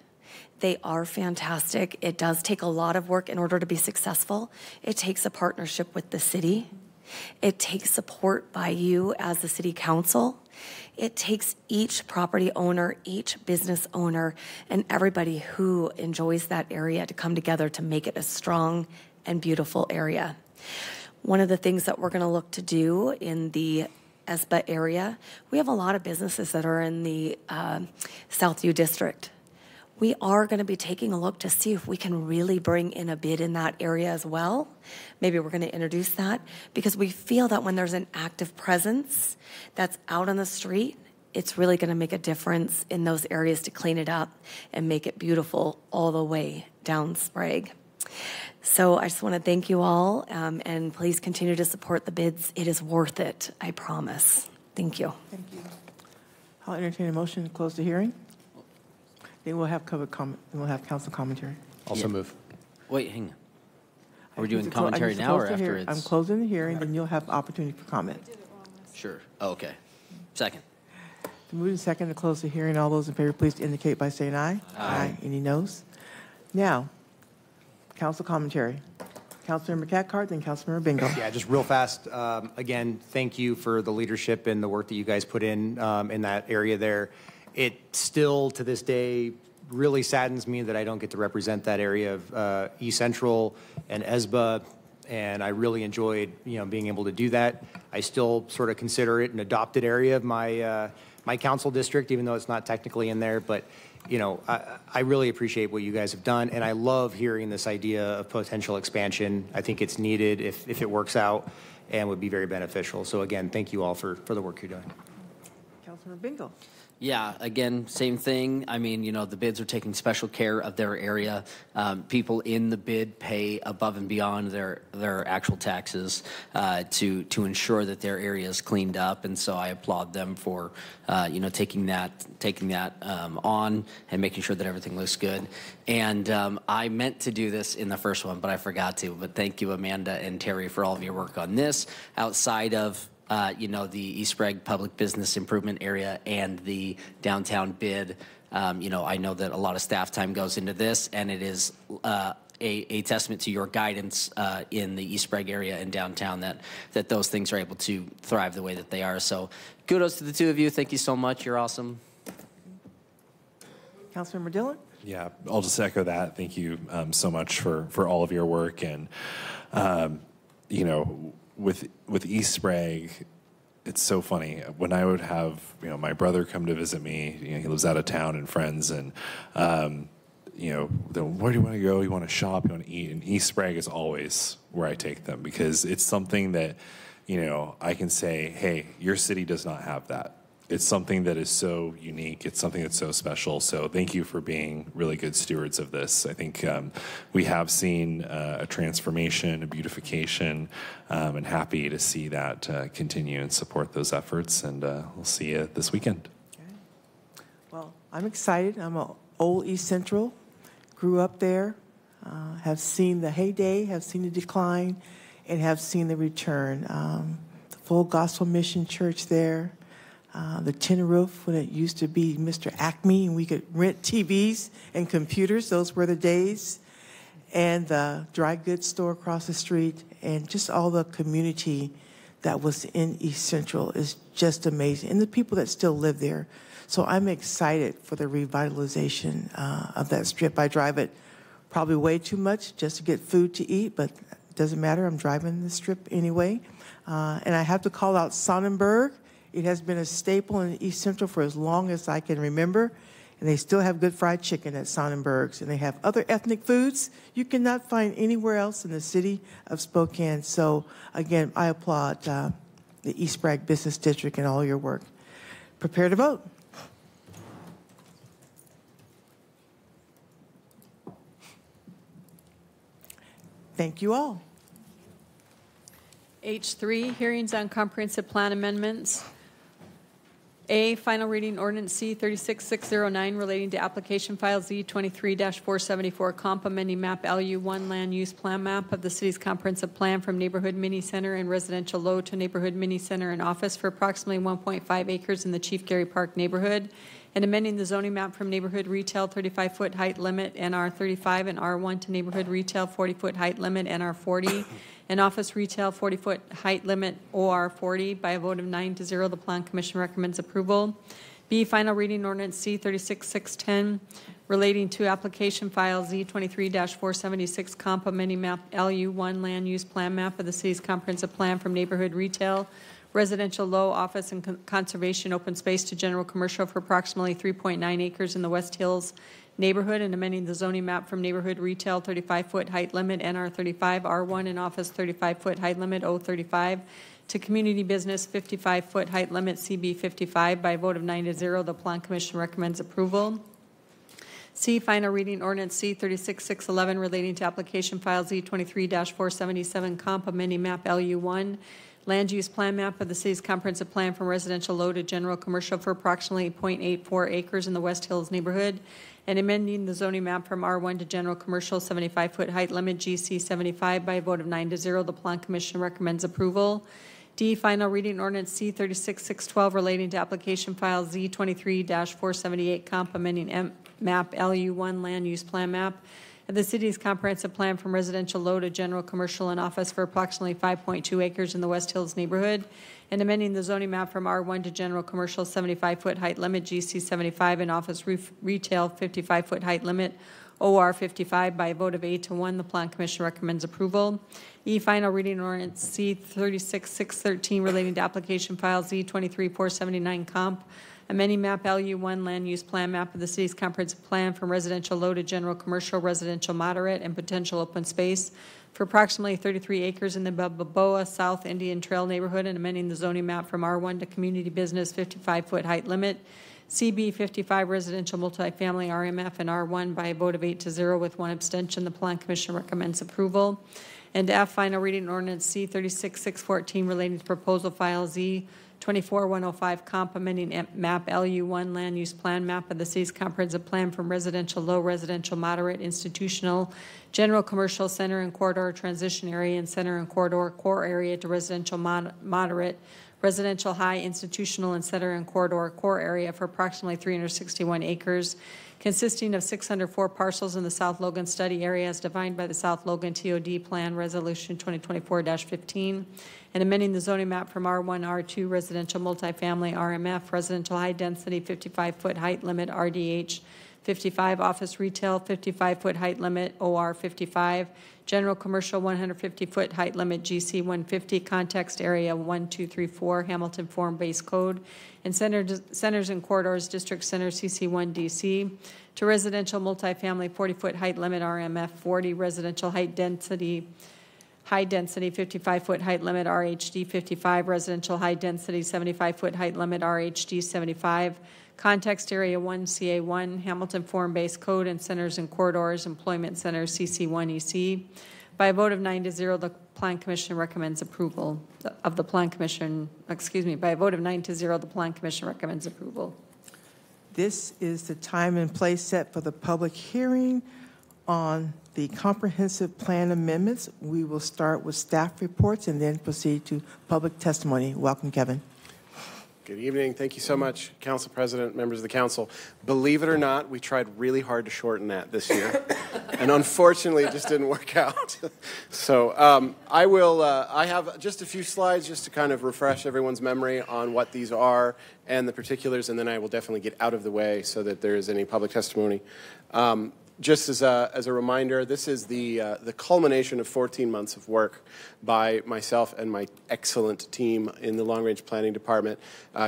They are fantastic. It does take a lot of work in order to be successful. It takes a partnership with the city. It takes support by you as the city council. It takes each property owner, each business owner, and everybody who enjoys that area to come together to make it a strong and beautiful area. One of the things that we're going to look to do in the ESBA area, we have a lot of businesses that are in the Southview district. We are going to be taking a look to see if we can really bring in a bid in that area as well. Maybe we're going to introduce that because we feel that when there's an active presence that's out on the street, it's really going to make a difference in those areas to clean it up and make it beautiful all the way down Sprague. So I just want to thank you all, and please continue to support the bids. It is worth it, I promise. Thank you. Thank you. I'll entertain a motion to close the hearing. Then we'll have public comment. Then we'll have council commentary. Also move. Wait, hang on. Are we doing commentary now or after it's? I'm closing the hearing, then you'll have opportunity for comment. Sure. Oh, okay. Second. Move in second to close the hearing. All those in favor, please indicate by saying aye. Aye. Any noes? Now, council commentary. Councilmember Cathcart, then Councilmember Bingo. Yeah, just real fast. Again, thank you for the leadership and the work that you guys put in that area there. It still, to this day, really saddens me that I don't get to represent that area of East Central and ESBA, and I really enjoyed, being able to do that. I still sort of consider it an adopted area of my my council district, even though it's not technically in there. But I really appreciate what you guys have done, and I love hearing this idea of potential expansion. I think it's needed if it works out, and would be very beneficial. So again, thank you all for the work you're doing. Councilmember Bingo. Yeah, again, same thing. I mean, the bids are taking special care of their area. People in the bid pay above and beyond their actual taxes to ensure that their area is cleaned up. And so I applaud them for, taking that on and making sure that everything looks good. And I meant to do this in the first one, but I forgot to. But thank you, Amanda and Terry, for all of your work on this. Outside of the East Sprague Public Business Improvement Area and the downtown bid. I know that a lot of staff time goes into this, and it is a testament to your guidance in the East Sprague area and downtown that those things are able to thrive the way that they are. So kudos to the two of you. Thank you so much. You're awesome. Councilmember Dillon? Yeah, I'll just echo that. Thank you so much for all of your work. And, with East Sprague, it's so funny. When I would have, my brother come to visit me, he lives out of town and friends, and, then where do you want to go? You want to shop? You want to eat? And East Sprague is always where I take them because it's something that I can say, hey, your city does not have that. It's something that is so unique. It's something that's so special. So thank you for being really good stewards of this. I think we have seen a transformation, a beautification, and happy to see that continue and support those efforts. And we'll see you this weekend. Well, I'm excited. I'm an old East Central, grew up there, have seen the heyday, have seen the decline, and have seen the return. The Full Gospel Mission Church there, the tin roof when it used to be Mr. Acme and we could rent TVs and computers. Those were the days. And the dry goods store across the street, and just all the community that was in East Central is just amazing. And the people that still live there. So I'm excited for the revitalization of that strip. I drive it probably way too much just to get food to eat, but it doesn't matter. I'm driving the strip anyway. And I have to call out Sonnenberg. It has been a staple in East Central for as long as I can remember. And they still have good fried chicken at Sonnenberg's. And they have other ethnic foods you cannot find anywhere else in the city of Spokane. So, again, I applaud the East Bragg Business District and all your work. Prepare to vote. Thank you all. H3, hearings on comprehensive plan amendments. A, final reading ordinance C 36609 relating to application file Z23-474 comp amending map LU1 land use plan map of the city's comprehensive plan from neighborhood mini center and residential low to neighborhood mini center and office for approximately 1.5 acres in the Chief Gary Park neighborhood, and amending the zoning map from neighborhood retail 35-foot height limit NR 35 and R1 to neighborhood retail 40-foot height limit NR 40 and office retail 40-foot height limit OR 40 by a vote of 9-0. The Plan Commission recommends approval. B, final reading ordinance C 36610 relating to application file Z23-476 comp amending map LU1 land use plan map of the city's comprehensive plan from neighborhood retail, residential low, office, and conservation open space to general commercial for approximately 3.9 acres in the West Hills neighborhood, and amending the zoning map from neighborhood retail 35-foot height limit NR 35 R1 and office 35-foot height limit O 35 to community business 55-foot height limit CB 55 by a vote of 9-0. The Plan Commission recommends approval. C, final reading ordinance C 36611 relating to application file Z23-477 comp amending map LU1 land use plan map of the city's comprehensive plan from residential low to general commercial for approximately 0.84 acres in the West Hills neighborhood, and amending the zoning map from R1 to general commercial 75-foot height limit GC 75 by a vote of 9-0. The Plan Commission recommends approval. D, final reading ordinance C 36612 relating to application file Z23-478 comp amending map LU1 land use plan map of the city's comprehensive plan from residential low to general commercial and office for approximately 5.2 acres in the West Hills neighborhood, and amending the zoning map from R1 to general commercial 75-foot height limit GC 75 and office retail 55-foot height limit OR 55 by a vote of 8-1. The Plan Commission recommends approval. E, final reading ordinance C 36613 relating to application file Z23-479 comp amending map LU1 land use plan map of the city's comprehensive plan from residential low to general commercial, residential moderate, and potential open space for approximately 33 acres in the Balboa South Indian Trail neighborhood, and amending the zoning map from R1 to community business 55-foot height limit CB 55 residential multifamily RMF and R1 by a vote of 8-0 with one abstention. The Plan Commission recommends approval. And F, final reading ordinance C 36614 relating to proposal file Z24105 comp amending map LU1 land use plan map of the city's comprehensive plan from residential low, residential moderate, institutional, general commercial center and corridor transition area and center and corridor core area to residential moderate, residential high, institutional, and center and corridor core area for approximately 361 acres, consisting of 604 parcels in the South Logan study area as defined by the South Logan TOD Plan Resolution 2024-15, and amending the zoning map from R1, R2, residential multifamily RMF, residential high density 55-foot height limit RDH 55, office retail 55-foot height limit OR 55, general commercial 150-foot height limit GC 150, context area 1234, Hamilton form-based code, and centers and corridors district center CC1 DC, to residential multifamily 40-foot height limit RMF 40, residential height density high density 55-foot height limit RHD 55, residential high density 75-foot height limit RHD 75, context area 1 CA1, Hamilton Form-Based Code and Centers and Corridors, Employment Center CC1EC. By a vote of 9-0, the Plan Commission recommends approval of the Plan Commission, by a vote of 9-0, the Plan Commission recommends approval. This is the time and place set for the public hearing on the comprehensive plan amendments. We will start with staff reports and then proceed to public testimony. Welcome, Kevin. Good evening. Thank you so much, Council President, members of the Council. Believe it or not, we tried really hard to shorten that this year, and unfortunately, it just didn't work out. So I have just a few slides just to kind of refresh everyone's memory on what these are and the particulars, and then I will definitely get out of the way so that there is any public testimony. Just as a reminder, this is the culmination of 14 months of work by myself and my excellent team in the Long Range Planning Department.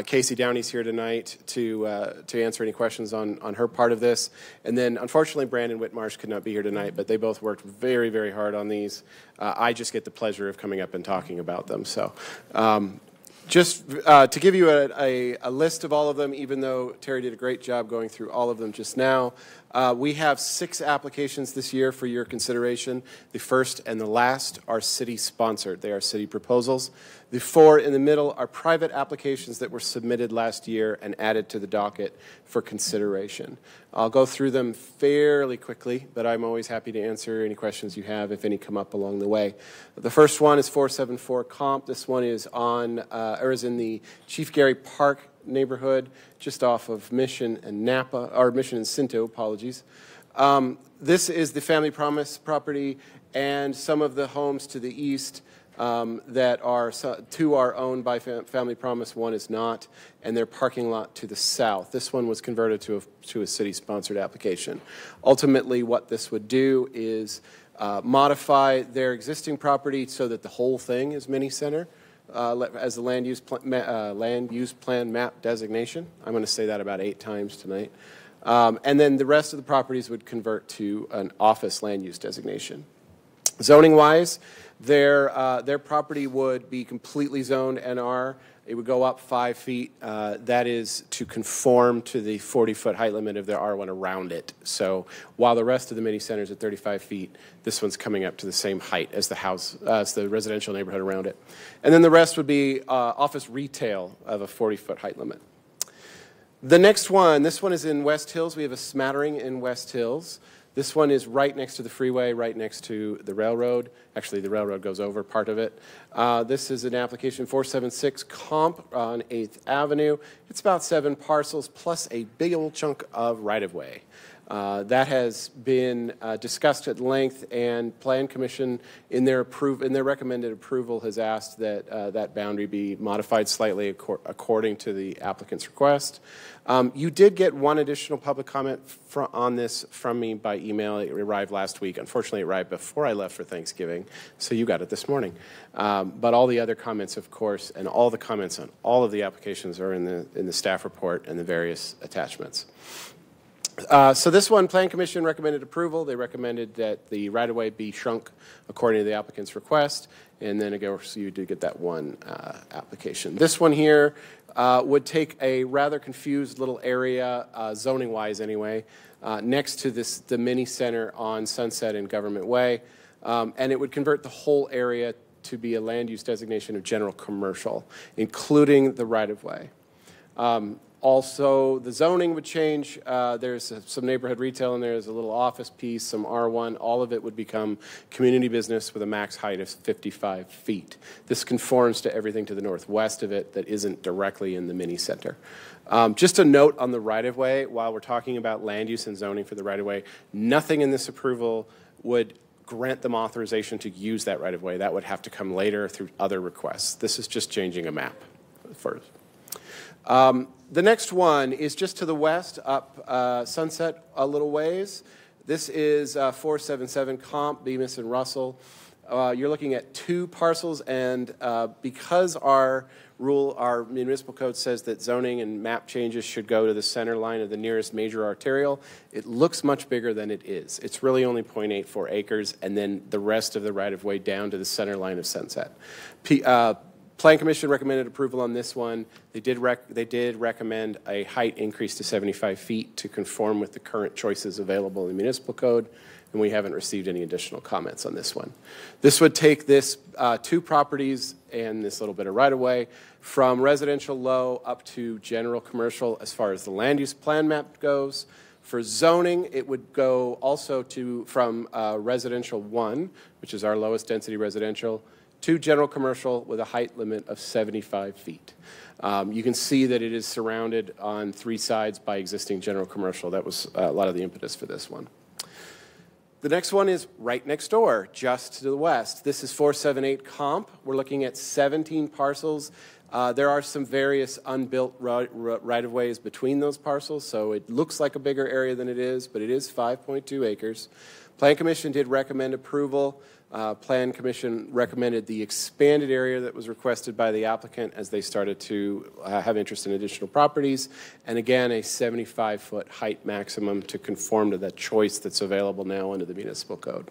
Casey Downey's here tonight to answer any questions on her part of this. And then, unfortunately, Brandon Whitmarsh could not be here tonight, but they both worked very, very hard on these. I just get the pleasure of coming up and talking about them. So. Just to give you a list of all of them, even though Terry did a great job going through all of them just now, we have 6 applications this year for your consideration. The first and the last are city-sponsored. They are city proposals. The 4 in the middle are private applications that were submitted last year and added to the docket for consideration. I'll go through them fairly quickly, but I'm always happy to answer any questions you have if any come up along the way. The first one is 474 Comp. This one is is in the Chief Gary Park neighborhood, just off of Mission and Napa, or Mission and Cinto, apologies. This is the Family Promise property and some of the homes to the east that are, 2 are owned by Family Promise, 1 is not, and their parking lot to the south. This one was converted to a city-sponsored application. Ultimately, what this would do is modify their existing property so that the whole thing is mini-center. As the land use plan map designation. I'm going to say that about 8 times tonight. And then the rest of the properties would convert to an office land use designation. Zoning-wise, their property would be completely zoned NR. It would go up 5 feet. That is to conform to the 40-foot height limit of their R1 around it. So while the rest of the mini center is at 35 feet, this one's coming up to the same height as the house, as the residential neighborhood around it. And then the rest would be office retail of a 40-foot height limit. The next one, this one is in West Hills. We have a smattering in West Hills. This one is right next to the freeway, right next to the railroad. Actually, the railroad goes over part of it. This is an application 476 Comp on 8th Avenue. It's about 7 parcels plus a big old chunk of right-of-way. That has been discussed at length, and Plan Commission, in their recommended approval, has asked that that boundary be modified slightly according to the applicant's request. You did get one additional public comment on this from me by email. It arrived last week. Unfortunately, it arrived before I left for Thanksgiving, so you got it this morning. But all the other comments, of course, and all the comments on all of the applications are in the staff report and the various attachments. So this one, Plan Commission recommended approval. They recommended that the right-of-way be shrunk according to the applicant's request, and then again, so you did get that one application. This one here would take a rather confused little area, zoning-wise anyway, next to the mini center on Sunset and Government Way, and it would convert the whole area to be a land use designation of general commercial, including the right-of-way. Also, the zoning would change. There's some neighborhood retail in there. There's a little office piece, some R1. All of it would become community business with a max height of 55 feet. This conforms to everything to the northwest of it that isn't directly in the mini center. Just a note on the right-of-way, while we're talking about land use and zoning for the right-of-way, nothing in this approval would grant them authorization to use that right-of-way. That would have to come later through other requests. This is just changing a map first. The next one is just to the west, up Sunset a little ways. This is 477 Comp, Bemis and Russell. You're looking at 2 parcels, and because our municipal code says that zoning and map changes should go to the center line of the nearest major arterial, it looks much bigger than it is. It's really only 0.84 acres, and then the rest of the right-of-way down to the center line of Sunset. Plan Commission recommended approval on this one. They did recommend a height increase to 75 feet to conform with the current choices available in the municipal code, and we haven't received any additional comments on this one. This would take this 2 properties and this little bit of right-of-way from residential low up to general commercial as far as the land use plan map goes. For zoning, it would go also from residential 1, which is our lowest density residential, to general commercial with a height limit of 75 feet. You can see that it is surrounded on 3 sides by existing general commercial. That was a lot of the impetus for this one. The next one is right next door, just to the west. This is 478 Comp. We're looking at 17 parcels. There are some various unbuilt right-of-ways between those parcels, so it looks like a bigger area than it is, but it is 5.2 acres. Plan Commission did recommend approval. Plan Commission recommended the expanded area that was requested by the applicant as they started to have interest in additional properties, and again, a 75-foot height maximum to conform to that choice that's available now under the municipal code.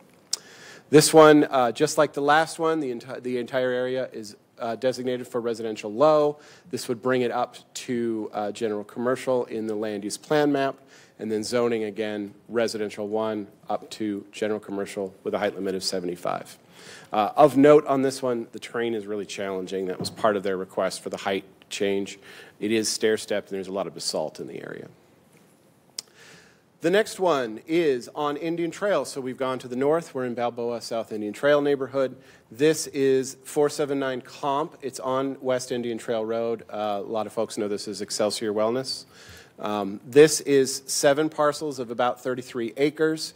This one, just like the last one, the entire area is designated for residential low. This would bring it up to general commercial in the land use plan map, and then zoning again, residential 1 up to general commercial with a height limit of 75. Of note on this one, the terrain is really challenging. That was part of their request for the height change. It is stair-stepped, and there's a lot of basalt in the area. The next one is on Indian Trail. So we've gone to the north. We're in Balboa South Indian Trail neighborhood. This is 479 Comp. It's on West Indian Trail Road. A lot of folks know this as Excelsior Wellness. This is 7 parcels of about 33 acres,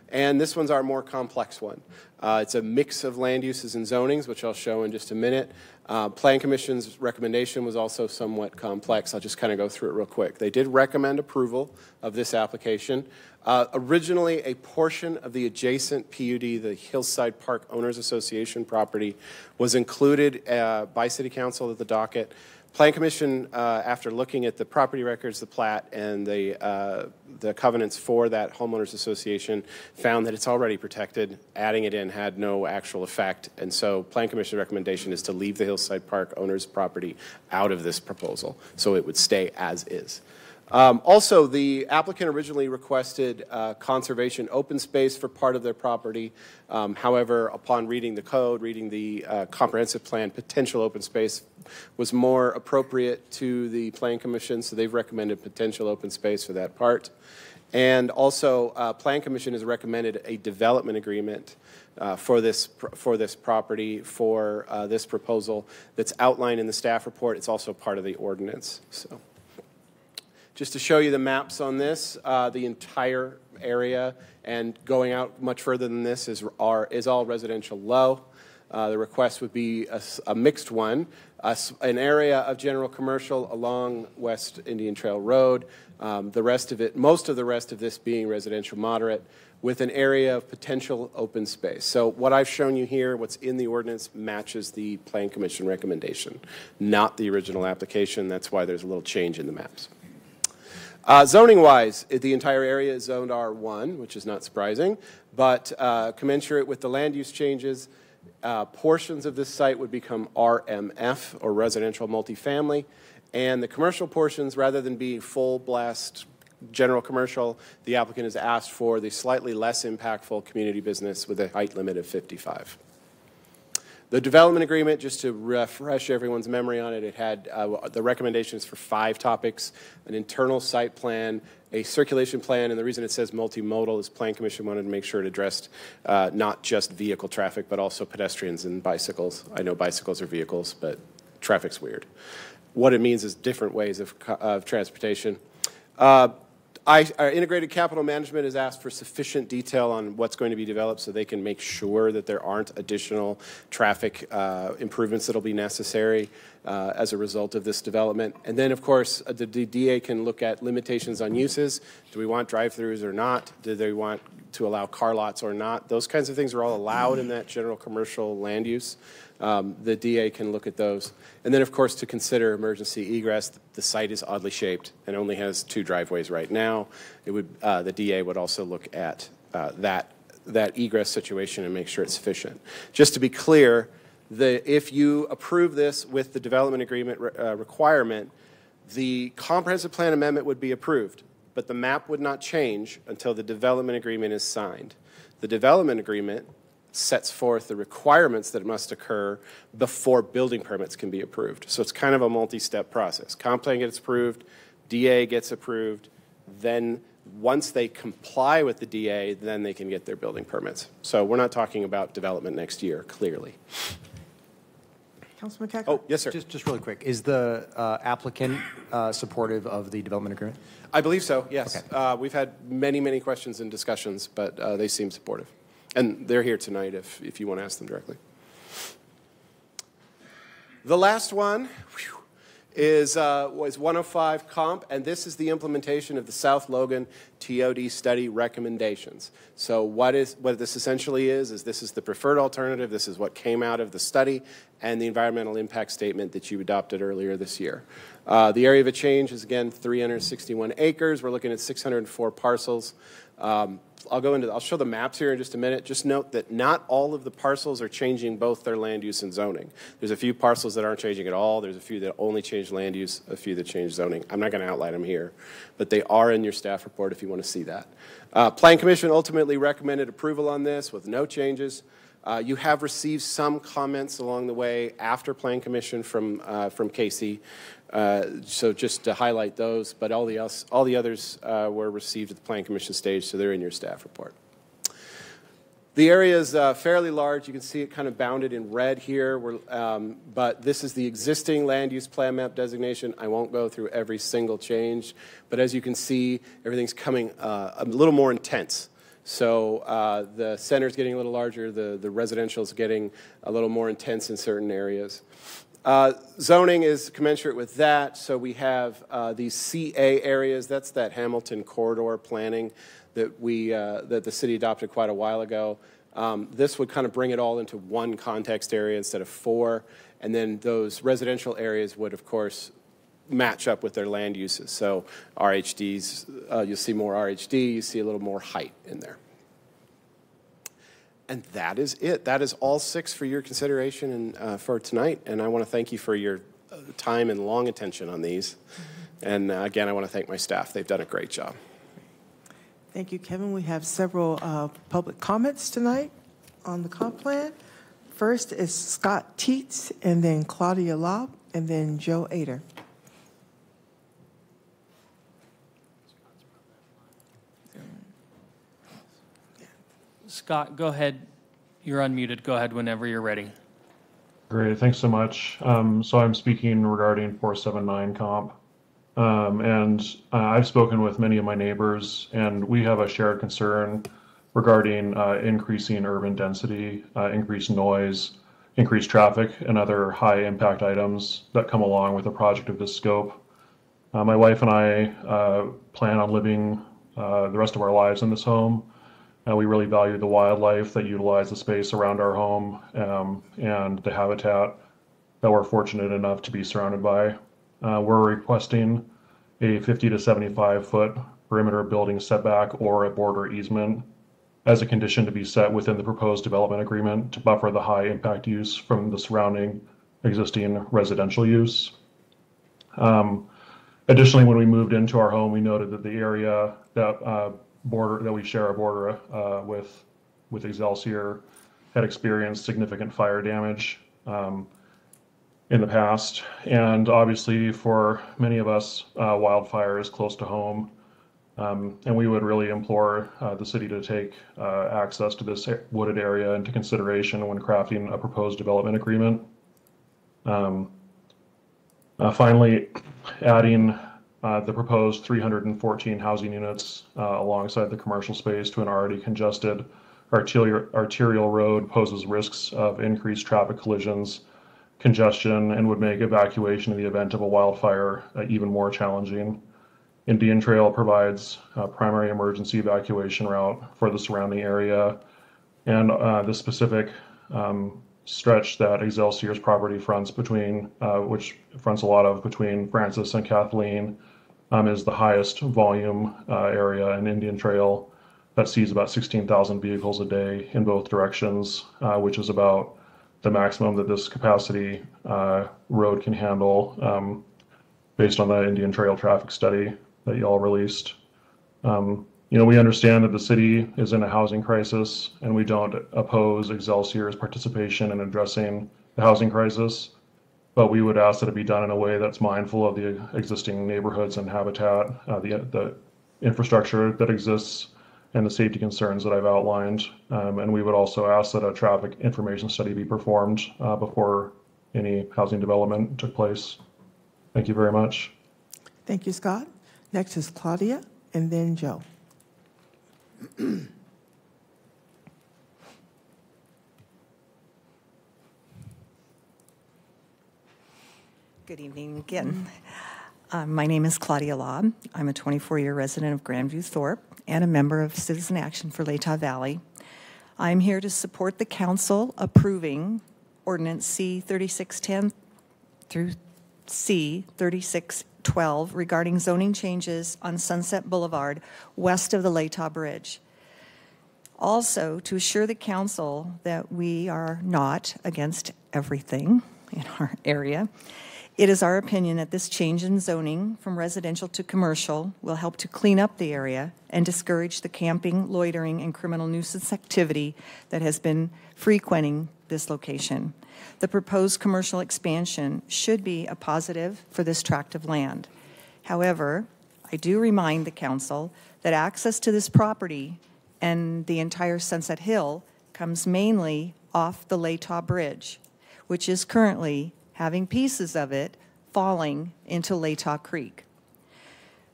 and this one's our more complex one. It's a mix of land uses and zonings, which I'll show in just a minute. Plan Commission's recommendation was also somewhat complex. I'll just kind of go through it real quick. They did recommend approval of this application. Originally, a portion of the adjacent PUD, the Hillside Park Owners Association property, was included by City Council at the docket. Plan Commission, after looking at the property records, the plat, and the covenants for that homeowners association, found that it's already protected. Adding it in had no actual effect, and so Plan Commission recommendation is to leave the Hillside Park owners' property out of this proposal, so it would stay as is. Also, the applicant originally requested conservation open space for part of their property. However, upon reading the code, reading the comprehensive plan, potential open space was more appropriate to the Plan Commission, so they've recommended potential open space for that part. And also, Plan Commission has recommended a development agreement for this property, for this proposal that's outlined in the staff report. It's also part of the ordinance. So, just to show you the maps on this, the entire area, and going out much further than this is all residential low. The request would be a mixed one, an area of general commercial along West Indian Trail Road. The rest of it, most of the rest of this being residential moderate, with an area of potential open space. So what I've shown you here, what's in the ordinance, matches the Plan Commission recommendation, not the original application. That's why there's a little change in the maps. Zoning-wise, the entire area is zoned R1, which is not surprising, but commensurate with the land use changes, portions of this site would become RMF, or residential multifamily, and the commercial portions, rather than being full blast general commercial, the applicant has asked for the slightly less impactful community business with a height limit of 55. The development agreement, just to refresh everyone's memory on it, it had the recommendations for 5 topics: an internal site plan, a circulation plan, and the reason it says multimodal is Plan Commission wanted to make sure it addressed not just vehicle traffic, but also pedestrians and bicycles. I know bicycles are vehicles, but traffic's weird. What it means is different ways of transportation. Our integrated capital management has asked for sufficient detail on what's going to be developed so they can make sure that there aren't additional traffic improvements that will be necessary as a result of this development. And then, of course, the DA can look at limitations on uses. Do we want drive-throughs or not? Do they want to allow car lots or not. Those kinds of things are all allowed in that general commercial land use. The DA can look at those. And then, of course, to consider emergency egress, the site is oddly shaped and only has 2 driveways right now. It would, the DA would also look at that egress situation and make sure it's sufficient. Just to be clear, if you approve this with the development agreement requirement, the comprehensive plan amendment would be approved, but the map would not change until the development agreement is signed. The development agreement sets forth the requirements that must occur before building permits can be approved. So it's kind of a multi-step process. Comp plan gets approved, DA gets approved, then once they comply with the DA, then they can get their building permits. So we're not talking about development next year, clearly. Councilman Cackle? Oh, yes, sir. Just really quick, is the applicant supportive of the development agreement? I believe so, yes. Okay. We've had many, many questions and discussions, but they seem supportive. And they're here tonight if you want to ask them directly. The last one was 105 Comp, and this is the implementation of the South Logan TOD study recommendations. So what this essentially is this is the preferred alternative. This is what came out of the study and the environmental impact statement that you adopted earlier this year. The area of a change is, again, 361 acres. We're looking at 604 parcels. I'll show the maps here in just a minute. Just note that not all of the parcels are changing both their land use and zoning. There's a few parcels that aren't changing at all. There's a few that only change land use, a few that change zoning. I'm not going to outline them here, but they are in your staff report if you want to see that. Plan Commission ultimately recommended approval on this with no changes. You have received some comments along the way after Plan Commission from Casey. So just to highlight those, but all the others were received at the Plan Commission stage, so they're in your staff report. The area is fairly large. You can see it kind of bounded in red here, but this is the existing land use plan map designation. I won't go through every single change, but as you can see, everything's coming a little more intense. So the center's getting a little larger, the residential's getting a little more intense in certain areas. Zoning is commensurate with that, so we have these CA areas. That's that Hamilton corridor planning that that the city adopted quite a while ago. This would kind of bring it all into one context area instead of 4, and then those residential areas would, of course, match up with their land uses. So RHDs, you'll see more RHD, you see a little more height in there. And that is it. That is all 6 for your consideration and for tonight. And I want to thank you for your time and long attention on these. And again, I want to thank my staff. They've done a great job. Thank you, Kevin. We have several public comments tonight on the comp plan. First is Scott Teets, and then Claudia Lobb, and then Joe Ader. Scott, go ahead. You're unmuted. Go ahead whenever you're ready. Great, thanks so much. So I'm speaking regarding 479 comp. I've spoken with many of my neighbors, and we have a shared concern regarding increasing urban density, increased noise, increased traffic, and other high impact items that come along with a project of this scope. My wife and I plan on living the rest of our lives in this home. We really value the wildlife that utilize the space around our home and the habitat that we're fortunate enough to be surrounded by. We're requesting a 50 to 75 foot perimeter building setback or a border easement as a condition to be set within the proposed development agreement to buffer the high impact use from the surrounding existing residential use. Additionally, when we moved into our home, we noted that the area that we share a border with Excelsior had experienced significant fire damage in the past. And obviously for many of us, wildfire is close to home. And we would really implore the city to take access to this wooded area into consideration when crafting a proposed development agreement. Finally, adding the proposed 314 housing units alongside the commercial space to an already congested arterial road poses risks of increased traffic collisions, congestion, and would make evacuation in the event of a wildfire even more challenging. Indian Trail provides a primary emergency evacuation route for the surrounding area. And the specific stretch that Excelsior's property fronts between, which fronts a lot of between Francis and Kathleen, is the highest volume area in Indian Trail that sees about 16,000 vehicles a day in both directions, which is about the maximum that this capacity road can handle based on the Indian Trail traffic study that y'all released. We understand that the city is in a housing crisis, and we don't oppose Excelsior's participation in addressing the housing crisis, but we would ask that it be done in a way that's mindful of the existing neighborhoods and habitat, the infrastructure that exists, and the safety concerns that I've outlined. And we would also ask that a traffic information study be performed before any housing development took place. Thank you very much. Thank you, Scott. Next is Claudia, and then Joe. Good evening again. My name is Claudia Law. I'm a 24-year resident of Grandview Thorpe and a member of Citizen Action for Latah Valley. I'm here to support the council approving Ordinance C-3610 through C-3612 regarding zoning changes on Sunset Boulevard west of the Latah Bridge. Also, to assure the council that we are not against everything in our area, it is our opinion that this change in zoning from residential to commercial will help to clean up the area and discourage the camping, loitering, and criminal nuisance activity that has been frequenting this location. The proposed commercial expansion should be a positive for this tract of land. However, I do remind the council that access to this property and the entire Sunset Hill comes mainly off the Latah Bridge, which is currently having pieces of it falling into Latah Creek.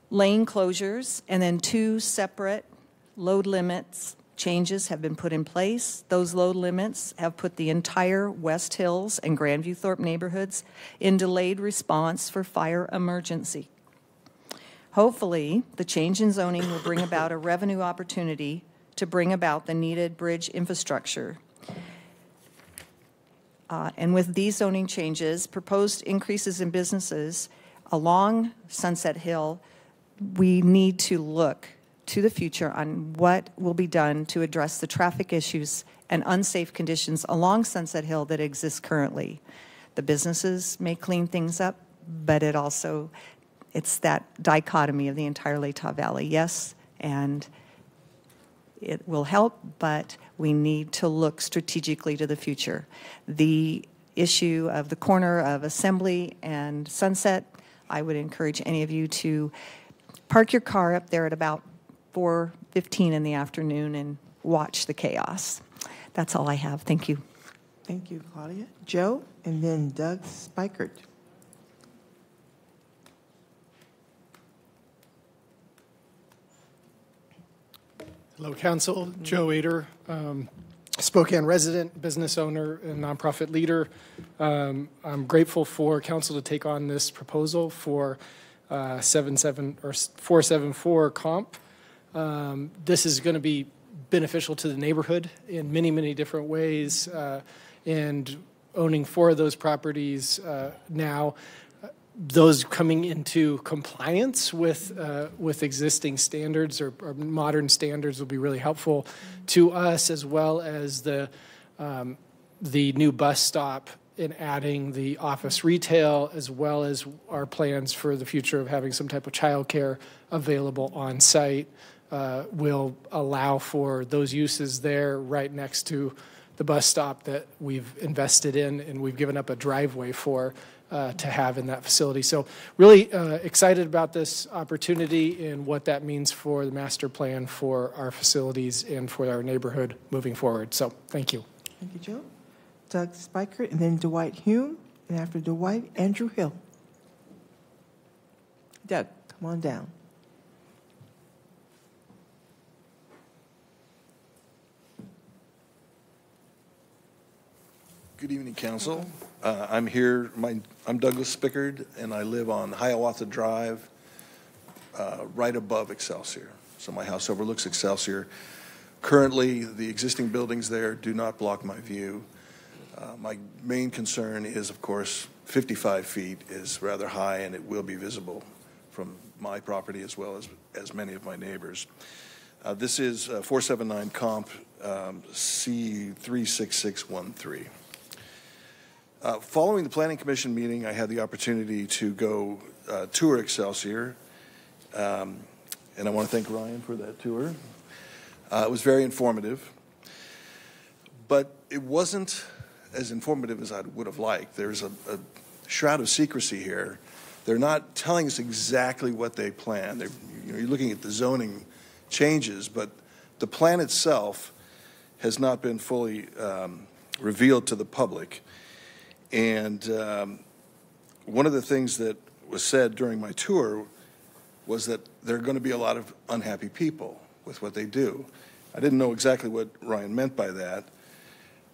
Lane closures and then 2 separate load limits changes have been put in place. Those load limits have put the entire West Hills and Grandview Thorpe neighborhoods in delayed response for fire emergency. Hopefully, the change in zoning will bring about a revenue opportunity to bring about the needed bridge infrastructure. And with these zoning changes, proposed increases in businesses along Sunset Hill, we need to look to the future on what will be done to address the traffic issues and unsafe conditions along Sunset Hill that exist currently. The businesses may clean things up, but it's that dichotomy of the entire Latah Valley. Yes, and it will help, but we need to look strategically to the future. The issue of the corner of Assembly and Sunset, I would encourage any of you to park your car up there at about 4:15 in the afternoon and watch the chaos. That's all I have. Thank you. Thank you, Claudia. Joe, and then Doug Spikert. Hello, Council. Joe Ader, Spokane resident, business owner, and nonprofit leader. I'm grateful for Council to take on this proposal for 474 comp. This is going to be beneficial to the neighborhood in many, many different ways. And owning 4 of those properties now, those coming into compliance with existing standards or modern standards will be really helpful to us, as well as the new bus stop in adding the office retail, as well as our plans for the future of having some type of childcare available on site will allow for those uses there right next to the bus stop that we've invested in and we've given up a driveway for to have in that facility. So really excited about this opportunity and what that means for the master plan for our facilities and for our neighborhood moving forward. So thank you. Thank you, Joe. Doug Spikert, and then Dwight Hume, and after Dwight, Andrew Hill. Doug, come on down. Good evening, Council. I'm Douglas Spickard, and I live on Hiawatha Drive. right above Excelsior. So my house overlooks Excelsior. Currently, the existing buildings there do not block my view. My main concern is, of course, 55 feet is rather high, and it will be visible from my property as well as many of my neighbors. This is 479 Comp C36613. Following the Planning Commission meeting, I had the opportunity to go tour Excelsior, and I want to thank Ryan for that tour. It was very informative, but it wasn't as informative as I would have liked. There's a shroud of secrecy here. They're not telling us exactly what they plan. You're looking at the zoning changes, but the plan itself has not been fully revealed to the public. And one of the things that was said during my tour was that there are going to be a lot of unhappy people with what they do. I didn't know exactly what Ryan meant by that,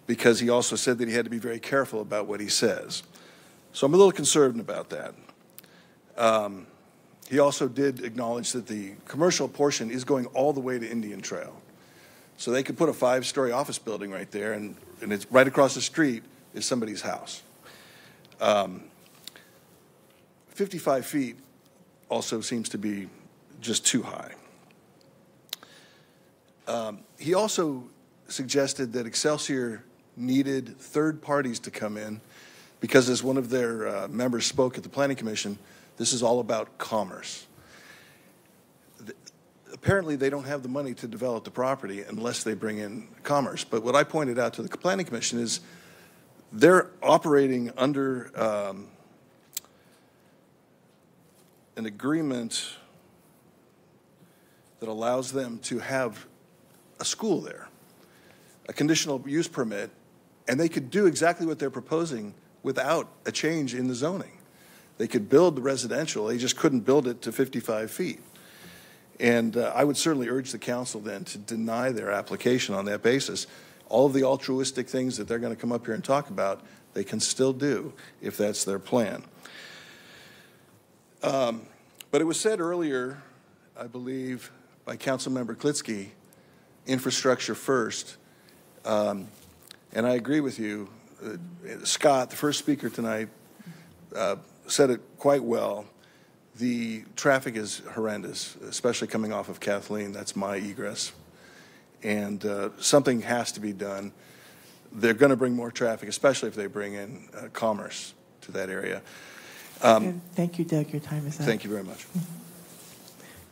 because he also said that he had to be very careful about what he says. So I'm a little concerned about that. He also did acknowledge that the commercial portion is going all the way to Indian Trail. So they could put a 5-story office building right there, and it's right across the street is somebody's house. 55 feet also seems to be just too high. He also suggested that Excelsior needed third parties to come in because, as one of their members spoke at the Planning Commission, this is all about commerce. Apparently, they don't have the money to develop the property unless they bring in commerce. But what I pointed out to the Planning Commission is they're operating under an agreement that allows them to have a school there, a conditional use permit, and they could do exactly what they're proposing without a change in the zoning. They could build the residential, they just couldn't build it to 55 feet. And I would certainly urge the council then to deny their application on that basis. All of the altruistic things that they're going to come up here and talk about, they can still do if that's their plan. But it was said earlier, I believe, by Councilmember Klitsky, infrastructure first. And I agree with you. Scott, the first speaker tonight, said it quite well. The traffic is horrendous, especially coming off of Kathleen. That's my egress. And something has to be done. They're going to bring more traffic, especially if they bring in commerce to that area. Thank you, Doug. Your time is up. Thank you very much.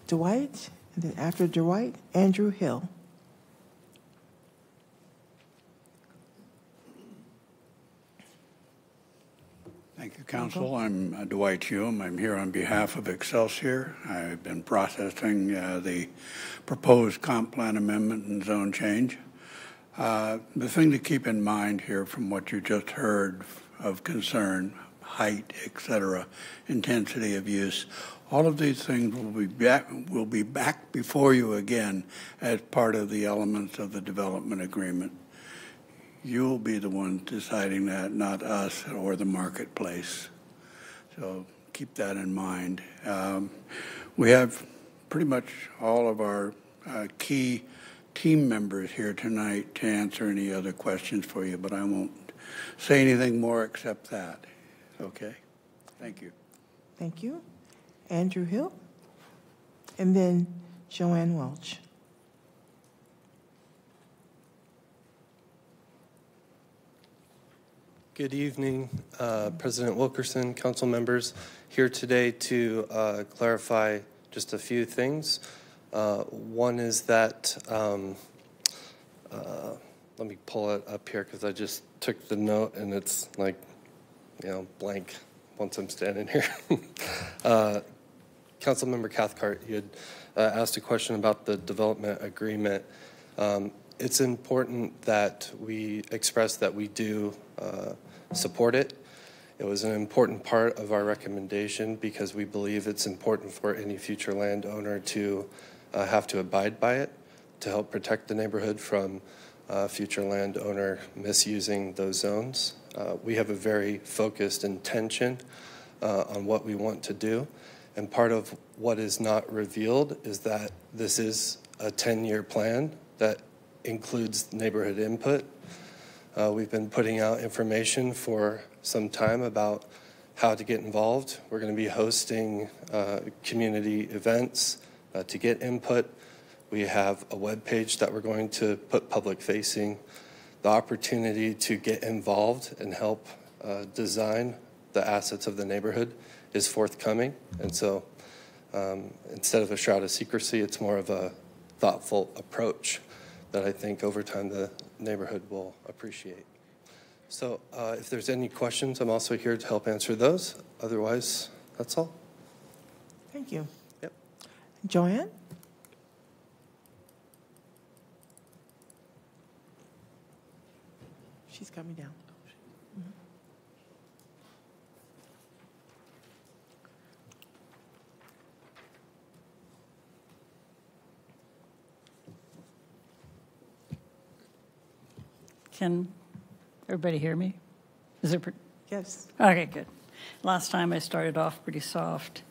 Dwight, and then after Dwight, Andrew Hill. Thank you, Council. I'm Dwight Hume. I'm here on behalf of Excelsior. I've been processing the proposed comp plan amendment and zone change. The thing to keep in mind here from what you just heard of concern, height, etc., intensity of use, all of these things will be back before you again as part of the elements of the development agreement. You'll be the one deciding that, not us or the marketplace. So keep that in mind. We have pretty much all of our key team members here tonight to answer any other questions for you, but I won't say anything more except that. Okay? Thank you. Thank you. Andrew Hill. And then Joanne Welch. Good evening, President Wilkerson, council members. Here today to clarify just a few things. One is that, let me pull it up here because I just took the note and it's like, blank once I'm standing here. Councilmember Cathcart, you had asked a question about the development agreement. It's important that we express that we do support it. It was an important part of our recommendation because we believe it's important for any future landowner to have to abide by it to help protect the neighborhood from future landowner misusing those zones. We have a very focused intention on what we want to do, And part of what is not revealed is that this is a 10-year plan that includes neighborhood input. We've been putting out information for some time about how to get involved. We're going to be hosting community events to get input. We have a webpage that we're going to put public facing. The opportunity to get involved and help design the assets of the neighborhood is forthcoming. And so instead of a shroud of secrecy, it's more of a thoughtful approach that I think over time the neighborhood will appreciate. So if there's any questions, I'm also here to help answer those. Otherwise, that's all. Thank you. Yep. Joanne? She's coming down. Can everybody hear me? Is it? Yes. Okay, good. Last time I started off pretty soft.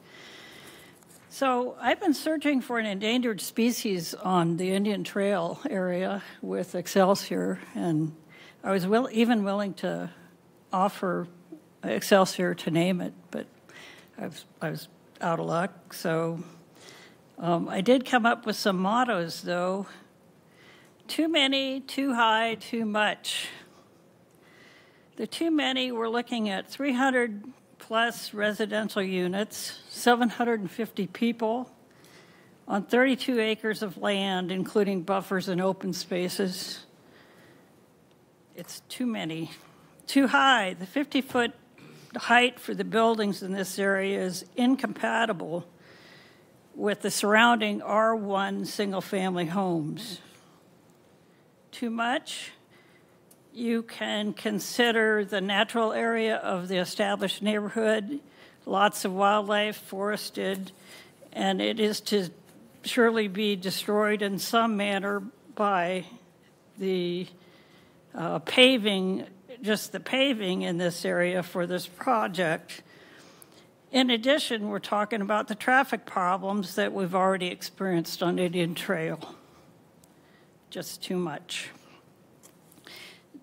So I've been searching for an endangered species on the Indian Trail area with Excelsior, and I was even willing to offer Excelsior to name it, but I was out of luck. So I did come up with some mottos, though. Too many, too high, too much. The too many, we're looking at 300 plus residential units, 750 people on 32 acres of land, including buffers and open spaces. It's too many. Too high. The 50-foot height for the buildings in this area is incompatible with the surrounding R1 single-family homes. Too much. You can consider the natural area of the established neighborhood, lots of wildlife, forested, and it is to surely be destroyed in some manner by the paving, just the paving in this area for this project. In addition, we're talking about the traffic problems that we've already experienced on Indian Trail. Just too much.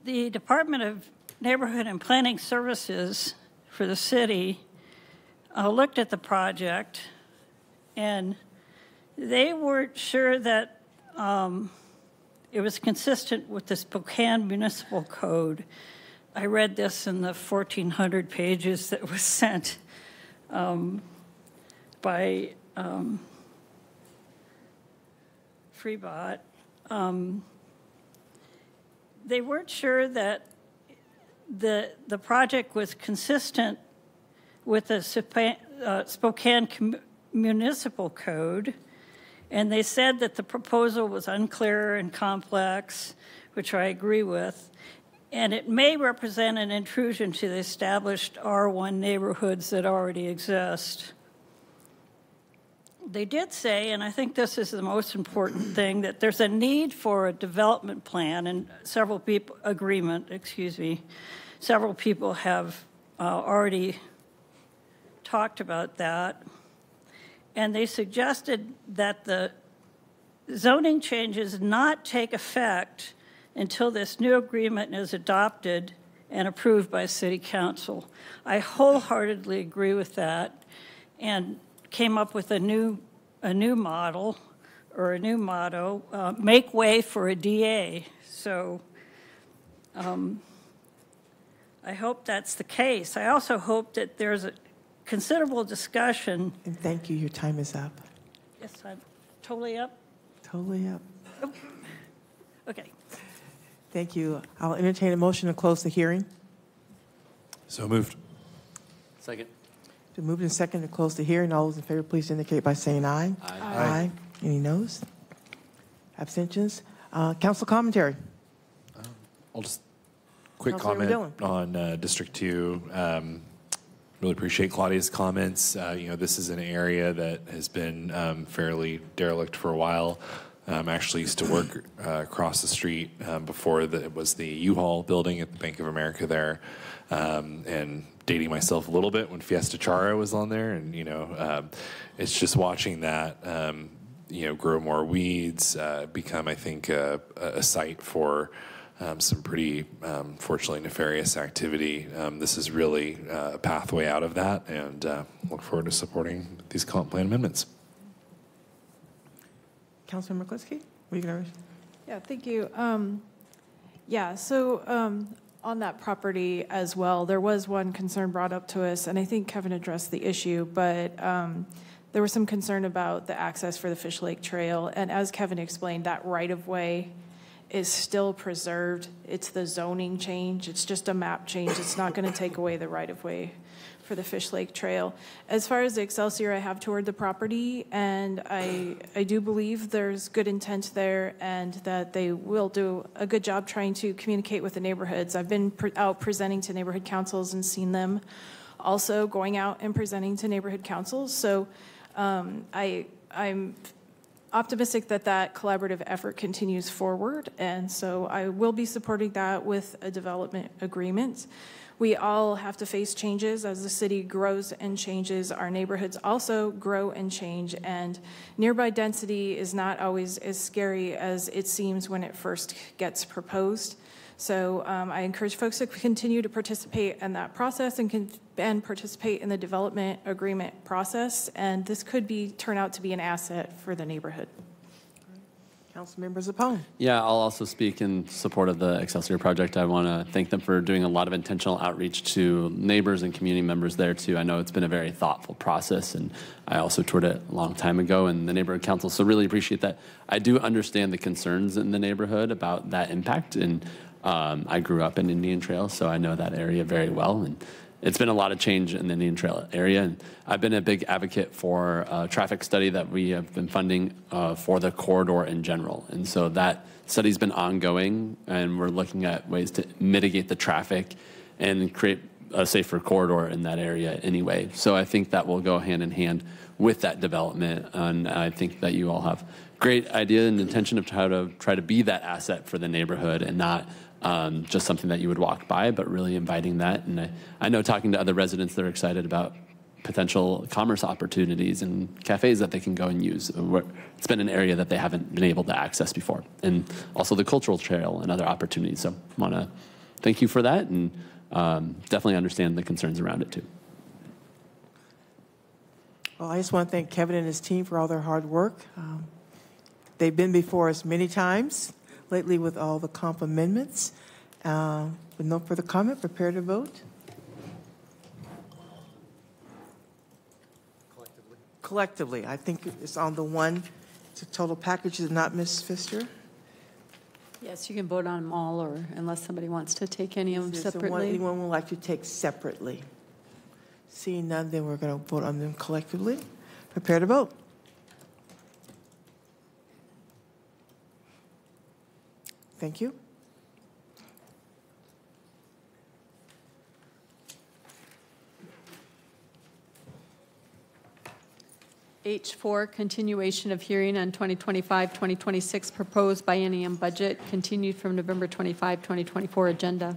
The Department of Neighborhood and Planning Services for the city looked at the project, and they weren't sure that it was consistent with the Spokane Municipal Code. I read this in the 1,400 pages that was sent by Freebot. They weren't sure that the project was consistent with the Spokane Municipal Code, and they said that the proposal was unclear and complex, which I agree with, and it may represent an intrusion to the established R1 neighborhoods that already exist. They did say, and I think this is the most important thing, that there's a need for a development plan, and several people have already talked about that. And they suggested that the zoning changes not take effect until this new agreement is adopted and approved by City Council. I wholeheartedly agree with that, and came up with a new model or a new motto, make way for a DA. So I hope that's the case. I also hope that there's a considerable discussion. And thank you, your time is up. Yes, I'm totally up. Totally up. Oh. Okay. Thank you. I'll entertain a motion to close the hearing. So moved. Second. To move in second to close the hearing. All those in favor, please indicate by saying aye. Aye. Aye. Any noes? Abstentions? Council commentary. I'll just quick Councilor comment on District 2. Really appreciate Claudia's comments. This is an area that has been fairly derelict for a while. Actually used to work across the street before it was the U-Haul building at the Bank of America there, and dating myself a little bit when Fiesta Chara was on there, and it's just watching that grow more weeds, become, I think, a site for some pretty, fortunately, nefarious activity. This is really a pathway out of that, and look forward to supporting these comp plan amendments. Councilmember Klitzky, were you going to? Yeah, thank you. On that property as well, there was one concern brought up to us, and I think Kevin addressed the issue, but there was some concern about the access for the Fish Lake Trail. And as Kevin explained, that right-of-way is still preserved. It's the zoning change. It's just a map change. It's not going to take away the right-of-way for the Fish Lake Trail. As far as the Excelsior, I have toured the property, and I do believe there's good intent there and that they will do a good job trying to communicate with the neighborhoods. I've been out presenting to neighborhood councils and seen them also going out and presenting to neighborhood councils. So I'm optimistic that that collaborative effort continues forward, and so I will be supporting that with a development agreement. We all have to face changes as the city grows and changes. Our neighborhoods also grow and change, and nearby density is not always as scary as it seems when it first gets proposed. So I encourage folks to continue to participate in that process and participate in the development agreement process, and this could turn out to be an asset for the neighborhood. Councilmember Zappone. Yeah, I'll also speak in support of the Excelsior project. I want to thank them for doing a lot of intentional outreach to neighbors and community members there too. I know it's been a very thoughtful process, and I also toured it a long time ago in the neighborhood council, so really appreciate that. I do understand the concerns in the neighborhood about that impact, and I grew up in Indian Trail, so I know that area very well, and it's been a lot of change in the Indian Trail area, and I've been a big advocate for a traffic study that we have been funding for the corridor in general. And so that study's been ongoing, and we're looking at ways to mitigate the traffic and create a safer corridor in that area anyway. So I think that will go hand in hand with that development, and I think that you all have great idea and intention of how to try to be that asset for the neighborhood and not just something that you would walk by, but really inviting that. And I know talking to other residents, they're excited about potential commerce opportunities and cafes that they can go and use. It's been an area that they haven't been able to access before. And also the cultural trail and other opportunities. So I want to thank you for that, and definitely understand the concerns around it too. Well, I just want to thank Kevin and his team for all their hard work. They've been before us many times lately with all the comp amendments. With no further comment, prepare to vote. Collectively, I think it's on the one. It's a total package, is it not, Ms. Pfister? Yes, you can vote on them all, or unless somebody wants to take any of them separately. Anyone would like to take separately? Seeing none, then we're going to vote on them collectively. Prepare to vote. Thank you. H4, continuation of hearing on 2025-2026 proposed biennium budget, continued from November 25, 2024 agenda.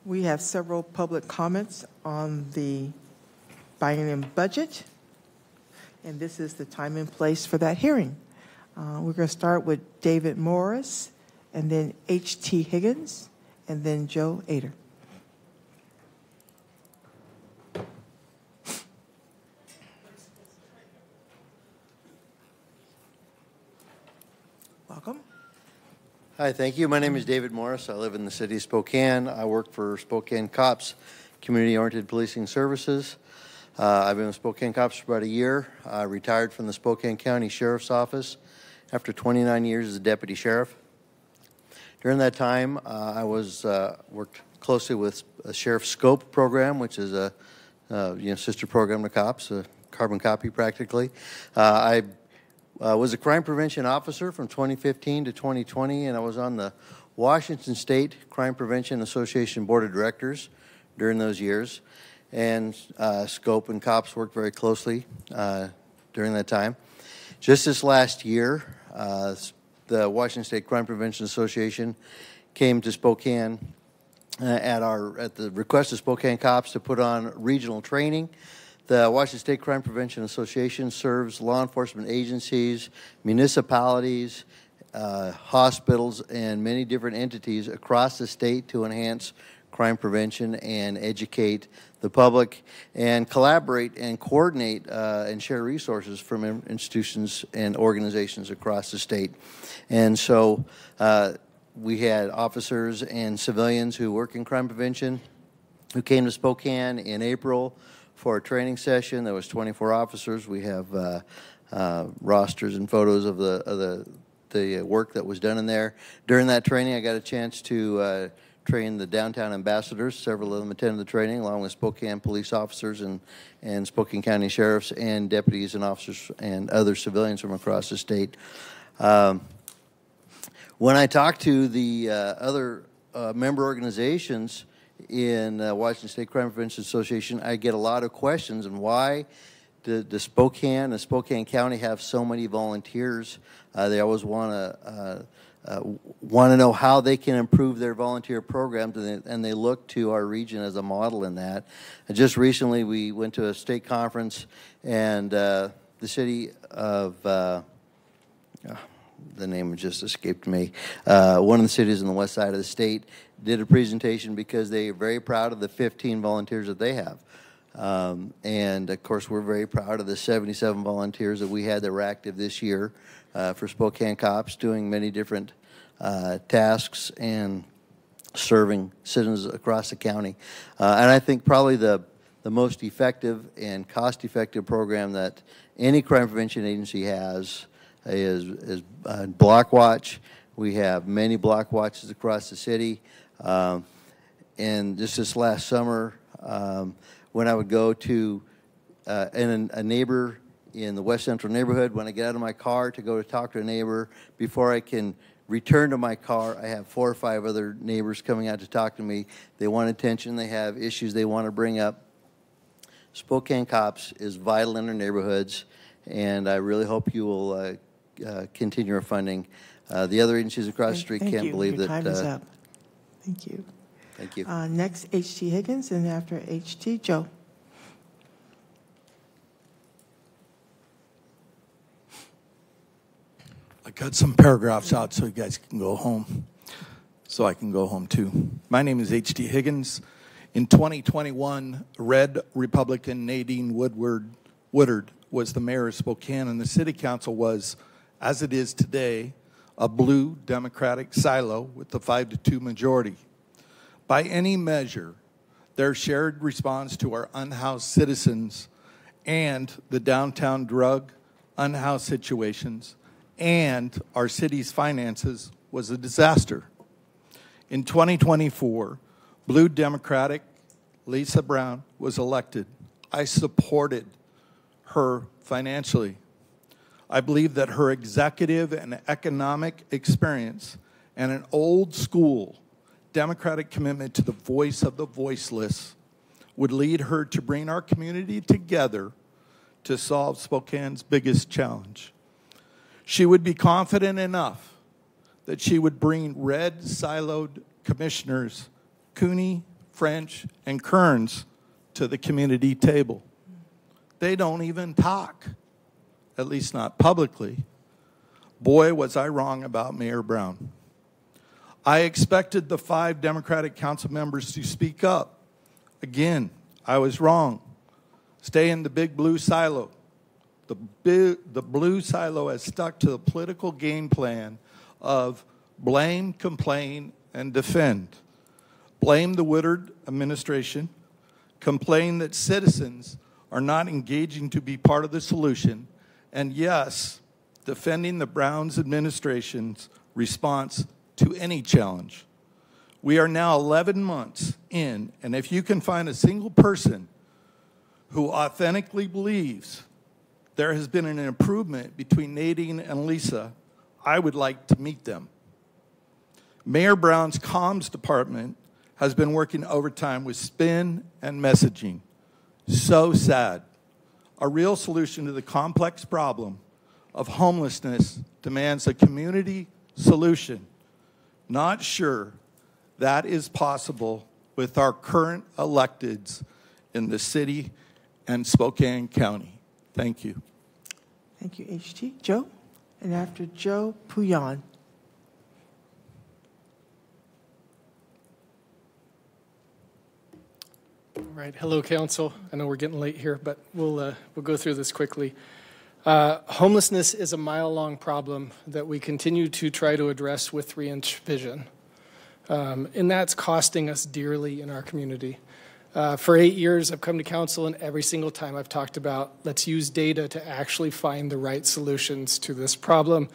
We have several public comments on the biennium budget, and this is the time and place for that hearing. We're going to start with David Morris, and then H.T. Higgins, and then Joe Ader. Welcome. Hi, thank you. My name is David Morris. I live in the city of Spokane. I work for Spokane Cops, Community-Oriented Policing Services. I've been with Spokane Cops for about a year. I retired from the Spokane County Sheriff's Office after 29 years as a deputy sheriff. During that time, I worked closely with a Sheriff Scope program, which is a sister program to cops, a carbon copy practically. I was a crime prevention officer from 2015 to 2020, and I was on the Washington State Crime Prevention Association Board of Directors during those years. And Scope and cops worked very closely during that time. Just this last year, the Washington State Crime Prevention Association came to Spokane at the request of Spokane Cops to put on regional training. The Washington State Crime Prevention Association serves law enforcement agencies, municipalities, hospitals, and many different entities across the state to enhance crime prevention and educate the public and collaborate and coordinate and share resources from institutions and organizations across the state. And so we had officers and civilians who work in crime prevention who came to Spokane in April for a training session. There was 24 officers. We have rosters and photos of the work that was done in there. During that training, I got a chance to train the downtown ambassadors. Several of them attended the training, along with Spokane police officers and Spokane County sheriffs and deputies and officers and other civilians from across the state. When I talked to the other member organizations in Washington State Crime Prevention Association, I get a lot of questions on why does Spokane and Spokane County have so many volunteers. They always want to know how they can improve their volunteer programs, and they look to our region as a model in that. Just recently, we went to a state conference, and the city of the name just escaped me. One of the cities on the west side of the state did a presentation because they are very proud of the 15 volunteers that they have. And of course, we're very proud of the 77 volunteers that we had that were active this year for Spokane Cops, doing many different tasks and serving citizens across the county. And I think probably the most effective and cost-effective program that any crime prevention agency has is Block Watch. We have many Block Watches across the city. And just this last summer, when I would go to a neighbor in the West Central neighborhood, when I get out of my car to go to talk to a neighbor, before I can return to my car, I have 4 or 5 other neighbors coming out to talk to me. They want attention. They have issues they want to bring up. Spokane Cops is vital in our neighborhoods, and I really hope you will continue our funding. The other agencies across the street can't believe that. Your time is up. Thank you. Thank you. Next, H.T. Higgins, and after H.T., Joe. I cut some paragraphs out so you guys can go home, so I can go home too. My name is H.T. Higgins. In 2021, Red Republican Nadine Woodard was the mayor of Spokane, and the city council was, as it is today, a blue Democratic silo with the 5-2 majority. By any measure, their shared response to our unhoused citizens and the downtown drug unhoused situations and our city's finances was a disaster. In 2024, blue Democratic Lisa Brown was elected. I supported her financially. I believe that her executive and economic experience and an old school Democratic commitment to the voice of the voiceless would lead her to bring our community together to solve Spokane's biggest challenge. She would be confident enough that she would bring red siloed commissioners Cooney, French, and Kearns to the community table. They don't even talk, at least not publicly. Boy, was I wrong about Mayor Brown. I expected the 5 Democratic council members to speak up. Again, I was wrong. Stay in the big blue silo. The blue silo has stuck to the political game plan of blame, complain, and defend. Blame the Woodard administration, complain that citizens are not engaging to be part of the solution, and yes, defending the Browns administration's response to any challenge. We are now 11 months in, and if you can find a single person who authentically believes there has been an improvement between Nadine and Lisa, I would like to meet them. Mayor Brown's comms department has been working overtime with spin and messaging. So sad. A real solution to the complex problem of homelessness demands a community solution. Not sure that is possible with our current electeds in the city and Spokane County. Thank you. Thank you, HT. Joe? And after Joe, Puyan. All right. Hello, Council. I know we're getting late here, but we'll go through this quickly. Homelessness is a mile-long problem that we continue to try to address with 3-inch vision. And that's costing us dearly in our community. For 8 years, I've come to council, and every single time I've talked about, let's use data to actually find the right solutions to this problem.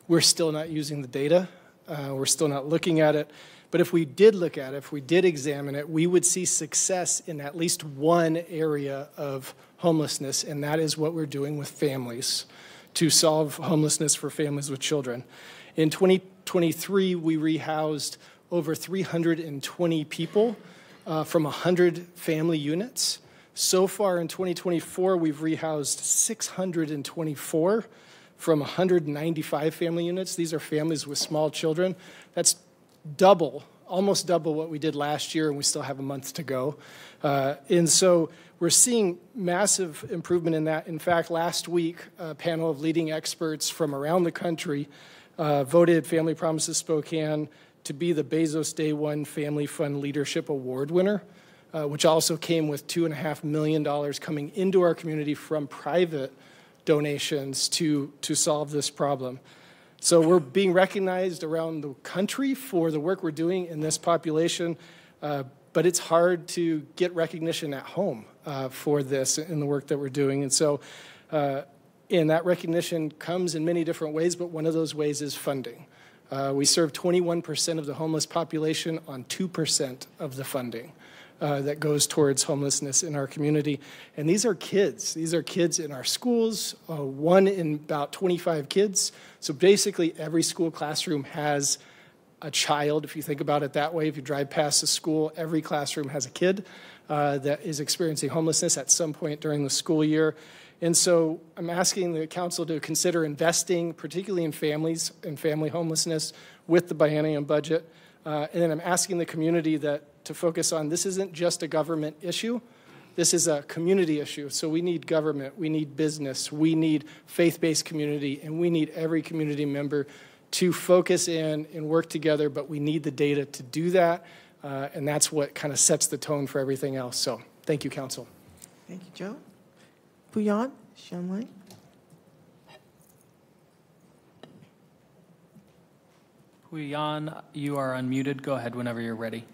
We're still not using the data. We're still not looking at it. But if we did look at it, if we did examine it, we would see success in at least one area of homelessness, and that is what we're doing with families to solve homelessness for families with children. In 2023, we rehoused over 320 people from 100 family units. So far in 2024, we've rehoused 624 from 195 family units. These are families with small children. That's double, almost double what we did last year, and we still have a month to go. And so we're seeing massive improvement in that. In fact, last week, a panel of leading experts from around the country voted Family Promises Spokane to be the Bezos Day One Family Fund Leadership Award winner, which also came with $2.5 million coming into our community from private donations to solve this problem. So we're being recognized around the country for the work we're doing in this population, but it's hard to get recognition at home for this in the work that we're doing. And so, and that recognition comes in many different ways, but one of those ways is funding. We serve 21% of the homeless population on 2% of the funding that goes towards homelessness in our community. And these are kids. These are kids in our schools, one in about 25 kids. So basically every school classroom has a child, if you think about it that way. If you drive past a school, every classroom has a kid that is experiencing homelessness at some point during the school year. And so I'm asking the council to consider investing, particularly in families and family homelessness, with the biennium budget. And then I'm asking the community to focus on this isn't just a government issue. This is a community issue. So we need government, we need business, we need faith-based community, and we need every community member to focus in and work together, but we need the data to do that. And that's what kind of sets the tone for everything else. So thank you, Council. Thank you, Joe. Puyan, Shanley. Puyan, you are unmuted. Go ahead whenever you're ready.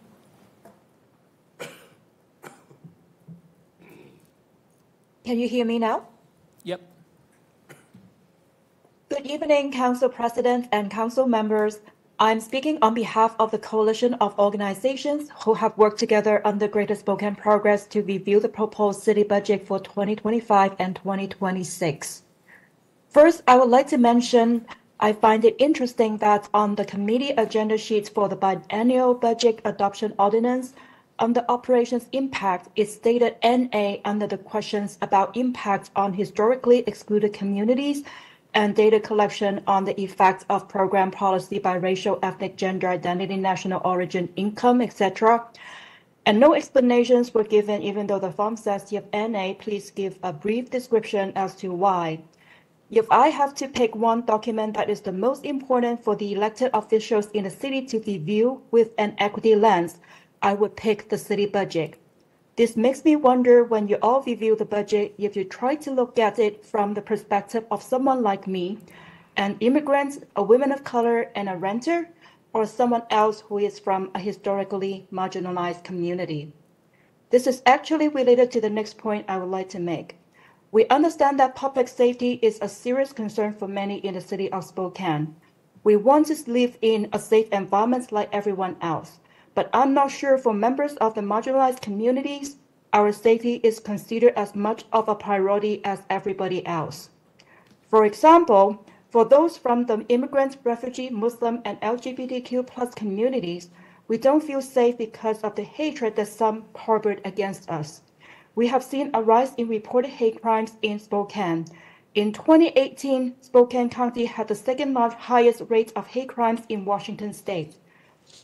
Can you hear me now? Yep. Good evening, Council President and Council members. I'm speaking on behalf of the coalition of organizations who have worked together under Greater Spokane Progress to review the proposed city budget for 2025 and 2026. First, I would like to mention I find it interesting that on the committee agenda sheets for the biennial budget adoption ordinance, under operations impact, it stated NA under the questions about impact on historically excluded communities and data collection on the effects of program policy by racial, ethnic, gender identity, national origin, income, etc. And no explanations were given, even though the form says you have NA, please give a brief description as to why. If I have to pick one document that is the most important for the elected officials in the city to review with an equity lens, I would pick the city budget. This makes me wonder when you all review the budget, if you try to look at it from the perspective of someone like me, an immigrant, a woman of color, and a renter, or someone else who is from a historically marginalized community. This is actually related to the next point I would like to make. We understand that public safety is a serious concern for many in the city of Spokane. We want to live in a safe environment like everyone else. But I'm not sure for members of the marginalized communities, our safety is considered as much of a priority as everybody else. For example, for those from the immigrant, refugee, Muslim, and LGBTQ+ communities, we don't feel safe because of the hatred that some harbored against us. We have seen a rise in reported hate crimes in Spokane. In 2018, Spokane County had the second highest rate of hate crimes in Washington state.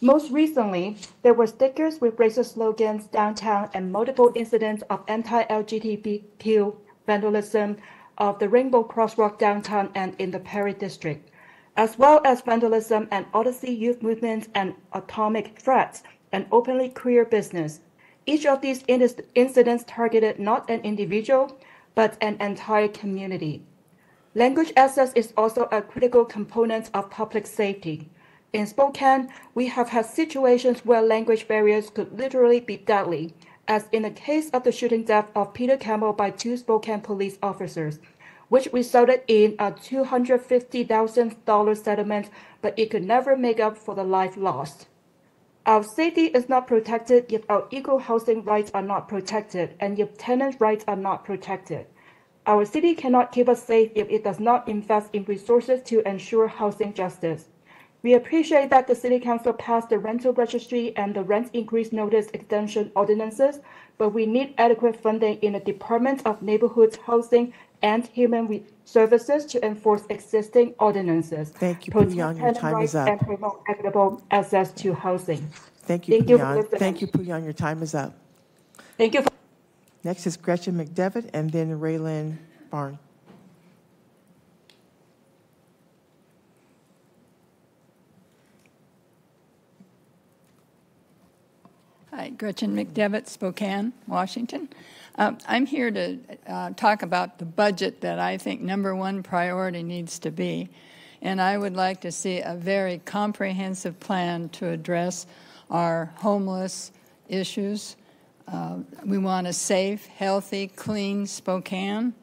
Most recently, there were stickers with racist slogans downtown and multiple incidents of anti-LGBTQ vandalism of the Rainbow Crosswalk downtown and in the Perry district, as well as vandalism and Odyssey youth movements and atomic threats and openly queer business. Each of these incidents targeted not an individual, but an entire community. Language access is also a critical component of public safety. In Spokane, we have had situations where language barriers could literally be deadly, as in the case of the shooting death of Peter Campbell by 2 Spokane police officers, which resulted in a $250,000 settlement, but it could never make up for the life lost. Our safety is not protected if our equal housing rights are not protected and if tenant rights are not protected. Our city cannot keep us safe if it does not invest in resources to ensure housing justice. We appreciate that the City Council passed the rental registry and the rent increase notice extension ordinances, but we need adequate funding in the Department of Neighborhood Housing and Human Services to enforce existing ordinances. Thank you, protect Puyan. Your tenant time rights is up. and promote equitable access to housing. Thank you, Thank you for Puyan. listening. Thank you, Puyan. Your time is up. Thank you. Next is Gretchen McDevitt and then Raylan Barn. Hi, Gretchen McDevitt, Spokane, Washington. I'm here to talk about the budget that I think #1 priority needs to be. And I would like to see a very comprehensive plan to address our homeless issues. We want a safe, healthy, clean Spokane.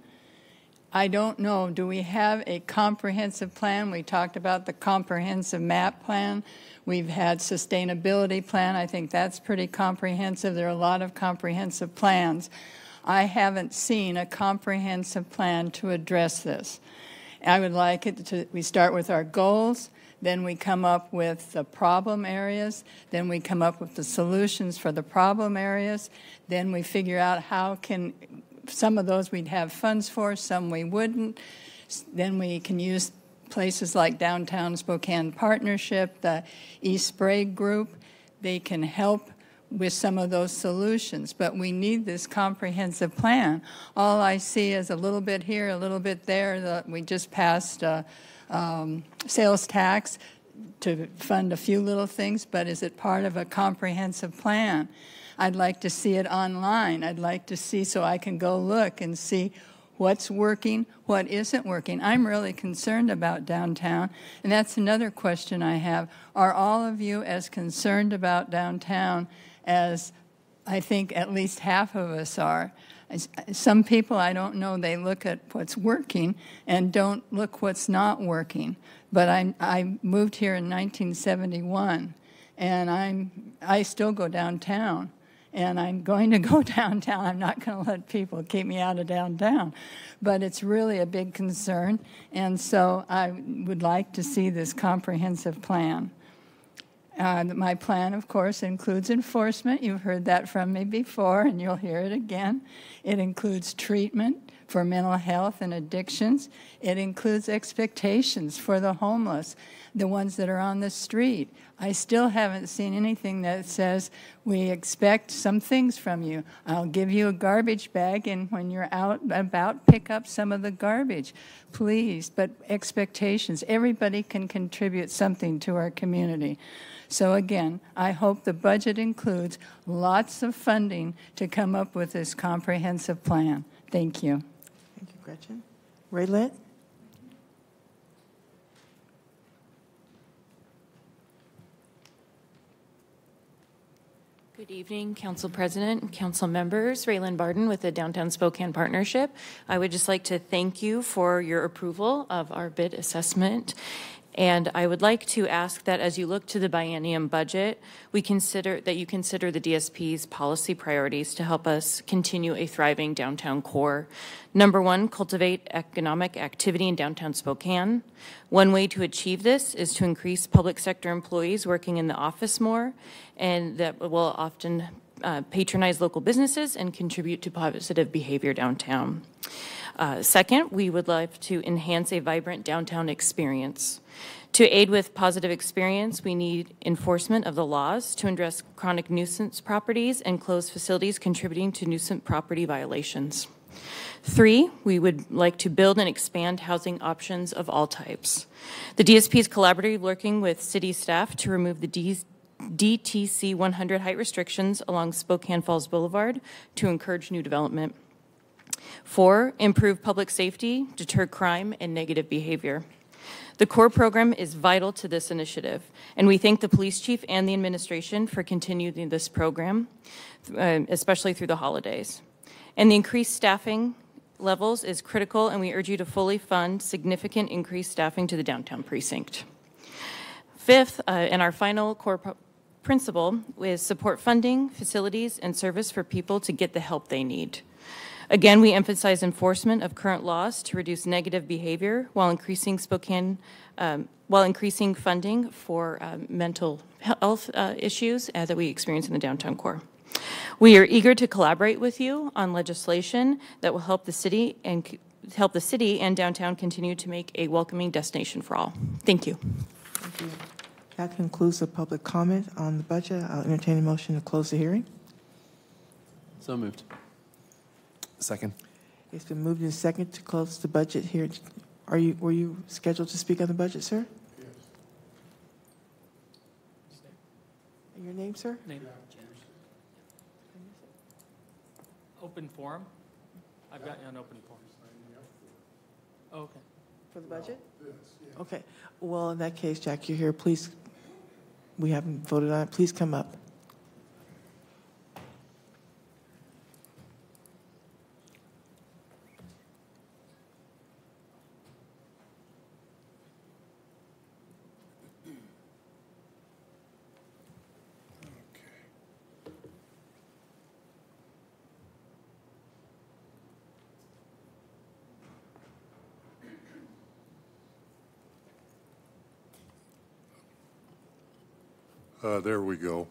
I don't know, do we have a comprehensive plan? We talked about the comprehensive MAP plan. We've had sustainability plan. I think that's pretty comprehensive. There are a lot of comprehensive plans. I haven't seen a comprehensive plan to address this. I would like it to, we start with our goals, then we come up with the problem areas, then we come up with the solutions for the problem areas, then we figure out how can, some of those we'd have funds for, some we wouldn't. Then we can use places like Downtown Spokane Partnership, the East Sprague Group. They can help with some of those solutions, but we need this comprehensive plan. All I see is a little bit here, a little bit there. We just passed sales tax to fund a few little things, but is it part of a comprehensive plan? I'd like to see it online. I'd like to see so I can go look and see what's working, what isn't working. I'm really concerned about downtown, and that's another question I have. Are all of you as concerned about downtown as I think at least half of us are? Some people, I don't know, they look at what's working and don't look what's not working. But I moved here in 1971, and I still go downtown. And I'm going to go downtown. I'm not going to let people keep me out of downtown. But it's really a big concern. And so I would like to see this comprehensive plan. My plan, of course, includes enforcement. You've heard that from me before, and you'll hear it again. It includes treatment for mental health and addictions. It includes expectations for the homeless, the ones that are on the street. I still haven't seen anything that says we expect some things from you. I'll give you a garbage bag, and when you're out about, pick up some of the garbage, please. But expectations, everybody can contribute something to our community. So again, I hope the budget includes lots of funding to come up with this comprehensive plan. Thank you. Thank you, Gretchen. Raylan? Good evening, Council President and Council members. Raylan Barden with the Downtown Spokane Partnership. I would just like to thank you for your approval of our bid assessment. And I would like to ask that as you look to the biennium budget, you consider the DSP's policy priorities to help us continue a thriving downtown core. #1, cultivate economic activity in downtown Spokane. One way to achieve this is to increase public sector employees working in the office more, and that will often patronize local businesses and contribute to positive behavior downtown. Second, we would love to enhance a vibrant downtown experience. To aid with positive experience, we need enforcement of the laws to address chronic nuisance properties and close facilities contributing to nuisance property violations. 3, we would like to build and expand housing options of all types. The DSP is collaboratively working with city staff to remove the DTC 100 height restrictions along Spokane Falls Boulevard to encourage new development. 4, improve public safety, deter crime, and negative behavior. The CORE program is vital to this initiative, and we thank the police chief and the administration for continuing this program, especially through the holidays. And the increased staffing levels is critical, and we urge you to fully fund significant increased staffing to the downtown precinct. 5th, and our final core principle is support funding, facilities, and service for people to get the help they need. Again, we emphasize enforcement of current laws to reduce negative behavior while increasing funding for mental health issues that we experience in the downtown core. We are eager to collaborate with you on legislation that will help the city and downtown continue to make a welcoming destination for all. Thank you. Thank you. That concludes the public comment on the budget. I'll entertain a motion to close the hearing. So moved. Second. It's been moved and second to close the budget here. Were you scheduled to speak on the budget, sir? Yes. And your name, sir? Name. Open forum? I've got you on open forum. Oh, okay. For the budget? Yes. Okay. Well, in that case, Jack, you're here. Please, we haven't voted on it. Please come up. There we go.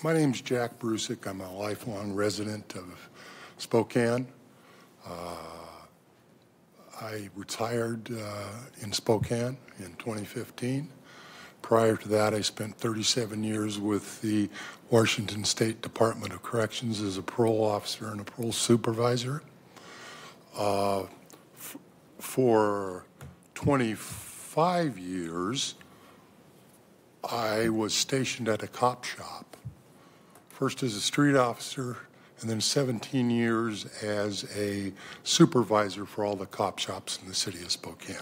My name's Jack Brusick. I'm a lifelong resident of Spokane. I retired in Spokane in 2015. Prior to that, I spent 37 years with the Washington State Department of Corrections as a parole officer and a parole supervisor. For 25 years, I was stationed at a cop shop, first as a street officer and then 17 years as a supervisor for all the cop shops in the city of Spokane.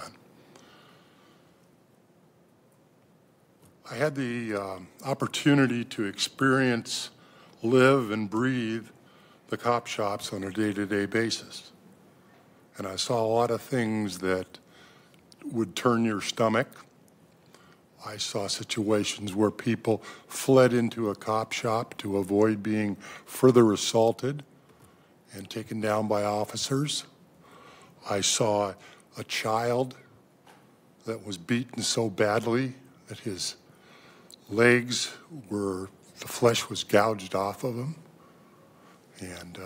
I had the opportunity to experience, live, and breathe the cop shops on a day-to-day basis. And I saw a lot of things that would turn your stomach. I saw situations where people fled into a cop shop to avoid being further assaulted and taken down by officers. I saw a child that was beaten so badly that his legs were, the flesh was gouged off of him, and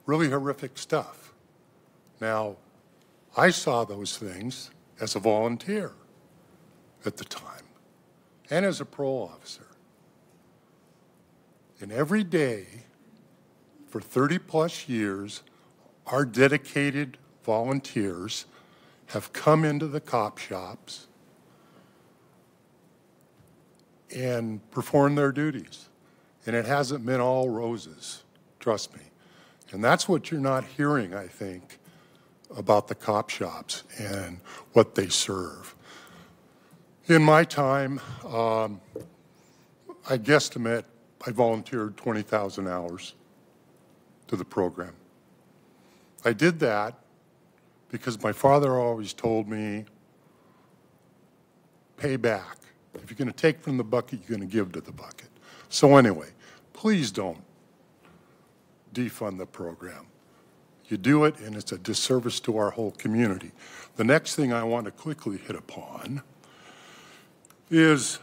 really horrific stuff. Now, I saw those things as a volunteer at the time and as a parole officer. And every day for 30 plus years, our dedicated volunteers have come into the cop shops and performed their duties. And it hasn't been all roses, trust me. And that's what you're not hearing, I think, about the cop shops and what they serve. In my time, I guesstimate I volunteered 20,000 hours to the program. I did that because my father always told me, pay back. If you're going to take from the bucket, you're going to give to the bucket. So anyway, please don't defund the program. You do it, and it's a disservice to our whole community. The next thing I want to quickly hit upon is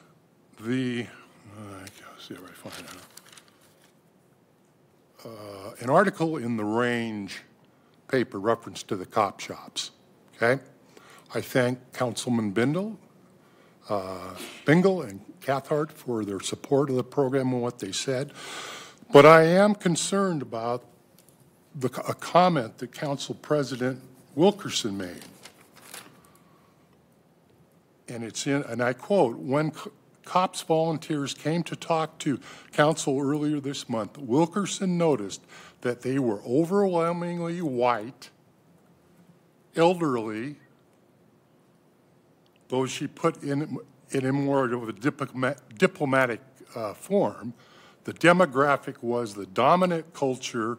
the, see if I find it. An article in The Range paper reference to the cop shops, okay? I thank Councilman Bingle and Cathcart for their support of the program and what they said. But I am concerned about a comment that Council President Wilkerson made. And it's in, and I quote, when COPS volunteers came to talk to council earlier this month, Wilkerson noticed that they were overwhelmingly white, elderly, though she put in more of a diplomatic form, the demographic was the dominant culture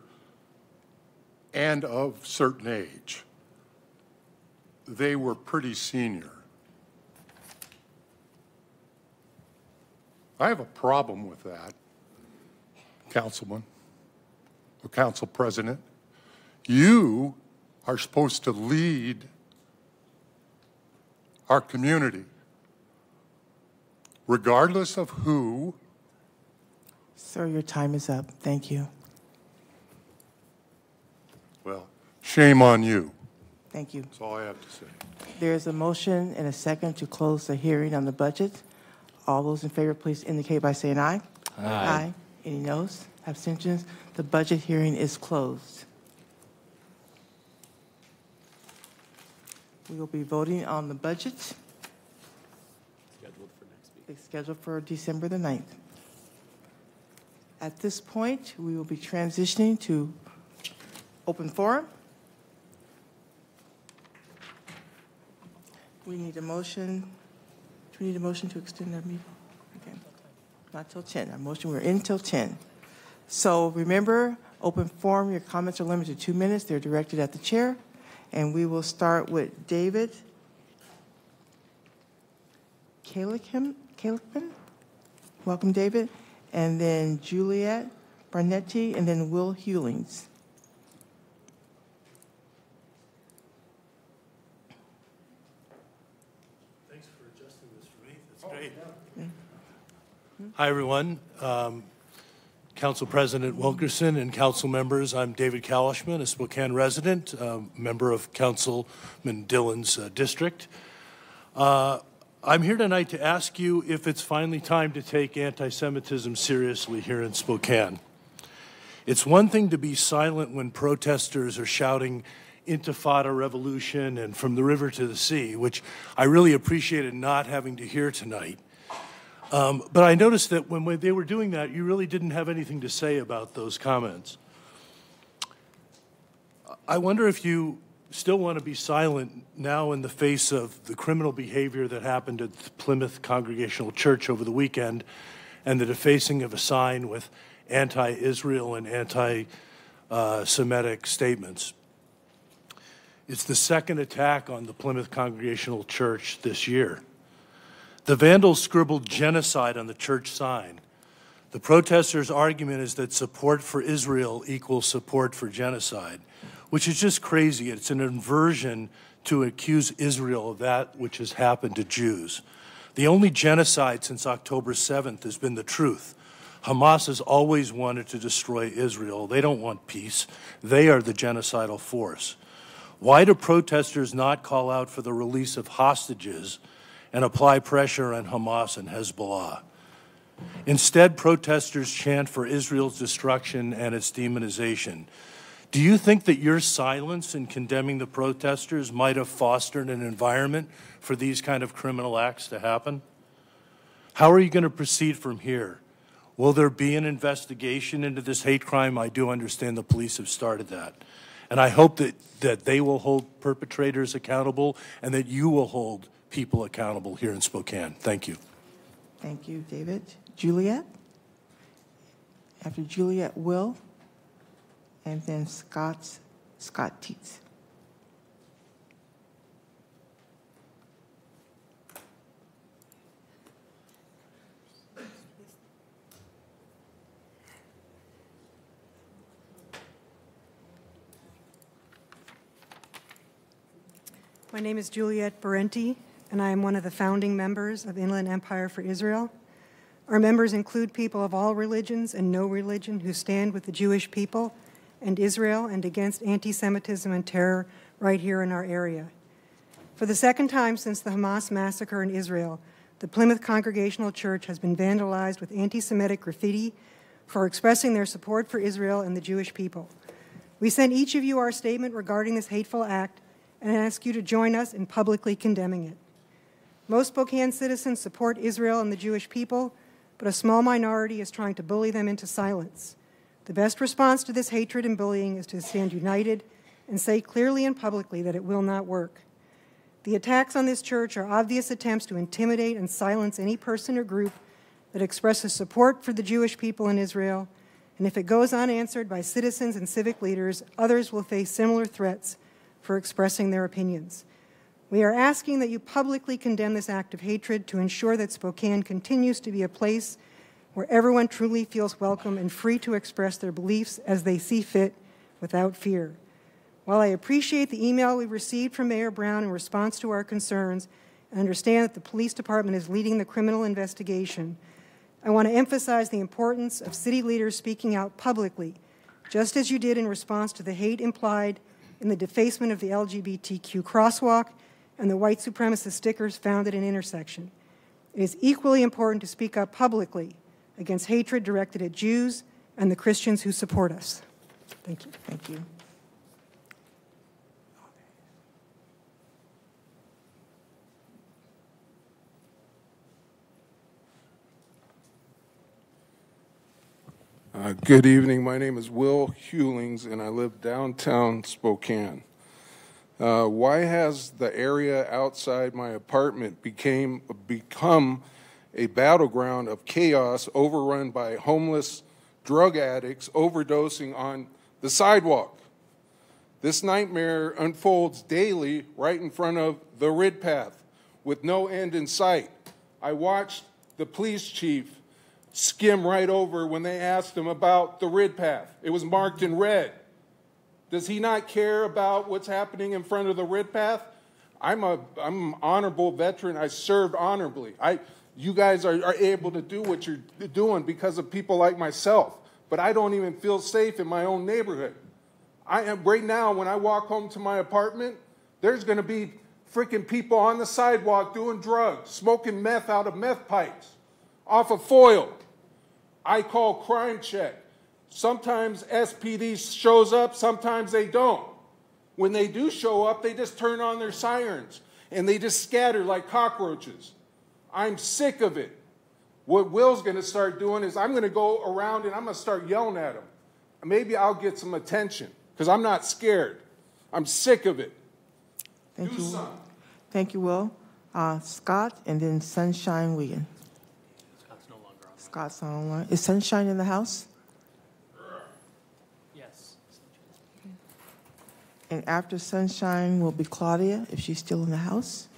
and of certain age. They were pretty senior. I have a problem with that, Councilman or Council President. You are supposed to lead our community, regardless of who. Sir, your time is up. Thank you. Well, shame on you. Thank you. That's all I have to say. There is a motion and a second to close the hearing on the budget. All those in favor, please indicate by saying aye. Aye. Any noes? Abstentions? The budget hearing is closed. We will be voting on the budget. Scheduled for next week. It's scheduled for December the 9th. At this point, we will be transitioning to open forum. We need a motion. Do we need a motion to extend our meeting? Okay. Not till 10. Our motion, we're in till 10. So remember, open forum, your comments are limited to 2 minutes. They're directed at the chair. And we will start with David Kalichman. Welcome, David. And then Juliet Barnetti, and then Will Hewlings. Thanks for adjusting this for me. That's great. Hi, everyone. Council President Wilkerson and council members, I'm David Kalishman, a Spokane resident, member of Councilman Dillon's district. I'm here tonight to ask you if it's finally time to take anti-Semitism seriously here in Spokane. It's one thing to be silent when protesters are shouting Intifada revolution and from the river to the sea, which I really appreciated not having to hear tonight. But I noticed that when they were doing that, you really didn't have anything to say about those comments. I wonder if you still want to be silent now in the face of the criminal behavior that happened at the Plymouth Congregational Church over the weekend and the defacing of a sign with anti-Israel and anti-Semitic statements. It's the second attack on the Plymouth Congregational Church this year. The vandals scribbled genocide on the church sign. The protesters' argument is that support for Israel equals support for genocide, which is just crazy. It's an inversion to accuse Israel of that which has happened to Jews. The only genocide since October 7th has been the truth. Hamas has always wanted to destroy Israel. They don't want peace. They are the genocidal force. Why do protesters not call out for the release of hostages and apply pressure on Hamas and Hezbollah? Instead, protesters chant for Israel's destruction and its demonization. Do you think that your silence in condemning the protesters might have fostered an environment for these kind of criminal acts to happen? How are you going to proceed from here? Will there be an investigation into this hate crime? I do understand the police have started that. And I hope that they will hold perpetrators accountable and that you will hold people accountable here in Spokane. Thank you. Thank you, David. Juliet? After Juliet, Will? And then Scott Teets. My name is Juliet Barenti, and I am one of the founding members of Inland Empire for Israel. Our members include people of all religions and no religion who stand with the Jewish people and Israel and against anti-Semitism and terror right here in our area. For the second time since the Hamas massacre in Israel, the Plymouth Congregational Church has been vandalized with anti-Semitic graffiti for expressing their support for Israel and the Jewish people. We send each of you our statement regarding this hateful act and ask you to join us in publicly condemning it. Most Spokane citizens support Israel and the Jewish people, but a small minority is trying to bully them into silence. The best response to this hatred and bullying is to stand united and say clearly and publicly that it will not work. The attacks on this church are obvious attempts to intimidate and silence any person or group that expresses support for the Jewish people in Israel, and if it goes unanswered by citizens and civic leaders, others will face similar threats for expressing their opinions. We are asking that you publicly condemn this act of hatred to ensure that Spokane continues to be a place where everyone truly feels welcome and free to express their beliefs as they see fit without fear. While I appreciate the email we received from Mayor Brown in response to our concerns and understand that the police department is leading the criminal investigation, I want to emphasize the importance of city leaders speaking out publicly, just as you did in response to the hate implied in the defacement of the LGBTQ crosswalk and the white supremacist stickers found at an intersection. It is equally important to speak up publicly against hatred directed at Jews and the Christians who support us. Thank you. Thank you. Good evening. My name is Will Hewlings, and I live downtown Spokane. Why has the area outside my apartment become a battleground of chaos overrun by homeless drug addicts overdosing on the sidewalk? This nightmare unfolds daily right in front of the Rid Path with no end in sight. I watched the police chief skim right over when they asked him about the Rid Path. It was marked in red. Does he not care about what's happening in front of the Rid Path? I'm an honorable veteran. I served honorably. You guys are able to do what you're doing because of people like myself, but I don't even feel safe in my own neighborhood. Right now, when I walk home to my apartment, there's going to be freaking people on the sidewalk doing drugs, smoking meth out of meth pipes, off of foil. I call Crime Check. Sometimes SPD shows up, sometimes they don't. When they do show up, they just turn on their sirens and they just scatter like cockroaches. I'm sick of it. What Will's going to start doing is I'm going to go around and I'm going to start yelling at him. Maybe I'll get some attention because I'm not scared. I'm sick of it. Thank you. Thank you, Will. Scott and then Sunshine Wiggin. Scott's not online. Is Sunshine in the house? Yes. And after Sunshine will be Claudia, if she's still in the house.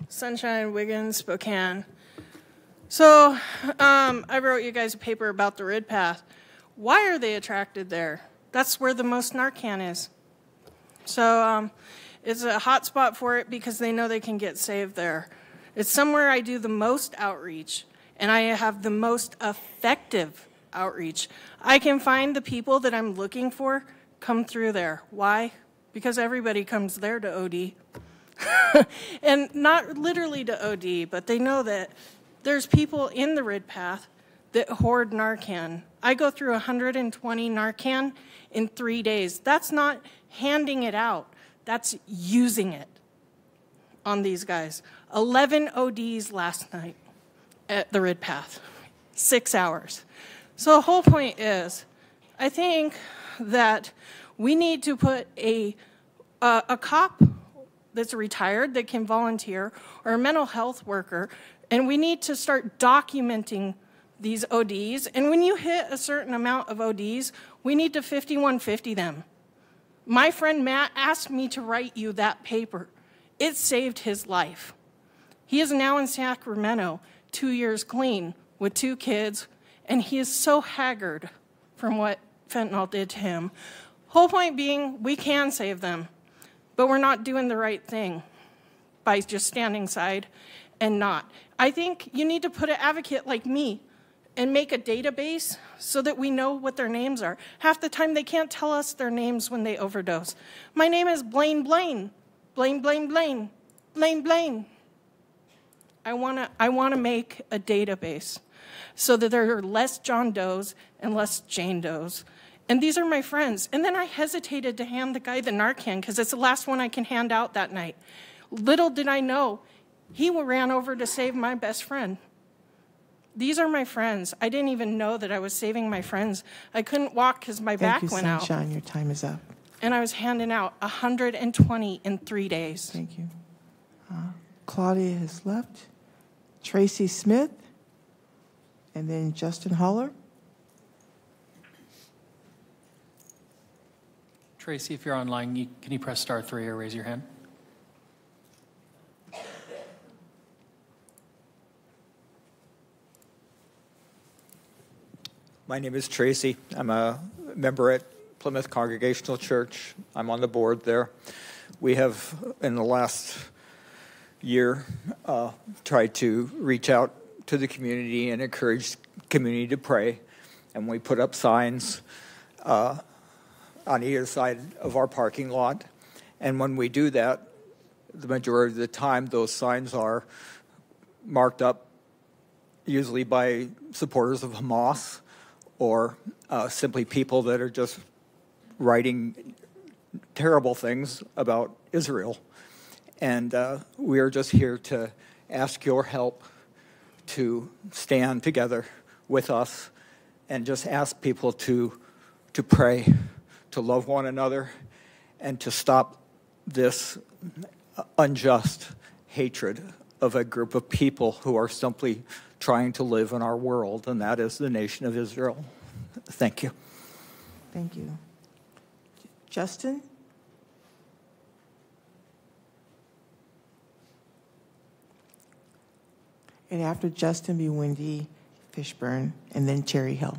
Sunshine Wiggins, Spokane. So I wrote you guys a paper about the Rid Path. Why are they attracted there? That's where the most Narcan is. So it's a hot spot for it because they know they can get saved there. It's somewhere I do the most outreach, and I have the most effective outreach. I can find the people that I'm looking for come through there. Why? Because everybody comes there to OD. And not literally to OD, but they know that there's people in the Rid Path that hoard Narcan. I go through 120 Narcan in 3 days. That's not handing it out. That's using it on these guys. 11 ODs last night at the Rid Path, 6 hours. So the whole point is, I think that we need to put a cop that's retired that can volunteer or a mental health worker, and we need to start documenting these ODs. And when you hit a certain amount of ODs, we need to 5150 them. My friend Matt asked me to write you that paper. It saved his life. He is now in Sacramento, 2 years clean, with 2 kids, and he is so haggard from what fentanyl did to him. Whole point being, we can save them, but we're not doing the right thing. by just standing side and not. I think you need to put an advocate like me and make a database so that we know what their names are. Half the time they can't tell us their names when they overdose. My name is Blaine Blaine. Blaine Blaine Blaine. Blaine Blaine. I wanna make a database so that there are less John Does and less Jane Does. And these are my friends. And then I hesitated to hand the guy the Narcan because it's the last one I can hand out that night. Little did I know, he ran over to save my best friend. These are my friends. I didn't even know that I was saving my friends. I couldn't walk because my back went out. Thank you, Sunshine. Your time is up. And I was handing out 120 in 3 days. Thank you. Claudia has left. Tracy Smith. And then Justin Holler. Tracy, if you're online, can you press *3 or raise your hand? My name is Tracy. I'm a member at Plymouth Congregational Church. I'm on the board there. We have, in the last year, tried to reach out to the community and encourage community to pray. And we put up signs on either side of our parking lot. And when we do that, the majority of the time, those signs are marked up usually by supporters of Hamas or simply people that are just writing terrible things about Israel. And we are just here to ask your help to stand together with us and just ask people to pray, to love one another, and to stop this unjust hatred of a group of people who are simply trying to live in our world, and that is the nation of Israel. Thank you. Thank you. Justin? And after Justin be Wendy Fishburne, and then Cherry Hill.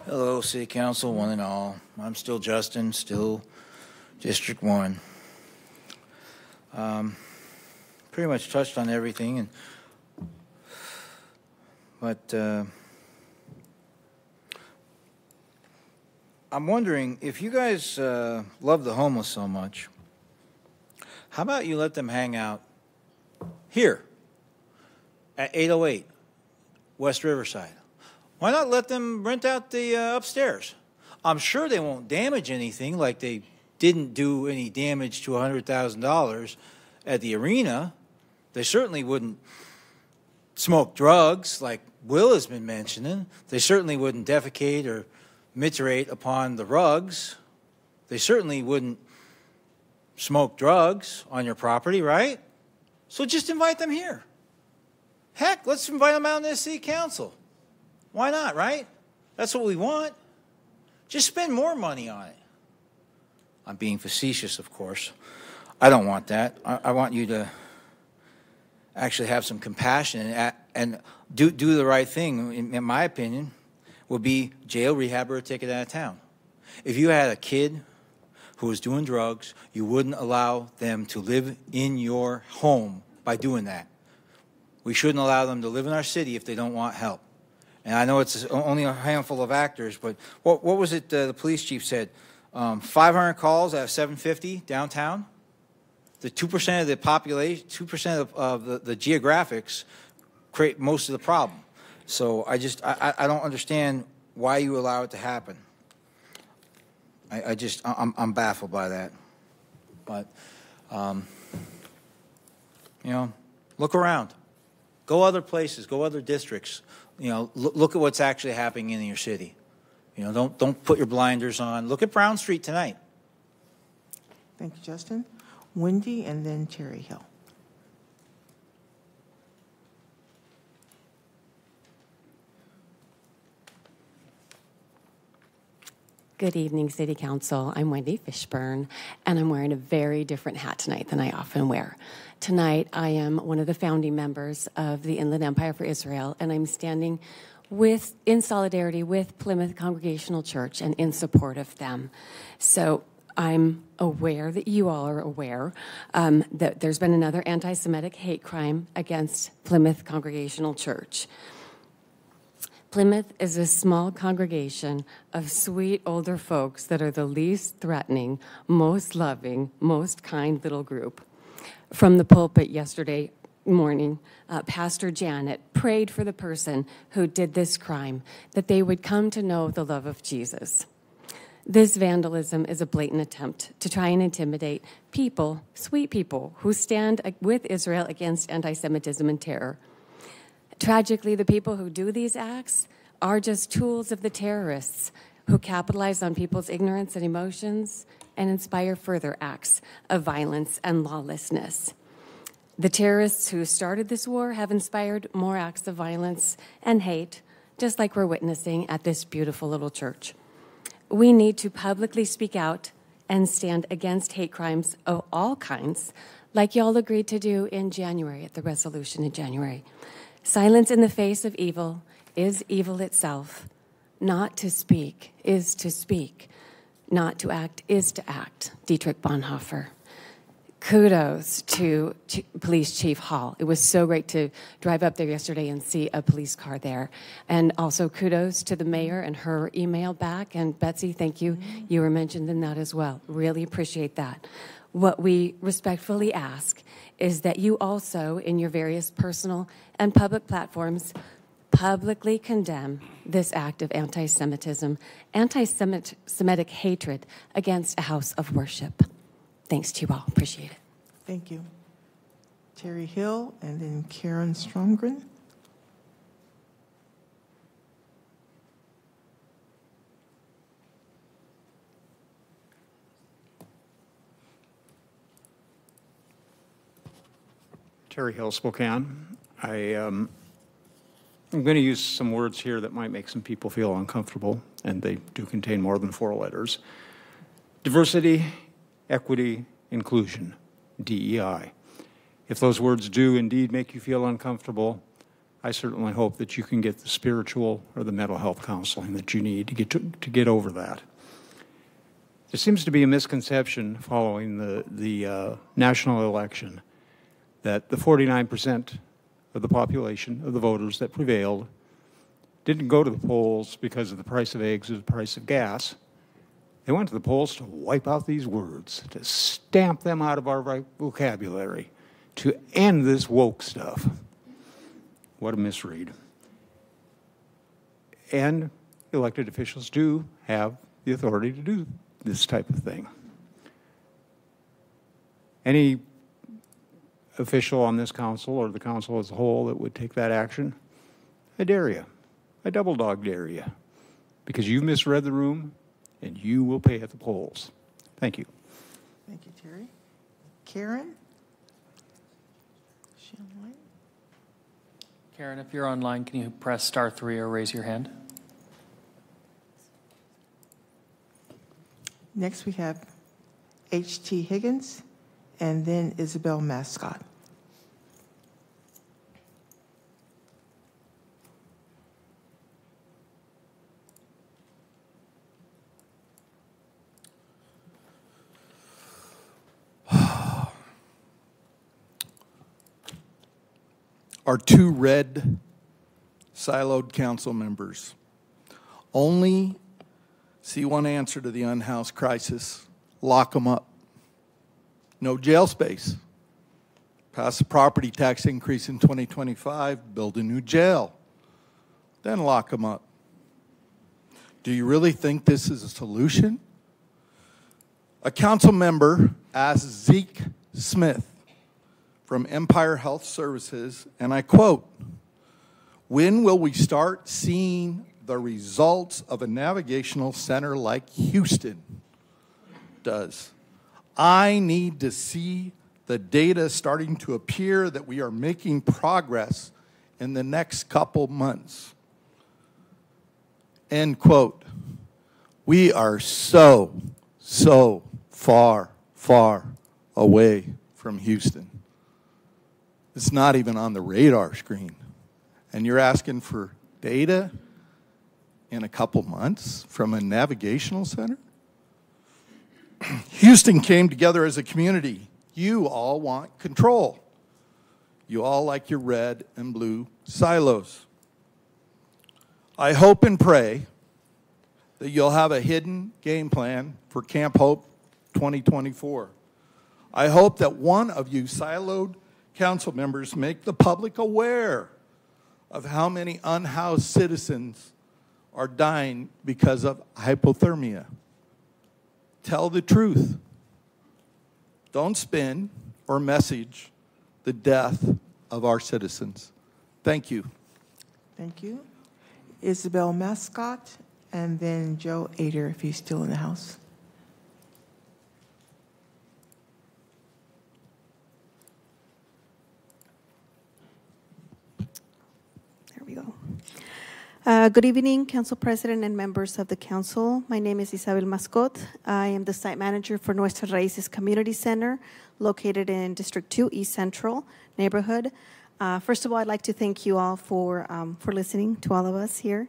Hello, City Council, one and all. I'm still Justin, still District 1. Pretty much touched on everything, but I'm wondering, if you guys love the homeless so much, how about you let them hang out here at 808 West Riverside? Why not let them rent out the upstairs? I'm sure they won't damage anything, like they didn't do any damage to $100,000 at the arena. They certainly wouldn't smoke drugs like Will has been mentioning. They certainly wouldn't defecate or mitrate upon the rugs. They certainly wouldn't smoke drugs on your property, right? So just invite them here. Heck, let's invite them out in the city council. Why not, right? That's what we want. Just spend more money on it. I'm being facetious, of course. I don't want that. I want you to actually have some compassion and do the right thing, in my opinion, would be jail, rehab, or a ticket out of town. If you had a kid who was doing drugs, you wouldn't allow them to live in your home by doing that. We shouldn't allow them to live in our city if they don't want help. And I know it's only a handful of actors, but what was it the police chief said? 500 calls out of 750 downtown? The 2% of the population, 2% of the geographics create most of the problem. So I don't understand why you allow it to happen. I'm baffled by that. But, you know, look around. Go other places, go other districts. You know, look at what's actually happening in your city. You know, don't put your blinders on. Look at Brown Street tonight. Thank you, Justin. Wendy, and then Cherry Hill. Good evening, City Council. I'm Wendy Fishburne, and I'm wearing a very different hat tonight than I often wear. Tonight, I am one of the founding members of the Inland Empire for Israel, and I'm standing in solidarity with Plymouth Congregational Church and in support of them. So I'm aware that you all are aware that there's been another anti-Semitic hate crime against Plymouth Congregational Church. Plymouth is a small congregation of sweet older folks that are the least threatening, most loving, most kind little group. From the pulpit yesterday morning, Pastor Janet prayed for the person who did this crime, that they would come to know the love of Jesus. This vandalism is a blatant attempt to try and intimidate people, sweet people, who stand with Israel against anti-Semitism and terror. Tragically, the people who do these acts are just tools of the terrorists who capitalize on people's ignorance and emotions and inspire further acts of violence and lawlessness. The terrorists who started this war have inspired more acts of violence and hate, just like we're witnessing at this beautiful little church. We need to publicly speak out and stand against hate crimes of all kinds, like y'all agreed to do in January at the resolution in January. Silence in the face of evil is evil itself. Not to speak is to speak. Not to act is to act. Dietrich Bonhoeffer. Kudos to Police Chief Hall. It was so great to drive up there yesterday and see a police car there. And also kudos to the mayor and her email back. And Betsy, thank you. You were mentioned in that as well. Really appreciate that. What we respectfully ask is that you also, in your various personal and public platforms, publicly condemn this act of anti-Semitism, anti-Semitic hatred against a house of worship. Thanks to you all. Appreciate it. Thank you. Terry Hill and then Karen Stromgren. Terry Hill, Spokane. I'm going to use some words here that might make some people feel uncomfortable, and they do contain more than 4 letters. Diversity, equity, inclusion, DEI. If those words do indeed make you feel uncomfortable, I certainly hope that you can get the spiritual or the mental health counseling that you need to get over that. There seems to be a misconception following the national election that the 49% of the population, of the voters that prevailed, didn't go to the polls because of the price of eggs or the price of gas. They went to the polls to wipe out these words, to stamp them out of our vocabulary, to end this woke stuff. What a misread. And elected officials do have the authority to do this type of thing. Any official on this council or the council as a whole that would take that action, I dare you. I double dog dare you. Because you've misread the room and you will pay at the polls. Thank you. Thank you, Terry. Karen? Is she online? Karen, if you're online, can you press *3 or raise your hand? Next we have H.T. Higgins and then Isabel Mascott. Our 2 red siloed council members only see one answer to the unhoused crisis: lock them up. No jail space. Pass a property tax increase in 2025, build a new jail, then lock them up. Do you really think this is a solution? A council member asked Zeke Smith from Empire Health Services, and I quote, "When will we start seeing the results of a navigational center like Houston does? I need to see the data starting to appear that we are making progress in the next couple months." End quote. We are so far away from Houston. It's not even on the radar screen. And you're asking for data in a couple months from a navigational center? Houston came together as a community. You all want control. You all like your red and blue silos. I hope and pray that you'll have a hidden game plan for Camp Hope 2024. I hope that one of you siloed council members make the public aware of how many unhoused citizens are dying because of hypothermia. Tell the truth. Don't spin or message the death of our citizens. Thank you. Thank you. Isabel Mascott, and then Joe Ader, if he's still in the house. There we go. Good evening, Council President and members of the Council. My name is Isabel Mascot. I am the site manager for Nuestras Raíces Community Center, located in District 2 East Central neighborhood. First of all, I'd like to thank you all for listening to all of us here.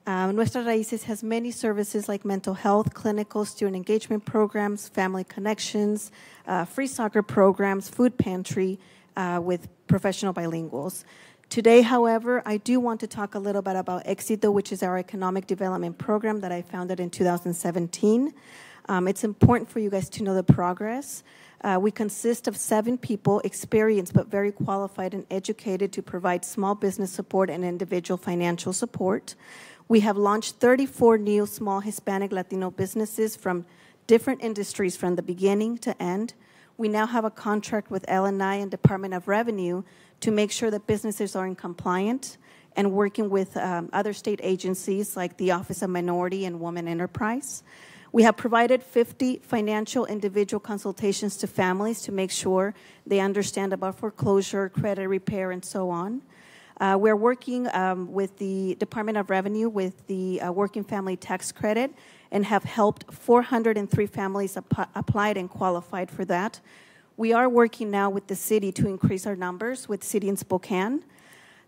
Nuestras Raíces has many services like mental health, clinical, student engagement programs, family connections, free soccer programs, food pantry with professional bilinguals. Today, however, I do want to talk a little bit about Éxito, which is our economic development program that I founded in 2017. It's important for you guys to know the progress. We consist of 7 people, experienced but very qualified and educated to provide small business support and individual financial support. We have launched 34 new small Hispanic Latino businesses from different industries from the beginning to end. We now have a contract with L&I and Department of Revenue to make sure that businesses are in compliant and working with other state agencies like the Office of Minority and Women Enterprise. We have provided 50 financial individual consultations to families to make sure they understand about foreclosure, credit repair, and so on. We're working with the Department of Revenue with the Working Family Tax Credit and have helped 403 families applied and qualified for that. We are working now with the city to increase our numbers with City in Spokane.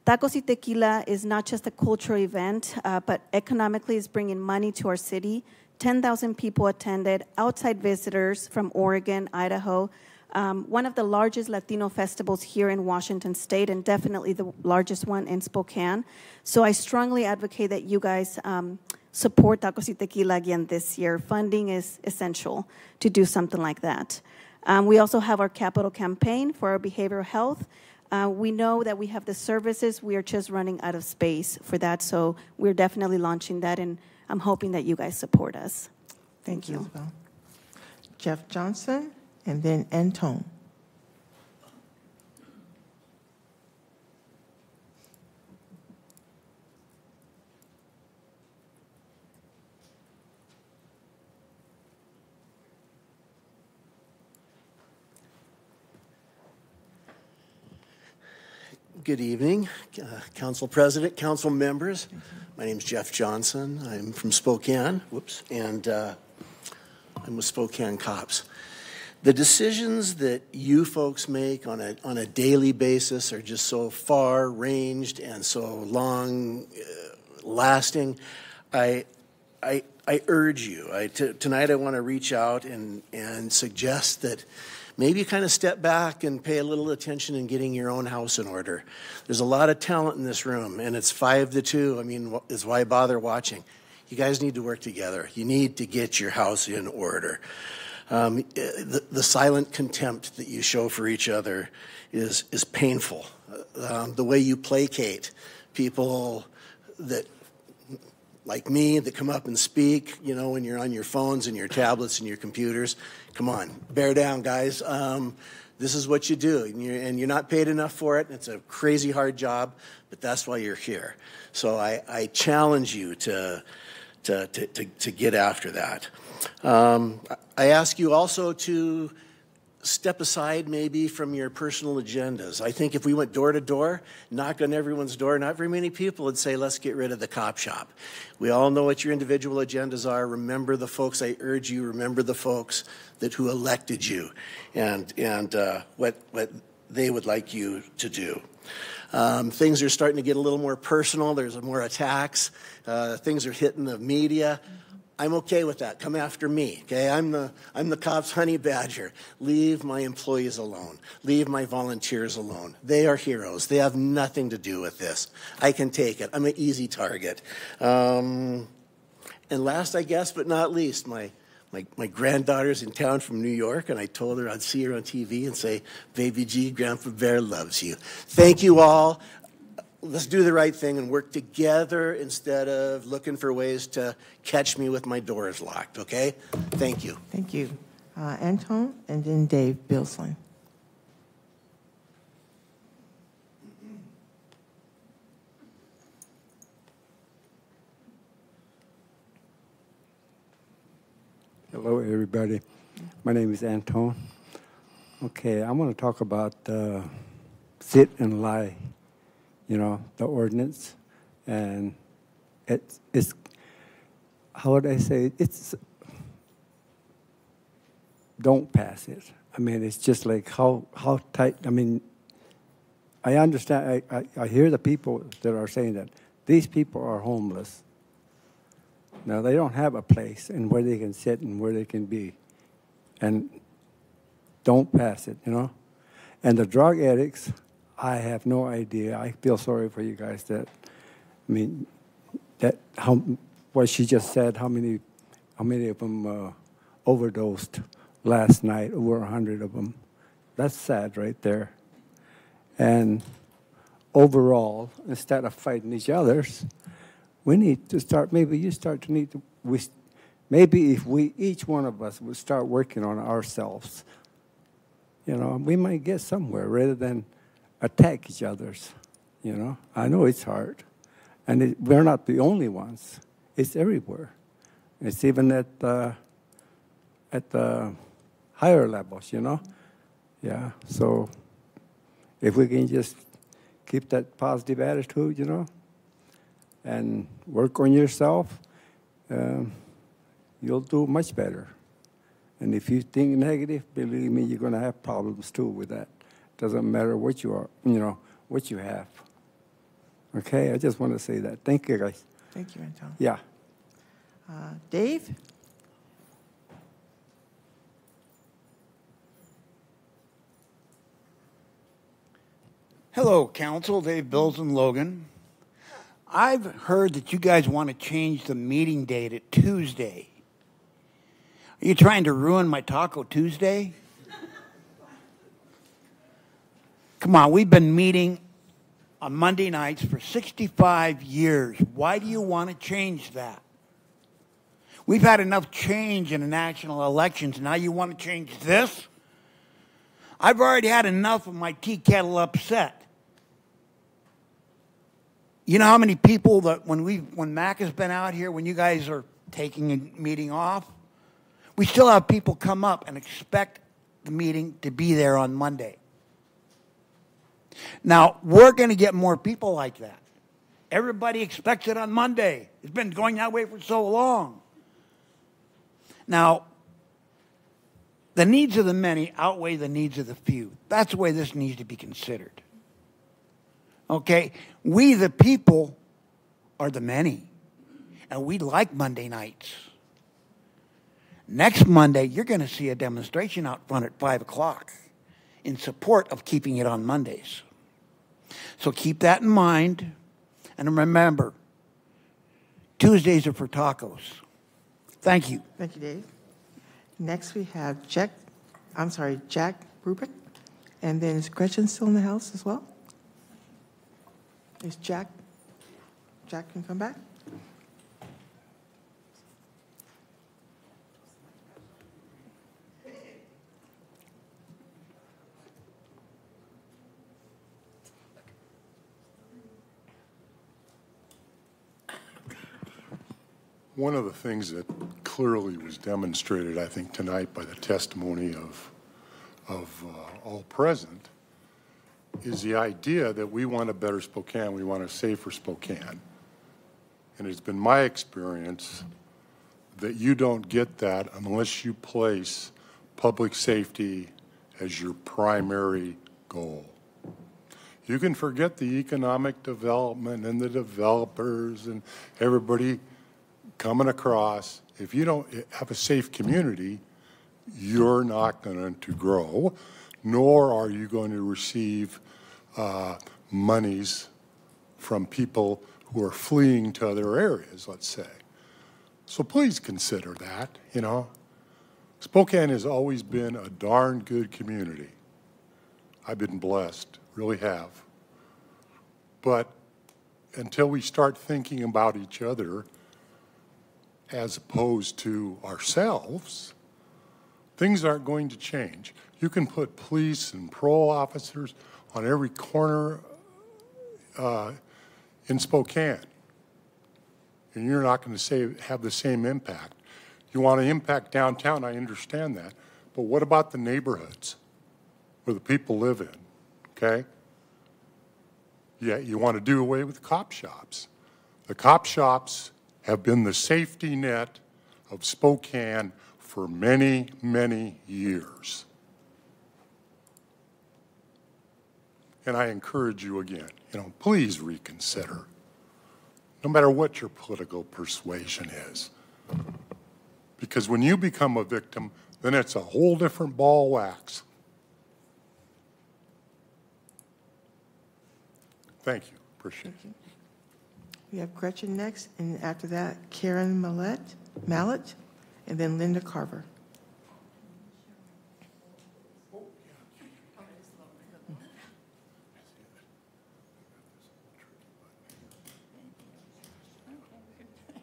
Tacos y Tequila is not just a cultural event, but economically is bringing money to our city. 10,000 people attended, outside visitors from Oregon, Idaho, one of the largest Latino festivals here in Washington State, and definitely the largest one in Spokane. So I strongly advocate that you guys support Tacos y Tequila again this year. Funding is essential to do something like that. We also have our capital campaign for our behavioral health. We know that we have the services. We are just running out of space for that, so we're definitely launching that, and I'm hoping that you guys support us. Thank you. Isabel. Jeff Johnson, and then Antone. Good evening, Council President, Council members. My name is Jeff Johnson. I'm from Spokane, and I'm with Spokane Cops. The decisions that you folks make on a daily basis are just so far-ranged and so long-lasting. I urge you. Tonight I want to reach out and suggest that maybe you kind of step back and pay a little attention in getting your own house in order. There's a lot of talent in this room, and it's 5 to 2. I mean, is why bother watching? You guys need to work together. You need to get your house in order. The silent contempt that you show for each other is painful. The way you placate people that, like me, that come up and speak, you know, when you're on your phones and your tablets and your computers. Come on, bear down, guys. This is what you do, and you're not paid enough for it. It's a crazy hard job, but that's why you're here. So I challenge you to get after that. I ask you also to step aside maybe from your personal agendas. I think if we went door to door, knock on everyone's door, not very many people would say, let's get rid of the cop shop. We all know what your individual agendas are. Remember the folks, I urge you, remember the folks who elected you and what they would like you to do. Things are starting to get a little more personal. There's more attacks. Things are hitting the media. I'm okay with that. Come after me, okay? I'm the cops' honey badger. Leave my employees alone. Leave my volunteers alone. They are heroes. They have nothing to do with this. I can take it. I'm an easy target. And last, I guess, but not least, my granddaughter's in town from New York, and I told her I'd see her on TV and say, "Baby G, Grandpa Bear loves you." Thank you all. Let's do the right thing and work together instead of looking for ways to catch me with my doors locked, okay? Thank you. Thank you. Anton, and then Dave Bilsling. Hello, everybody. My name is Anton. Okay, I want to talk about sit and lie, you know, the ordinance. And it's how would I say it? It's, don't pass it. I mean, it's just like how tight, I mean, I understand, I hear the people that are saying that these people are homeless. Now, they don't have a place and where they can sit and where they can be. And don't pass it, you know. And the drug addicts, I have no idea. I feel sorry for you guys that, I mean, that what she just said, how many of them overdosed last night, over 100 of them. That's sad right there. And overall, instead of fighting each other, we need to start, maybe if we, each one of us would start working on ourselves, you know, we might get somewhere rather than attack each other's, you know. I know it's hard. And we're not the only ones. It's everywhere. It's even at the higher levels, you know. Yeah, so if we can just keep that positive attitude, you know, and work on yourself, you'll do much better. And if you think negative, believe me, you're going to have problems too with that. Doesn't matter what you are, you know, what you have. Okay, I just want to say that. Thank you, guys. Thank you, Anton. Yeah. Dave? Hello, Council. Dave Bills and Logan. I've heard that you guys want to change the meeting date at Tuesday. Are you trying to ruin my Taco Tuesday? Come on, we've been meeting on Monday nights for 65 years. Why do you want to change that? We've had enough change in the national elections. Now you want to change this? I've already had enough of my tea kettle upset. You know how many people that when Mac has been out here, when you guys are taking a meeting off, we still have people come up and expect the meeting to be there on Monday. Now, we're going to get more people like that. Everybody expects it on Monday. It's been going that way for so long. Now, the needs of the many outweigh the needs of the few. That's the way this needs to be considered. Okay? We, the people, are the many. And we like Monday nights. Next Monday, you're going to see a demonstration out front at 5 o'clock in support of keeping it on Mondays. So keep that in mind. And remember, Tuesdays are for tacos. Thank you. Thank you, Dave. Next, we have Jack Brubeck. And then is Gretchen still in the house as well? Is Jack can come back? One of the things that clearly was demonstrated, I think, tonight by the testimony of all present is the idea that we want a better Spokane, we want a safer Spokane. And it's been my experience that you don't get that unless you place public safety as your primary goal. You can forget the economic development and the developers and everybody coming across. If you don't have a safe community, you're not going to grow, nor are you going to receive monies from people who are fleeing to other areas, let's say. So please consider that, you know. Spokane has always been a darn good community. I've been blessed, really have. But until we start thinking about each other as opposed to ourselves, things aren't going to change. You can put police and parole officers on every corner in Spokane, and you're not going to have the same impact. You want to impact downtown, I understand that, but what about the neighborhoods where the people live in, okay? Yeah, you want to do away with cop shops. The cop shops have been the safety net of Spokane for many, many years. And I encourage you again, you know, please reconsider, no matter what your political persuasion is. Because when you become a victim, then it's a whole different ball of wax. Thank you. Appreciate it. We have Gretchen next, and after that, Karen Mallett, and then Linda Carver.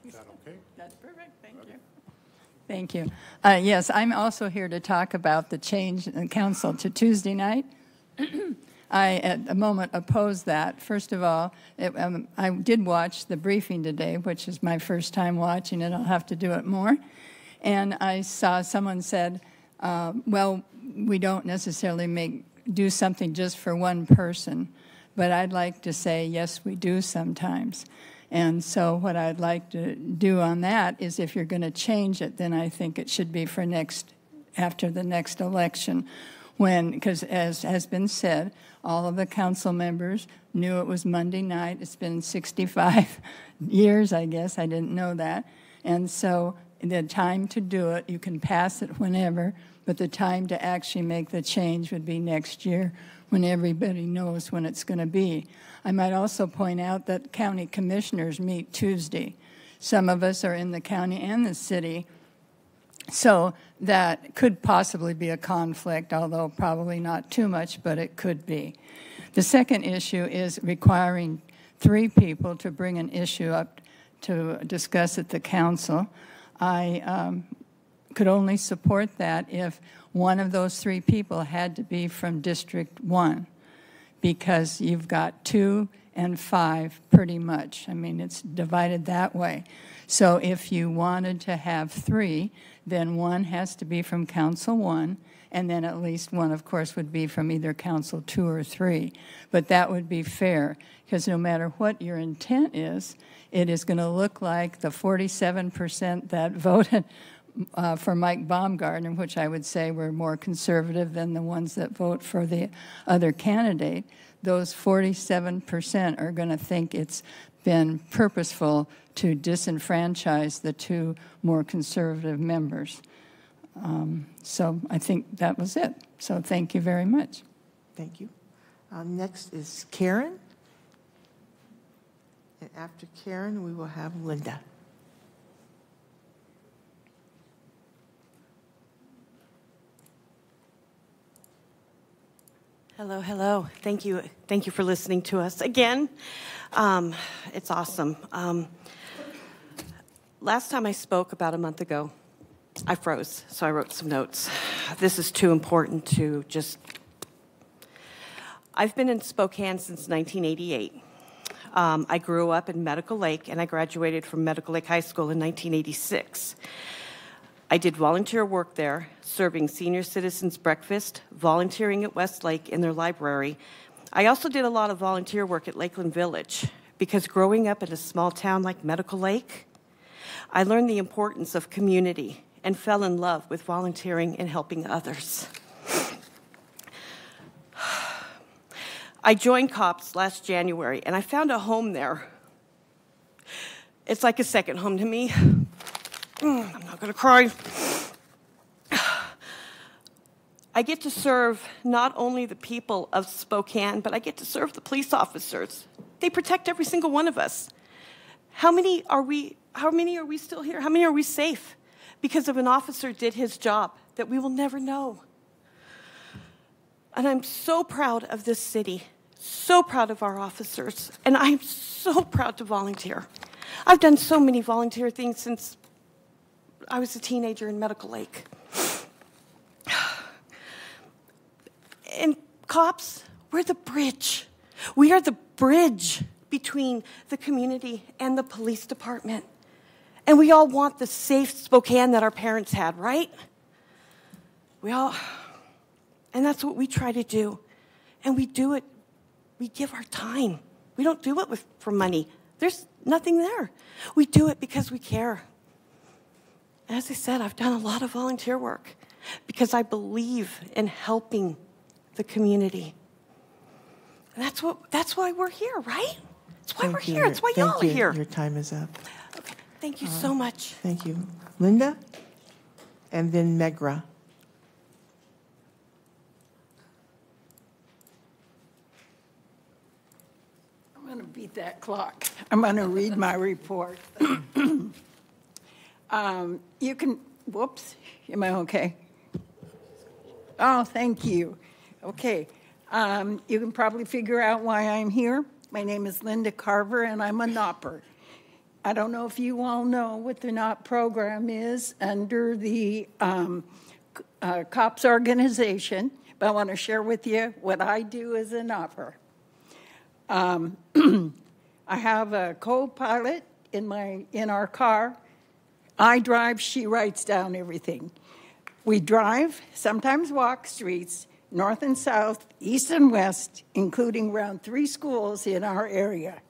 Is that okay? That's perfect. Thank you. Thank you. Yes, I'm also here to talk about the change in council to Tuesday night. I, at the moment, oppose that. First of all, I did watch the briefing today, which is my first time watching it. I'll have to do it more. And I saw someone said, well, we don't necessarily do something just for one person. But I'd like to say, yes, we do sometimes. And so what I'd like to do on that is if you're going to change it, then I think it should be for after the next election. Because as has been said, all of the council members knew it was Monday night. It's been 65 years, I guess. I didn't know that. And so the time to do it, you can pass it whenever, but the time to actually make the change would be next year when everybody knows when it's going to be. I might also point out that county commissioners meet Tuesday. Some of us are in the county and the city, so that could possibly be a conflict, although probably not too much, but it could be. The second issue is requiring 3 people to bring an issue up to discuss at the council. I could only support that if one of those 3 people had to be from District 1, because you've got 2 and 5 pretty much. I mean, it's divided that way. So if you wanted to have 3, then 1 has to be from Council 1, and then at least 1, of course, would be from either Council 2 or 3. But that would be fair, because no matter what your intent is, it is going to look like the 47% that voted for Mike Baumgartner, which I would say were more conservative than the ones that vote for the other candidate. Those 47% are going to think it's been purposeful to disenfranchise the 2 more conservative members. So I think that was it. So thank you very much. Thank you. Next is Karen. And after Karen, we will have Linda. Hello, hello. Thank you. Thank you for listening to us again. It's awesome. Last time I spoke about a month ago, I froze, so I wrote some notes. This is too important to just... I've been in Spokane since 1988. I grew up in Medical Lake, and I graduated from Medical Lake High School in 1986. I did volunteer work there, serving senior citizens breakfast, volunteering at Westlake in their library. I also did a lot of volunteer work at Lakeland Village, because growing up in a small town like Medical Lake, I learned the importance of community and fell in love with volunteering and helping others. I joined COPS last January, and I found a home there. It's like a second home to me. I'm not going to cry. I get to serve not only the people of Spokane, but I get to serve the police officers. They protect every single one of us. How many are we still here? How many are we safe because of an officer did his job that we will never know? And I'm so proud of this city, so proud of our officers, and I'm so proud to volunteer. I've done so many volunteer things since I was a teenager in Medical Lake. And COPS, we're the bridge. We are the bridge between the community and the police department. And we all want the safe Spokane that our parents had, right? And that's what we try to do. And we do it, we give our time. We don't do it for money. There's nothing there. We do it because we care. As I said, I've done a lot of volunteer work because I believe in helping the community. And that's why we're here, right? That's why we're here. It's why y'all are here. Your time is up. Okay, thank you so much. Thank you. Linda? And then Megra. I'm going to beat that clock. I'm going to read my report. You can, whoops, am I okay? Oh, thank you. Okay, you can probably figure out why I'm here. My name is Linda Carver, and I'm a NOPper. I don't know if you all know what the NOP program is under the COPS organization, but I want to share with you what I do as a NOPper. I have a co-pilot in our car. I drive, she writes down everything. We drive, sometimes walk streets, north and south, east and west, including around 3 schools in our area.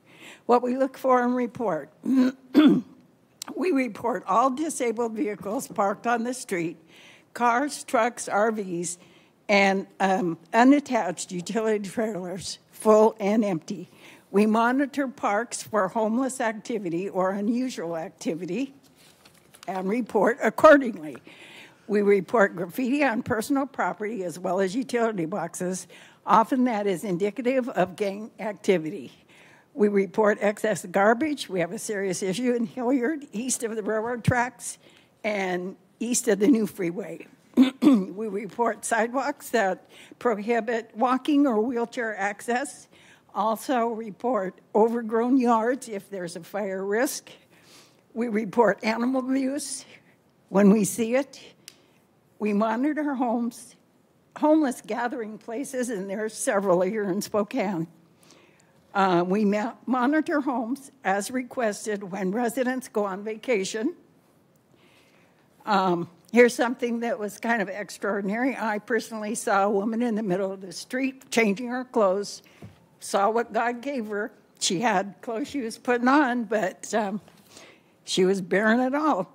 What we look for and report. We report all disabled vehicles parked on the street, cars, trucks, RVs, and unattached utility trailers, full and empty. We monitor parks for homeless activity or unusual activity and report accordingly. We report graffiti on personal property as well as utility boxes. Often that is indicative of gang activity. We report excess garbage. We have a serious issue in Hilliard, east of the railroad tracks and east of the new freeway. We report sidewalks that prohibit walking or wheelchair access. Also report overgrown yards if there's a fire risk. We report animal abuse when we see it. We monitor homes, homeless gathering places, and there are several here in Spokane. We monitor homes as requested when residents go on vacation. Here's something that was kind of extraordinary. I personally saw a woman in the middle of the street changing her clothes, saw what God gave her. She had clothes she was putting on, but she was bearing it all.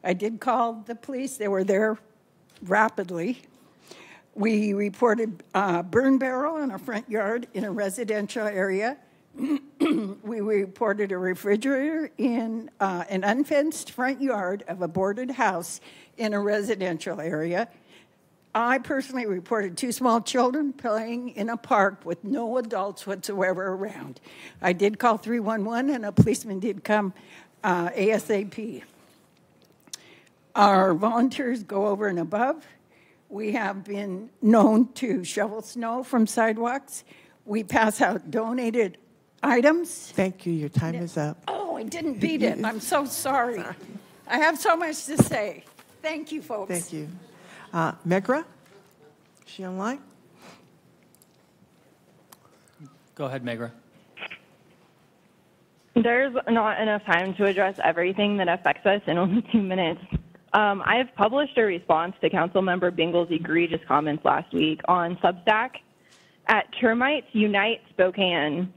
I did call the police. They were there rapidly. We reported a burn barrel in a front yard in a residential area. We reported a refrigerator in an unfenced front yard of a boarded house in a residential area. I personally reported 2 small children playing in a park with no adults whatsoever around. I did call 311 and a policeman did come ASAP. Our volunteers go over and above. We have been known to shovel snow from sidewalks. We pass out donated items. Thank you. Your time is up. Oh, I didn't beat it. I'm so sorry. I have so much to say. Thank you, folks. Thank you. Megra? Is she online? Go ahead, Megra. There's not enough time to address everything that affects us in only 2 minutes. I have published a response to Councilmember Bingle's egregious comments last week on Substack at Termites Unite Spokane.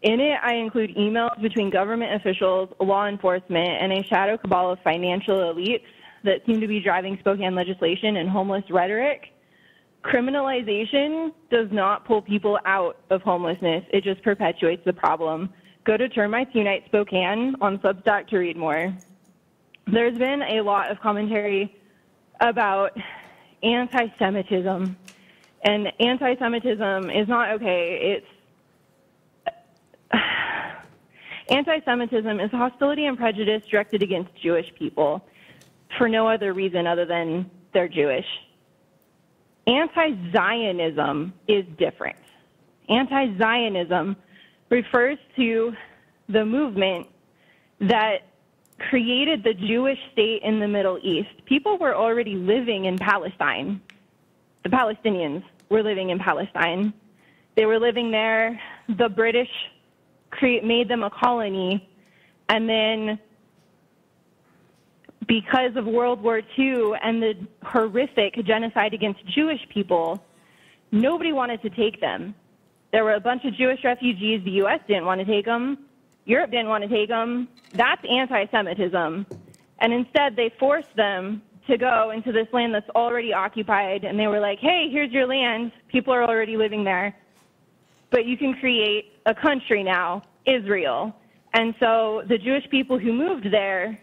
In it, I include emails between government officials, law enforcement, and a shadow cabal of financial elites that seem to be driving Spokane legislation and homeless rhetoric. criminalization does not pull people out of homelessness. It just perpetuates the problem. Go to Termites Unite Spokane on Substack to read more. There's been a lot of commentary about anti-Semitism, and anti-Semitism is not okay. Anti-Semitism is hostility and prejudice directed against Jewish people for no other reason other than they're Jewish. Anti-Zionism is different. Anti-Zionism refers to the movement that created the Jewish state in the Middle East. People were already living in Palestine. The Palestinians were living in Palestine. They were living there. The British made them a colony, and then because of World War II and the horrific genocide against Jewish people, nobody wanted to take them. There were a bunch of Jewish refugees. The U.S. didn't want to take them. Europe didn't want to take them. That's anti-Semitism. And instead, they forced them to go into this land that's already occupied, and they were like, hey, here's your land. People are already living there. But you can create a country now, Israel. And so the Jewish people who moved there,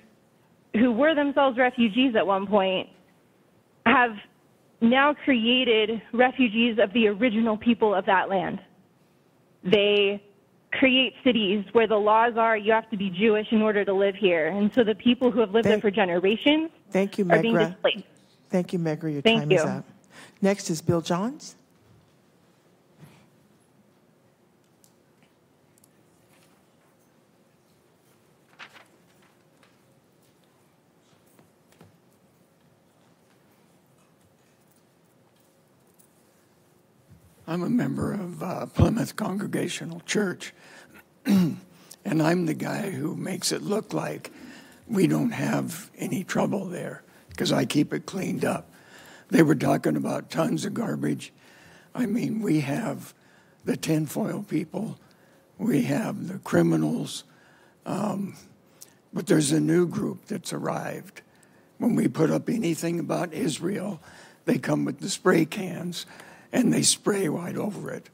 who were themselves refugees at one point, have now created refugees of the original people of that land. They create cities where the laws are you have to be Jewish in order to live here. And so the people who have lived there for generations are being displaced. Thank you, Megra. Your Thank time you. is up. Next is Bill Johns. I'm a member of Plymouth Congregational Church, and I'm the guy who makes it look like we don't have any trouble there because I keep it cleaned up. They were talking about tons of garbage. I mean, we have the tinfoil people, we have the criminals, but there's a new group that's arrived. When we put up anything about Israel, they come with the spray cans and they spray right over it.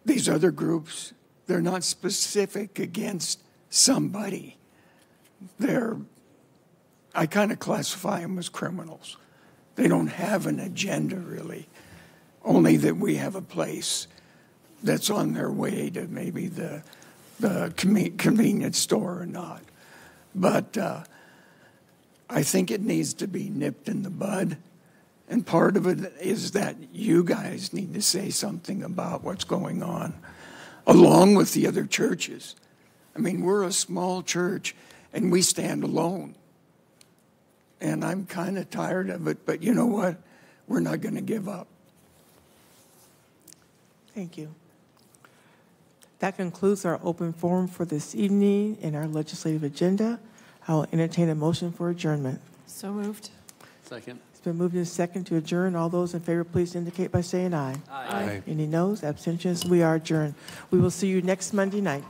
These other groups, they're not specific against somebody. I kind of classify them as criminals. They don't have an agenda, really, only that we have a place that's on their way to maybe the convenience store or not. But I think it needs to be nipped in the bud. And part of it is that you guys need to say something about what's going on, along with the other churches. I mean, we're a small church, and we stand alone. And I'm kind of tired of it, but you know what? We're not going to give up. Thank you. That concludes our open forum for this evening and our legislative agenda. I will entertain a motion for adjournment. So moved. Second. It's been moved and second to adjourn. All those in favor, please indicate by saying aye. Aye. Any noes, abstentions? We are adjourned. We will see you next Monday night.